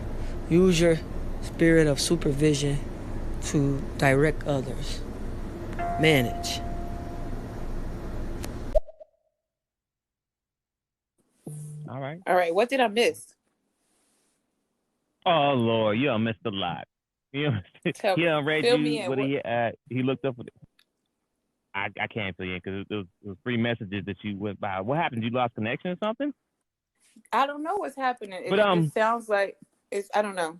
Speaker 4: use your spirit of supervision to direct others. Manage.
Speaker 1: All right.
Speaker 2: All right. What did I miss?
Speaker 1: Oh Lord, you done missed a lot. You know,
Speaker 2: Tell
Speaker 1: he
Speaker 2: me.
Speaker 1: done read
Speaker 2: Fill
Speaker 1: you
Speaker 2: me in.
Speaker 1: what he looked up. I can't fill you in because it was 3 messages that you went by. What happened? You lost connection or something?
Speaker 2: I don't know what's happening.
Speaker 1: But
Speaker 2: It sounds like it's. I don't know.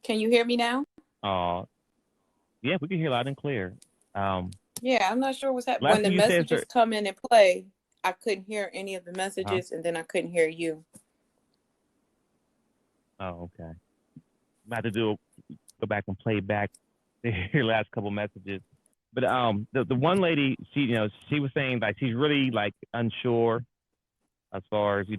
Speaker 2: Can you hear me now?
Speaker 1: Yeah, we can hear loud and clear.
Speaker 2: Yeah, I'm not sure what's happening.
Speaker 1: Last
Speaker 2: When the
Speaker 1: thing you said,
Speaker 2: messages
Speaker 1: sir.
Speaker 2: come in and play, I couldn't hear any of the messages, and then I couldn't hear you.
Speaker 1: Oh, okay. I'm about to go back and play back your last couple messages. But the one lady, she was saying like she's really like unsure as far as she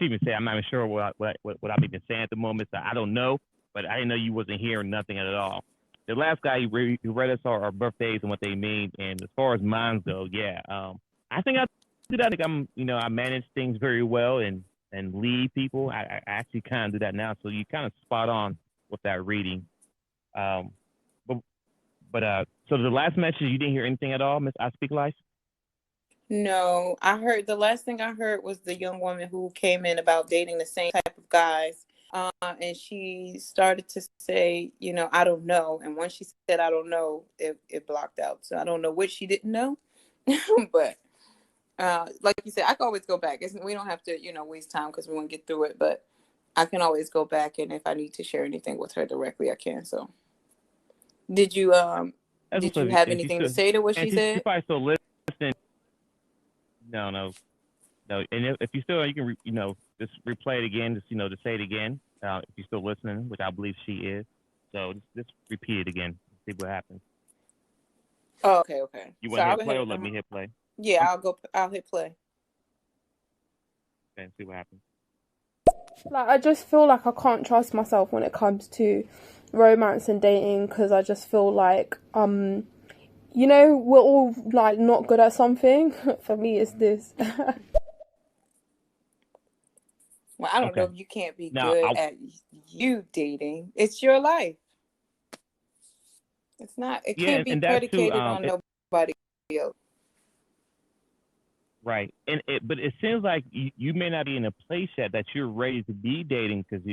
Speaker 1: even said I'm not even sure what I'm even saying at the moment. So I don't know, but I didn't know you wasn't hearing nothing at all. The last guy who read us our birthdays and what they mean, and as far as mine go, yeah, I think I do that. I think I manage things very well and lead people. I actually kind of do that now. So you kind of spot on with that reading. But so the last message you didn't hear anything at all, Miss I Speak Life?
Speaker 2: No, I heard the last thing I heard was the young woman who came in about dating the same type of guys. And she started to say, I don't know. And when she said, I don't know, it blocked out. So I don't know what she didn't know. But like you said, I can always go back. We don't have to, waste time because we want to get through it. But I can always go back. And if I need to share anything with her directly, I can. So did you have anything to say to what she said?
Speaker 1: She's probably still listening. No. And if you still, you can, just replay it again, just, to say it again. If you're still listening, which I believe she is. So just repeat it again. See what happens.
Speaker 2: Oh, okay.
Speaker 1: You want to hit play or let me hit play?
Speaker 2: Yeah, I'll hit play.
Speaker 1: Okay, see what happens.
Speaker 9: Like, I just feel like I can't trust myself when it comes to romance and dating, because I just feel like, we're all, like, not good at something. For me, it's this.
Speaker 2: Well, I don't know if you can't be good at you dating. It's your life. It's not. It can't be predicated on nobody else.
Speaker 1: Right, but it seems like you may not be in a place yet that you're ready to be dating because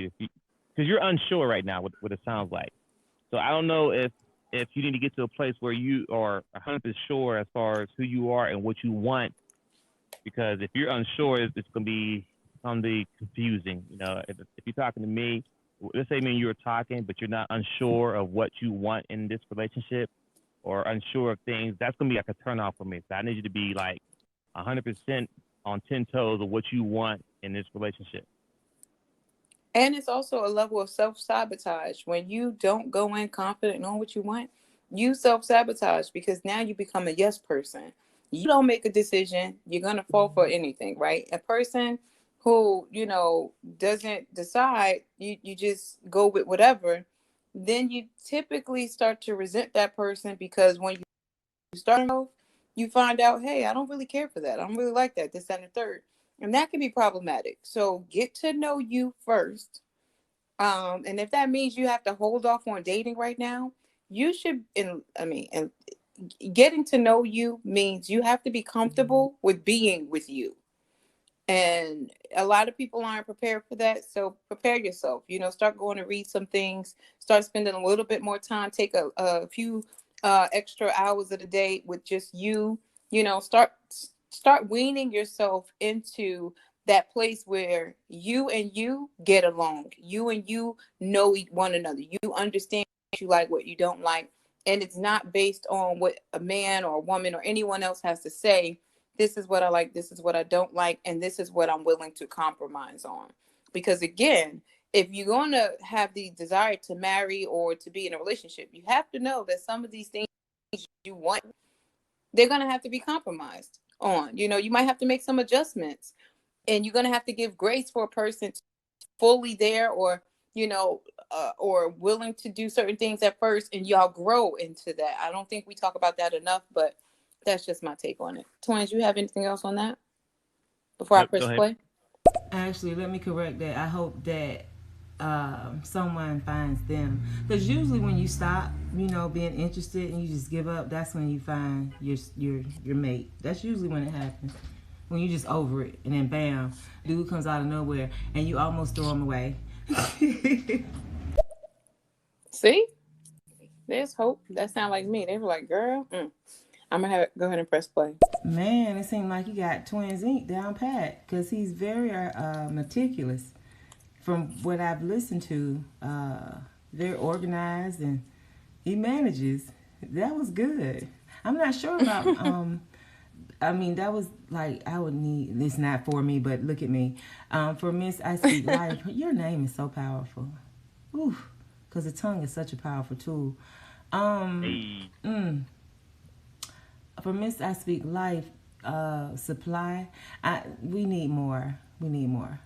Speaker 1: you're unsure right now. What it sounds like. So I don't know if you need to get to a place where you are 100% sure as far as who you are and what you want. Because if you're unsure, it's going to be something confusing. If you're talking to me, let's say me and you are talking, but you're not unsure of what you want in this relationship or unsure of things, that's going to be like a turn off for me. So I need you to be like 100% on 10 toes of what you want in this relationship.
Speaker 2: And it's also a level of self-sabotage. When you don't go in confident knowing what you want, you self-sabotage because now you become a yes person. You don't make a decision, you're going to fall for anything, right? A person who, doesn't decide, you just go with whatever, then you typically start to resent that person because when you start off, you find out, hey, I don't really care for that. I don't really like that, this, that, and the third. And that can be problematic. So get to know you first. And if that means you have to hold off on dating right now, you should, and getting to know you means you have to be comfortable with being with you. And a lot of people aren't prepared for that. So prepare yourself, start going to read some things, start spending a little bit more time, take a few extra hours of the day with just you, start weaning yourself into that place where you and you get along, you and you know one another, you understand what you like, what you don't like, and it's not based on what a man or a woman or anyone else has to say. This is what I like, this is what I don't like, and this is what I'm willing to compromise on. Because again, if you're going to have the desire to marry or to be in a relationship, you have to know that some of these things you want, they're going to have to be compromised on. You know, you might have to make some adjustments, and you're going to have to give grace for a person fully there, or, you know, or willing to do certain things at first, and y'all grow into that. I don't think we talk about that enough, but that's just my take on it. Twins, you have anything else on that before I press play?
Speaker 8: Actually, let me correct that. I hope that someone finds them, because usually when you stop, you know, being interested and you just give up, that's when you find your mate. That's usually when it happens, when you just over it, and then bam, dude comes out of nowhere and you almost throw him away.
Speaker 2: See, there's hope. That sound like me. They were like, girl, I'm gonna go ahead and press play.
Speaker 8: Man, it seemed like you got Twinsinc down pat, because he's very meticulous. From what I've listened to, they're organized and he manages. That was good. I'm not sure about, I mean, that was like, I would need, it's not for me, but look at me. For Miss I Speak Life, your name is so powerful. Ooh, because the tongue is such a powerful tool. For Miss I Speak Life, Supply, we need more. We need more.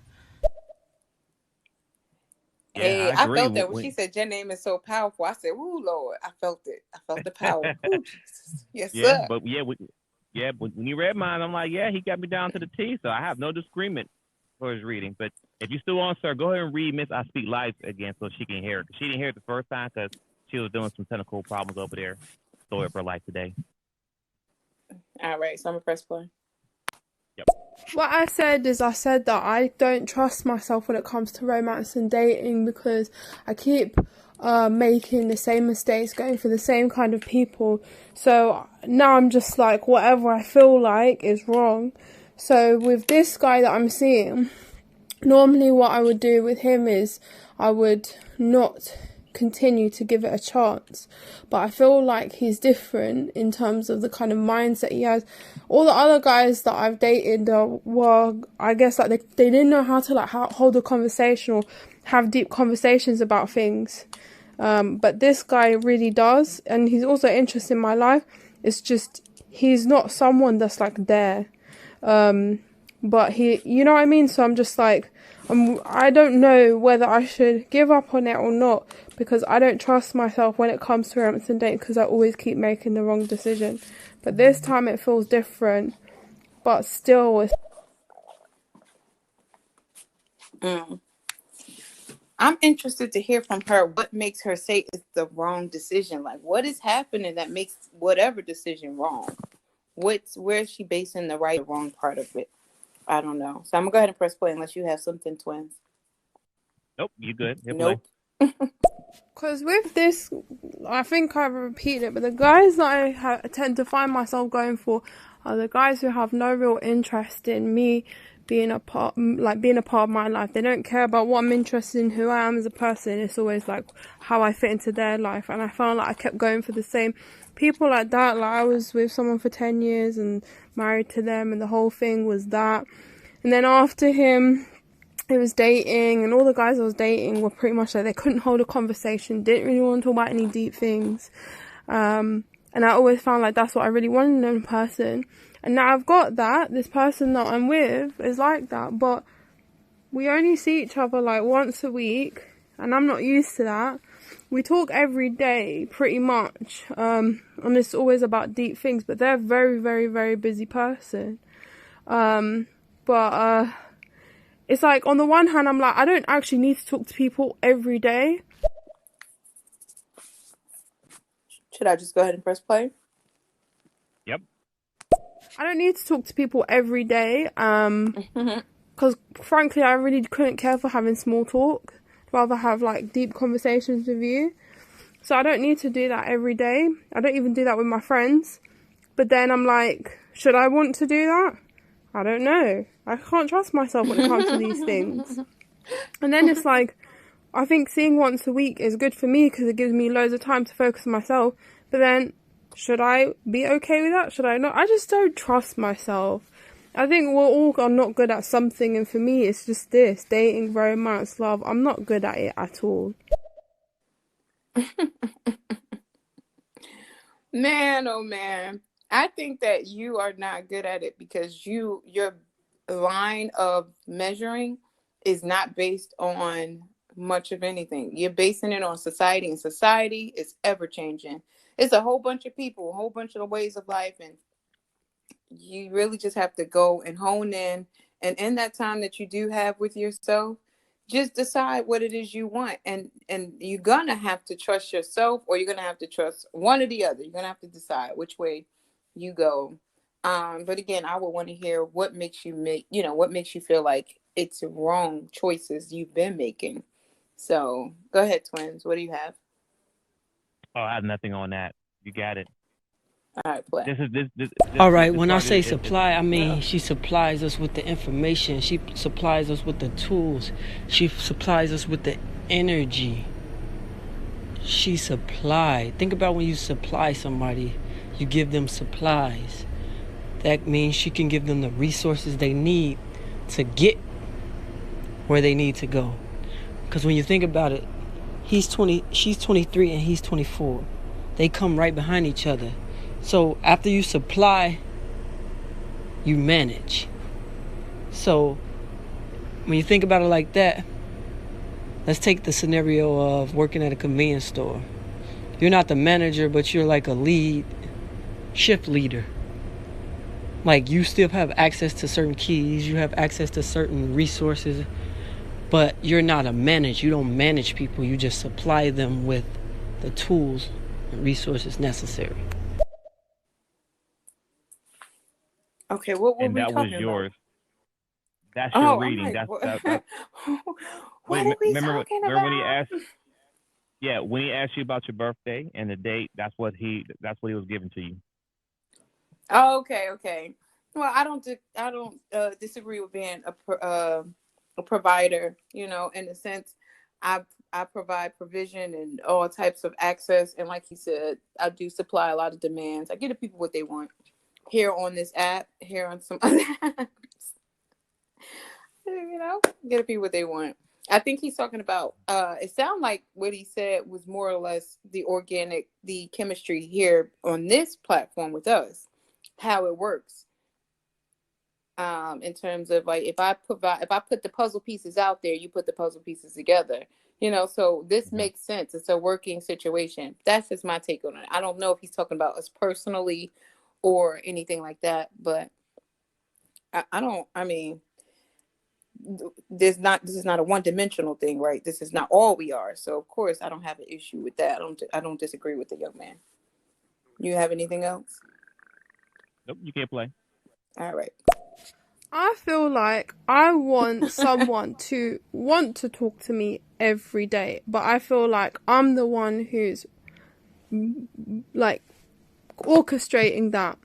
Speaker 1: Yeah,
Speaker 2: Hey,
Speaker 1: I
Speaker 2: I felt
Speaker 1: agree.
Speaker 2: that when she said your name is so powerful. I said, "Ooh, Lord!" I felt it. I felt the power. Ooh, Jesus. Yes,
Speaker 1: Yeah,
Speaker 2: sir.
Speaker 1: but when you read mine, I'm like, yeah, he got me down to the T, so I have no disagreement for his reading. But if you're still on, sir, go ahead and read Miss I Speak Life again so she can hear it. She didn't hear it the first time because she was doing some technical problems over there. Story of her life today.
Speaker 2: All right, so I'm gonna press play.
Speaker 1: Yep.
Speaker 9: What I said that I don't trust myself when it comes to romance and dating, because I keep making the same mistakes, going for the same kind of people. So now I'm just like, whatever I feel like is wrong. So with this guy that I'm seeing, normally what I would do with him is I would not continue to give it a chance, but I feel like he's different in terms of the kind of mindset he has. All the other guys that I've dated were, I guess, like they didn't know how to like hold a conversation or have deep conversations about things, but this guy really does, and he's also interested in my life. It's just he's not someone that's like there, but he, you know what I mean? So I'm just like, I don't know whether I should give up on it or not, because I don't trust myself when it comes to romance and dating, because I always keep making the wrong decision. But this time it feels different, but still it's...
Speaker 2: I'm interested to hear from her what makes her say it's the wrong decision. Like, what is happening that makes whatever decision wrong? Where is she basing the right or wrong part of it? I don't know. So I'm gonna go ahead and press play unless you have something, Twins.
Speaker 1: Nope, you good. Hit
Speaker 2: Nope.
Speaker 9: Because with this, I think I've repeated it, but the guys that I tend to find myself going for are the guys who have no real interest in me being a part of my life. They don't care about what I'm interested in, who I am as a person. It's always like how I fit into their life. And I found like I kept going for the same people like that. Like I was with someone for 10 years and married to them, and the whole thing was that. And then after him, it was dating, and all the guys I was dating were pretty much like they couldn't hold a conversation, didn't really want to talk about any deep things. And I always found like that's what I really wanted in a person. And now I've got that. This person that I'm with is like that, but we only see each other like once a week, and I'm not used to that. We talk every day pretty much, and it's always about deep things, but they're a very, very, very busy person. It's like, on the one hand, I'm like, I don't actually need to talk to people every day.
Speaker 2: Should I just go ahead and press play?
Speaker 1: Yep.
Speaker 9: I don't need to talk to people every day, because frankly, I really couldn't care for having small talk. I'd rather have like deep conversations with you. So I don't need to do that every day. I don't even do that with my friends. But then I'm like, should I want to do that? I don't know. I can't trust myself when it comes to these things. And then it's like, I think seeing once a week is good for me because it gives me loads of time to focus on myself. But then, should I be okay with that? Should I not? I just don't trust myself. I think we're all are not good at something, and for me, it's just this dating, romance, love. I'm not good at it at all.
Speaker 2: Man, oh man. I think that you are not good at it because your line of measuring is not based on much of anything. You're basing it on society, and society is ever changing. It's a whole bunch of people, a whole bunch of ways of life, and you really just have to go and hone in. And in that time that you do have with yourself, just decide what it is you want. And you're gonna have to trust yourself, or you're gonna have to trust one or the other. You're gonna have to decide which way you go. But again, I would want to hear what makes you what makes you feel like it's wrong choices you've been making. So go ahead, twins. What do you have?
Speaker 1: Oh, I have nothing on that. You got it.
Speaker 2: All right, play.
Speaker 1: This
Speaker 4: All right,
Speaker 1: this
Speaker 4: when I
Speaker 1: part
Speaker 4: say
Speaker 1: is
Speaker 4: supply, I mean she supplies us with the information. She supplies us with the tools. She supplies us with the energy. She supplied. Think about when you supply somebody, you give them supplies. That means she can give them the resources they need to get where they need to go. Because when you think about it, she's 23 and he's 24. They come right behind each other. So after you supply, you manage. So when you think about it like that, let's take the scenario of working at a convenience store. You're not the manager, but you're like a lead shift leader. Like you still have access to certain keys, you have access to certain resources, but you're not a manager. You don't manage people, you just supply them with the tools and resources necessary.
Speaker 2: Okay, what were
Speaker 1: and
Speaker 2: we
Speaker 1: that
Speaker 2: talking
Speaker 1: was yours.
Speaker 2: about?
Speaker 1: That's your
Speaker 2: Oh, I'm
Speaker 1: reading.
Speaker 2: like,
Speaker 1: That's
Speaker 2: what,
Speaker 1: that.
Speaker 2: what
Speaker 1: Wait,
Speaker 2: are we
Speaker 1: remember
Speaker 2: talking
Speaker 1: remember when he
Speaker 2: about?
Speaker 1: asked? Yeah, when he asked you about your birthday and the date, that's what he was giving to you.
Speaker 2: Oh, okay. Well, I don't disagree with being a provider. You know, in a sense, I provide provision and all types of access, and like he said, I do supply a lot of demands. I give the people what they want here on this app, here on some other apps. You know, get the people what they want. I think he's talking about it sounded like what he said was more or less the chemistry here on this platform with us, how it works. In terms of like if I put the puzzle pieces out there, you put the puzzle pieces together. You know, so this makes sense. It's a working situation. That's just my take on it. I don't know if he's talking about us personally or anything like that, but I mean, this is not a one-dimensional thing, right? This is not all we are. So of course I don't have an issue with that. I don't disagree with the young man. You have anything else?
Speaker 1: Nope, you can't play.
Speaker 2: All right.
Speaker 9: I feel like I want someone to want to talk to me every day, but I feel like I'm the one who's like orchestrating that,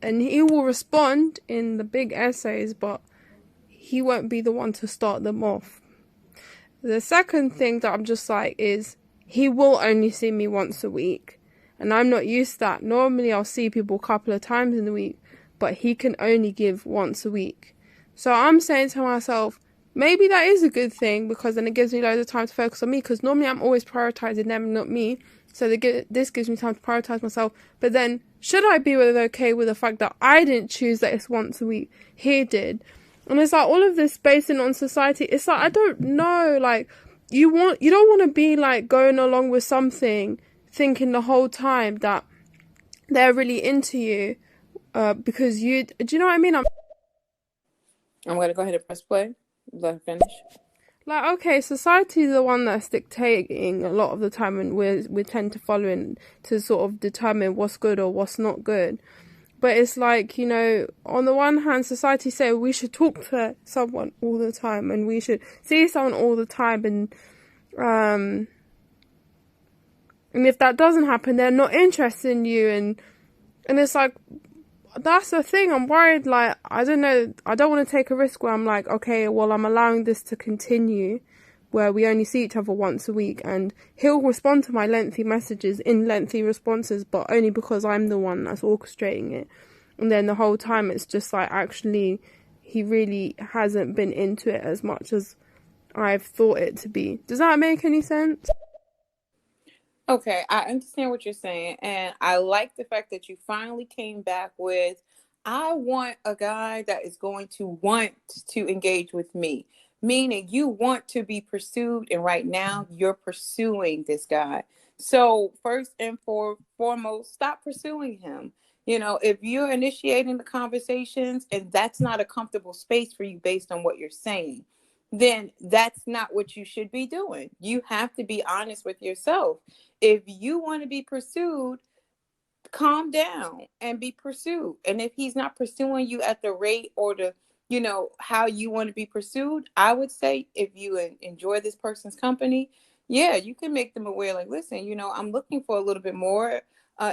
Speaker 9: and he will respond in the big essays, but he won't be the one to start them off. The second thing that I'm just like is he will only see me once a week, and I'm not used to that. Normally I'll see people a couple of times in the week, but he can only give once a week. So I'm saying to myself, maybe that is a good thing, because then it gives me loads of time to focus on me, because normally I'm always prioritizing them, not me. So this gives me time to prioritize myself. But then, should I be okay with the fact that I didn't choose that it's once a week? He did. And it's like all of this basing on society. It's like, I don't know, like you don't want to be like going along with something thinking the whole time that they're really into you. Because do you know what I mean? I'm
Speaker 2: going to go ahead and press play. Let her finish.
Speaker 9: Like, okay, society is the one that's dictating a lot of the time, and we tend to follow in to sort of determine what's good or what's not good. But it's like, you know, on the one hand, society say we should talk to someone all the time, and we should see someone all the time, and if that doesn't happen, they're not interested in you, and it's like, that's the thing. I'm worried. Like, I don't know. I don't want to take a risk where I'm like, okay, well, I'm allowing this to continue, where we only see each other once a week, and he'll respond to my lengthy messages in lengthy responses, but only because I'm the one that's orchestrating it. And then the whole time it's just like, actually, he really hasn't been into it as much as I've thought it to be. Does that make any sense?
Speaker 2: Okay, I understand what you're saying, and I like the fact that you finally came back with, I want a guy that is going to want to engage with me, meaning you want to be pursued, and right now you're pursuing this guy. So first and foremost, stop pursuing him. If you're initiating the conversations and that's not a comfortable space for you based on what you're saying, then that's not what you should be doing. You have to be honest with yourself. If you want to be pursued, calm down and be pursued. And if he's not pursuing you at the rate or how you want to be pursued, I would say if you enjoy this person's company, yeah, you can make them aware, like, listen, I'm looking for a little bit more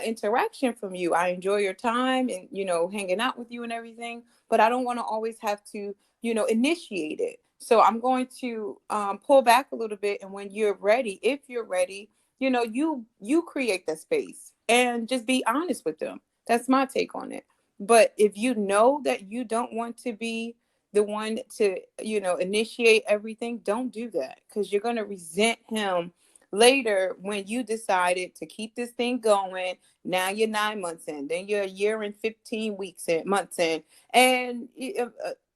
Speaker 2: interaction from you. I enjoy your time and, hanging out with you and everything, but I don't want to always have to, initiate it. So I'm going to pull back a little bit. And when you're ready, if you're ready, you create the space and just be honest with them. That's my take on it. But if you know that you don't want to be the one to, initiate everything, don't do that, because you're going to resent him later when you decided to keep this thing going. Now you're 9 months in, then you're a year and 15 months in, and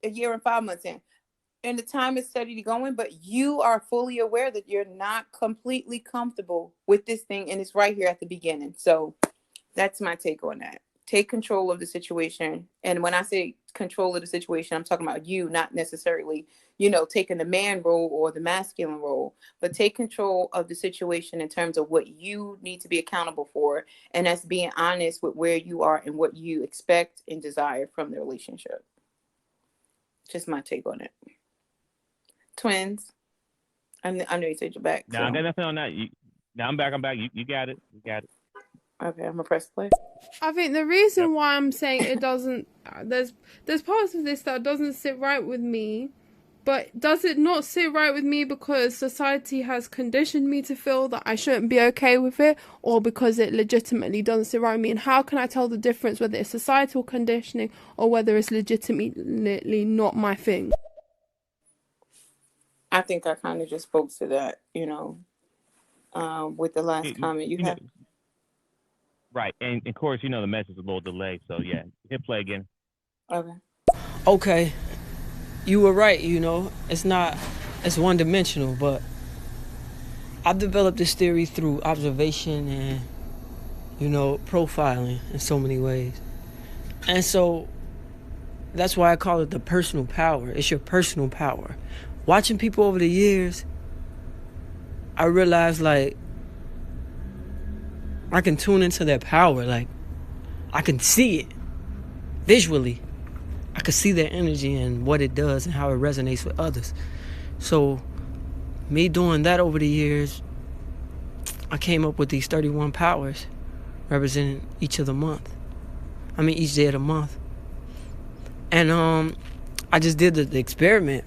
Speaker 2: a year and 5 months in. And the time is steady going, but you are fully aware that you're not completely comfortable with this thing, and it's right here at the beginning. So that's my take on that. Take control of the situation. And when I say control of the situation, I'm talking about you, not necessarily, taking the man role or the masculine role, but take control of the situation in terms of what you need to be accountable for. And that's being honest with where you are and what you expect and desire from the relationship. Just my take on it. Twins, I know you said you're back.
Speaker 1: Now, I got nothing on that. Now I'm back. You got it.
Speaker 2: Okay, I'm gonna press play.
Speaker 9: I think the reason why I'm saying it doesn't, there's parts of this that doesn't sit right with me, but does it not sit right with me because society has conditioned me to feel that I shouldn't be okay with it, or because it legitimately doesn't sit right with me? And how can I tell the difference, whether it's societal conditioning or whether it's legitimately not my thing?
Speaker 2: I think I kind of just spoke to that, with the last comment you had.
Speaker 1: Right. And of course, the message is a little delayed. So, yeah, hit play again.
Speaker 4: Okay. You were right, it's one-dimensional, but I've developed this theory through observation and, profiling in so many ways. And so that's why I call it the personal power. It's your personal power. Watching people over the years, I realized, like, I can tune into their power. Like, I can see it visually. I can see their energy and what it does and how it resonates with others. So, me doing that over the years, I came up with these 31 powers representing each day of the month. And I just did the experiment.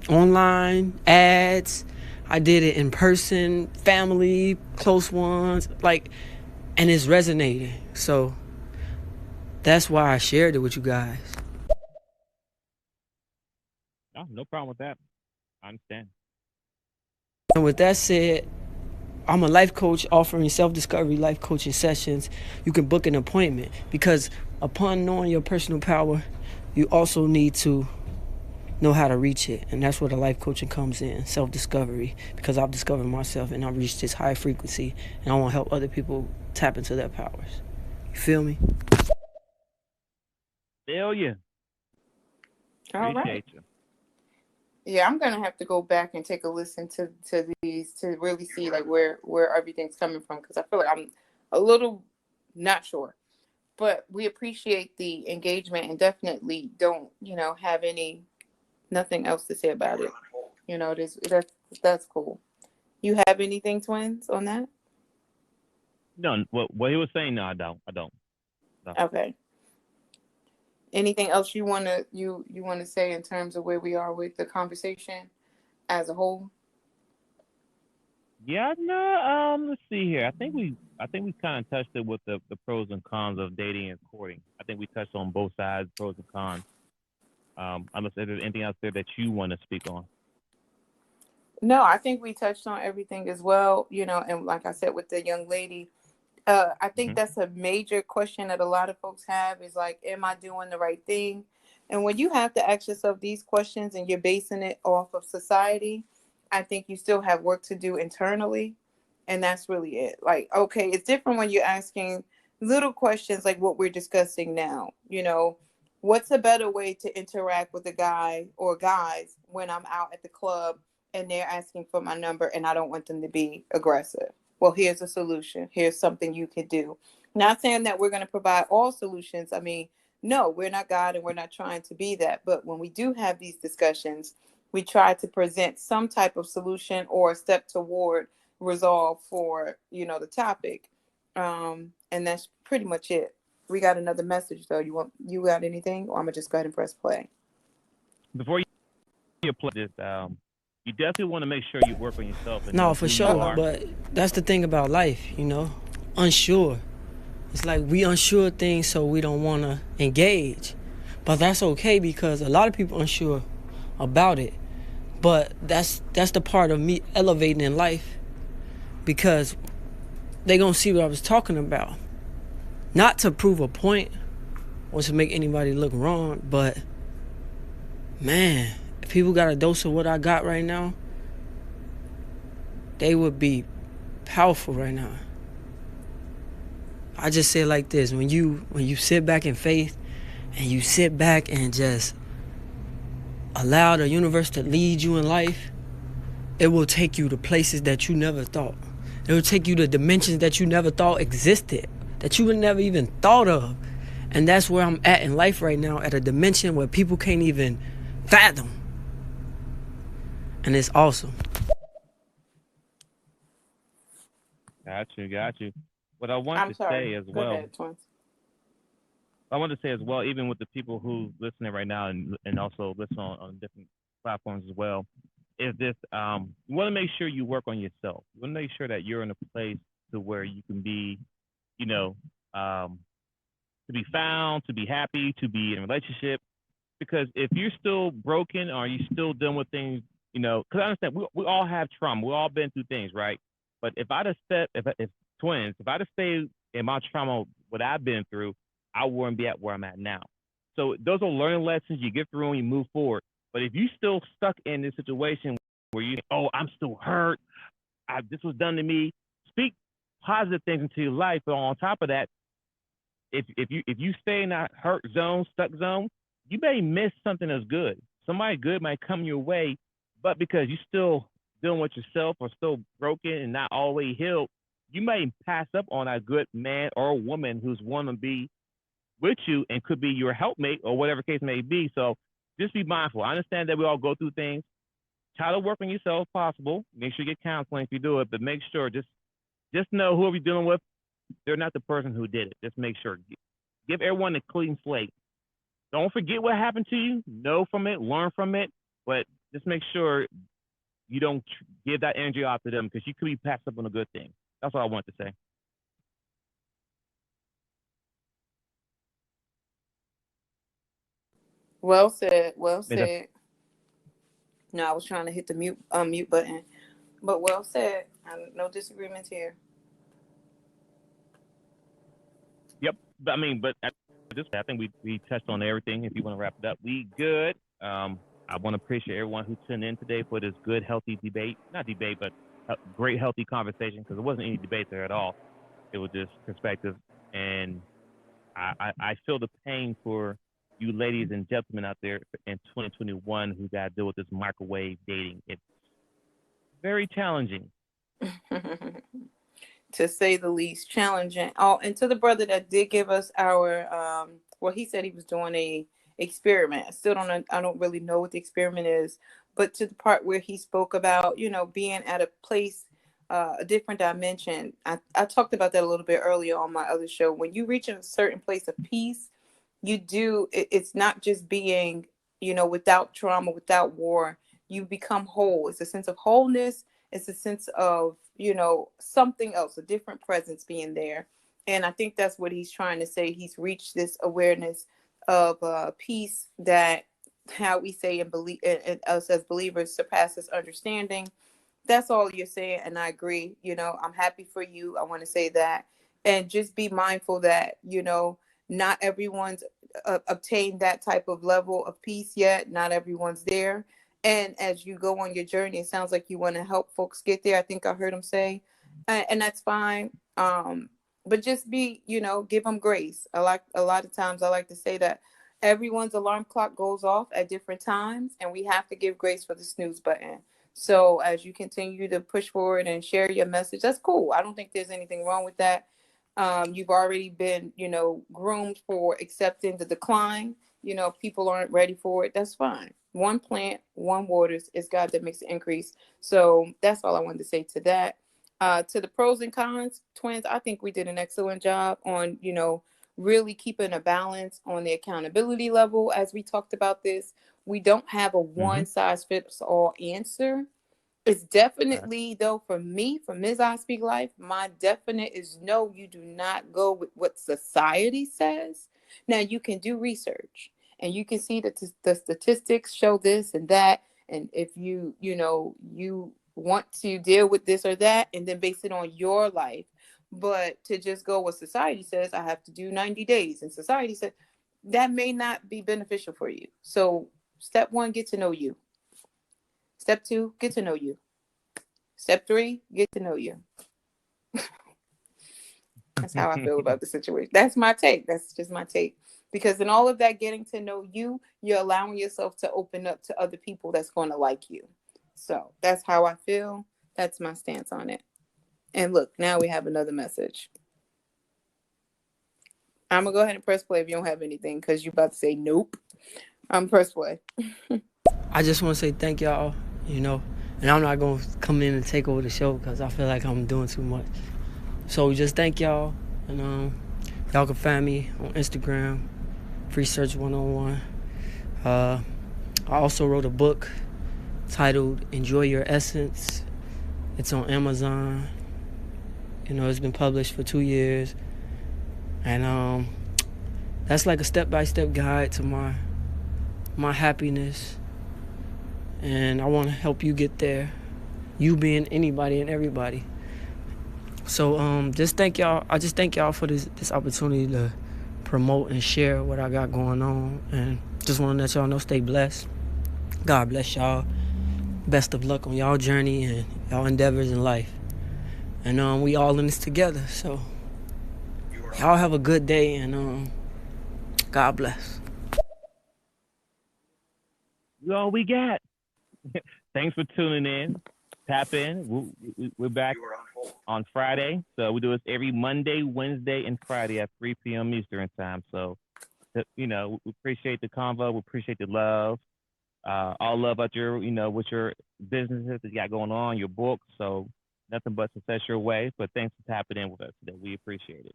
Speaker 4: Online, ads, I did it in person, family, close ones, and it's resonating. So that's why I shared it with you guys.
Speaker 1: Oh, no problem with that. I understand.
Speaker 4: And with that said, I'm a life coach offering self-discovery life coaching sessions. You can book an appointment, because upon knowing your personal power, you also need to know how to reach it. And that's where the life coaching comes in, self-discovery, because I've discovered myself and I've reached this high frequency, and I want to help other people tap into their powers. You feel me?
Speaker 1: Hell yeah.
Speaker 2: All right. You. Yeah, I'm gonna have to go back and take a listen to these to really see like where everything's coming from, because I feel like I'm a little not sure. But we appreciate the engagement and definitely don't, have nothing else to say about it. That's cool. You have anything, Twins, on that?
Speaker 1: No, what he was saying, no, I don't. No.
Speaker 2: Okay. Anything else you wanna say in terms of where we are with the conversation as a whole?
Speaker 1: Yeah, no. Let's see here. I think we kind of touched it with the pros and cons of dating and courting. I think we touched on both sides, pros and cons. Unless there's anything else there that you want to speak on.
Speaker 2: No, I think we touched on everything as well. And like I said with the young lady, I think
Speaker 1: Hmm.
Speaker 2: that's a major question that a lot of folks have is like, am I doing the right thing? And when you have to ask yourself these questions and you're basing it off of society, I think you still have work to do internally. And that's really it. Like, okay, it's different when you're asking little questions like what we're discussing now. What's a better way to interact with a guy or guys when I'm out at the club and they're asking for my number and I don't want them to be aggressive? Well, here's a solution. Here's something you could do. Not saying that we're going to provide all solutions. I mean, no, we're not God and we're not trying to be that. But when we do have these discussions, we try to present some type of solution or a step toward resolve for, the topic. And that's pretty much it. We got another message though. You got anything? Or I'm gonna just go ahead and press play.
Speaker 1: Before you play this, you definitely want to make sure you work on yourself and
Speaker 4: No,
Speaker 1: know
Speaker 4: for
Speaker 1: who you
Speaker 4: sure.
Speaker 1: are.
Speaker 4: But that's the thing about life, unsure. It's like we unsure things, so we don't want to engage. But that's okay because a lot of people unsure about it. But that's the part of me elevating in life because they gonna see what I was talking about. Not to prove a point or to make anybody look wrong, but man, if people got a dose of what I got right now, they would be powerful right now. I just say it like this: when you sit back in faith and you sit back and just allow the universe to lead you in life, it will take you to places that you never thought. It will take you to dimensions that you never thought existed, that you would never even thought of. And that's where I'm at in life right now, at a dimension where people can't even fathom. And it's awesome.
Speaker 1: Got you. What I want
Speaker 2: I'm
Speaker 1: to
Speaker 2: sorry.
Speaker 1: say as
Speaker 2: Go
Speaker 1: well,
Speaker 2: ahead, Twins.
Speaker 1: I want to say as well, even with the people who listening right now and also listen on different platforms as well, is this you want to make sure you work on yourself. You want to make sure that you're in a place to where you can be, you know, to be found, to be happy, to be in a relationship. Because if you're still broken or you're still dealing with things, because I understand we all have trauma. We all been through things, right? But if I'd have if twins, if I'd have stayed in my trauma, what I've been through, I wouldn't be at where I'm at now. So those are learning lessons you get through and you move forward. But if you still stuck in this situation where you, oh, I'm still hurt, this was done to me, speak positive things into your life. But on top of that, if you stay in that hurt zone, stuck zone, you may miss something that's good. Somebody good might come your way, but because you're still dealing with yourself or still broken and not all the way healed, you may pass up on a good man or woman who's want to be with you and could be your helpmate or whatever case may be. So just be mindful. I understand that we all go through things. Try to work on yourself if possible. Make sure you get counseling if you do it, but make sure just know whoever you're dealing with, they're not the person who did it. Just make sure. Give everyone a clean slate. Don't forget what happened to you. Know from it, learn from it, but just make sure you don't give that energy off to them because you could be passed up on a good thing. That's what I want to say.
Speaker 2: Well said. Well
Speaker 1: May that-
Speaker 2: said. No, I was trying to hit the mute button, but well said. No disagreements here.
Speaker 1: Yep. But at this point, I think we touched on everything. If you want to wrap it up, we good. I want to appreciate everyone who tuned in today for this good, healthy debate. Not debate, but a great, healthy conversation because there wasn't any debate there at all. It was just perspective. And I feel the pain for you ladies and gentlemen out there in 2021 who got to deal with this microwave dating. It's very challenging.
Speaker 2: To say the least, challenging. Oh, and to the brother that did give us our well, he said he was doing a experiment. I don't really know what the experiment is, but to the part where he spoke about, being at a place, a different dimension. I talked about that a little bit earlier on my other show. When you reach a certain place of peace it's not just being, without trauma, without war, you become whole. It's a sense of wholeness. It's a sense of, something else, a different presence being there. And I think that's what he's trying to say. He's reached this awareness of peace that, how we say and believe, and us as believers, surpasses understanding. That's all you're saying, and I agree. I'm happy for you. I want to say that, and just be mindful that not everyone's obtained that type of level of peace yet. Not everyone's there, and as you go on your journey, it sounds like you want to help folks get there. I think I heard him say, and that's fine. But just be, give them grace. A lot of times I like to say that everyone's alarm clock goes off at different times, and we have to give grace for the snooze button. So as you continue to push forward and share your message, that's cool. I don't think there's anything wrong with that. You've already been, groomed for accepting the decline. If people aren't ready for it, that's fine. One plant, one waters. It's God that makes the increase. So that's all I wanted to say to that. To the pros and cons, twins, I think we did an excellent job on, really keeping a balance on the accountability level. As we talked about this, we don't have a one size fits all answer. It's definitely, though, for me, for Ms. I Speak Life, my definite is no, you do not go with what society says. Now, you can do research and you can see that the statistics show this and that. And if you want to deal with this or that, and then base it on your life. But to just go what society says, I have to do 90 days. And society said that may not be beneficial for you. So step 1, get to know you. Step 2, get to know you. Step 3, get to know you. That's how I feel about the situation. That's my take. That's just my take. Because in all of that getting to know you, you're allowing yourself to open up to other people that's going to like you. So that's how I feel. That's my stance on it. And look, now we have another message. I'm going to go ahead and press play if you don't have anything, because you're about to say nope. I'm press play.
Speaker 4: I just want to say thank y'all, and I'm not going to come in and take over the show because I feel like I'm doing too much. So just thank y'all. And y'all can find me on Instagram, Free Search 101. I also wrote a book titled Enjoy Your Essence. It's on Amazon. It's been published for 2 years. And that's like a step-by-step guide to my happiness. And I want to help you get there. You being anybody and everybody. So just thank y'all. I just thank y'all for this opportunity to promote and share what I got going on. And just want to let y'all know, stay blessed. God bless y'all. Best of luck on y'all journey and y'all endeavors in life. And we all in this together. So y'all have a good day, and God bless.
Speaker 1: You all we got. Thanks for tuning in. Tap in. We're back on Friday. So we do this every Monday, Wednesday, and Friday at 3 p.m. Eastern time. So, we appreciate the convo. We appreciate the love. All love about your, with your businesses that you got going on, your books. So nothing but success your way. But thanks for tapping in with us today. We appreciate it.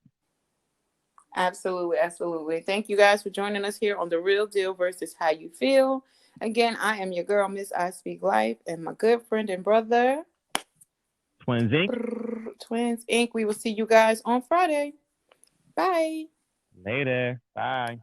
Speaker 2: Absolutely. Absolutely. Thank you guys for joining us here on The Real Deal versus How You Feel. Again, I am your girl, Miss I Speak Life, and my good friend and brother,
Speaker 1: Twinsinc.
Speaker 2: Twinsinc. We will see you guys on Friday. Bye.
Speaker 1: Later. Bye.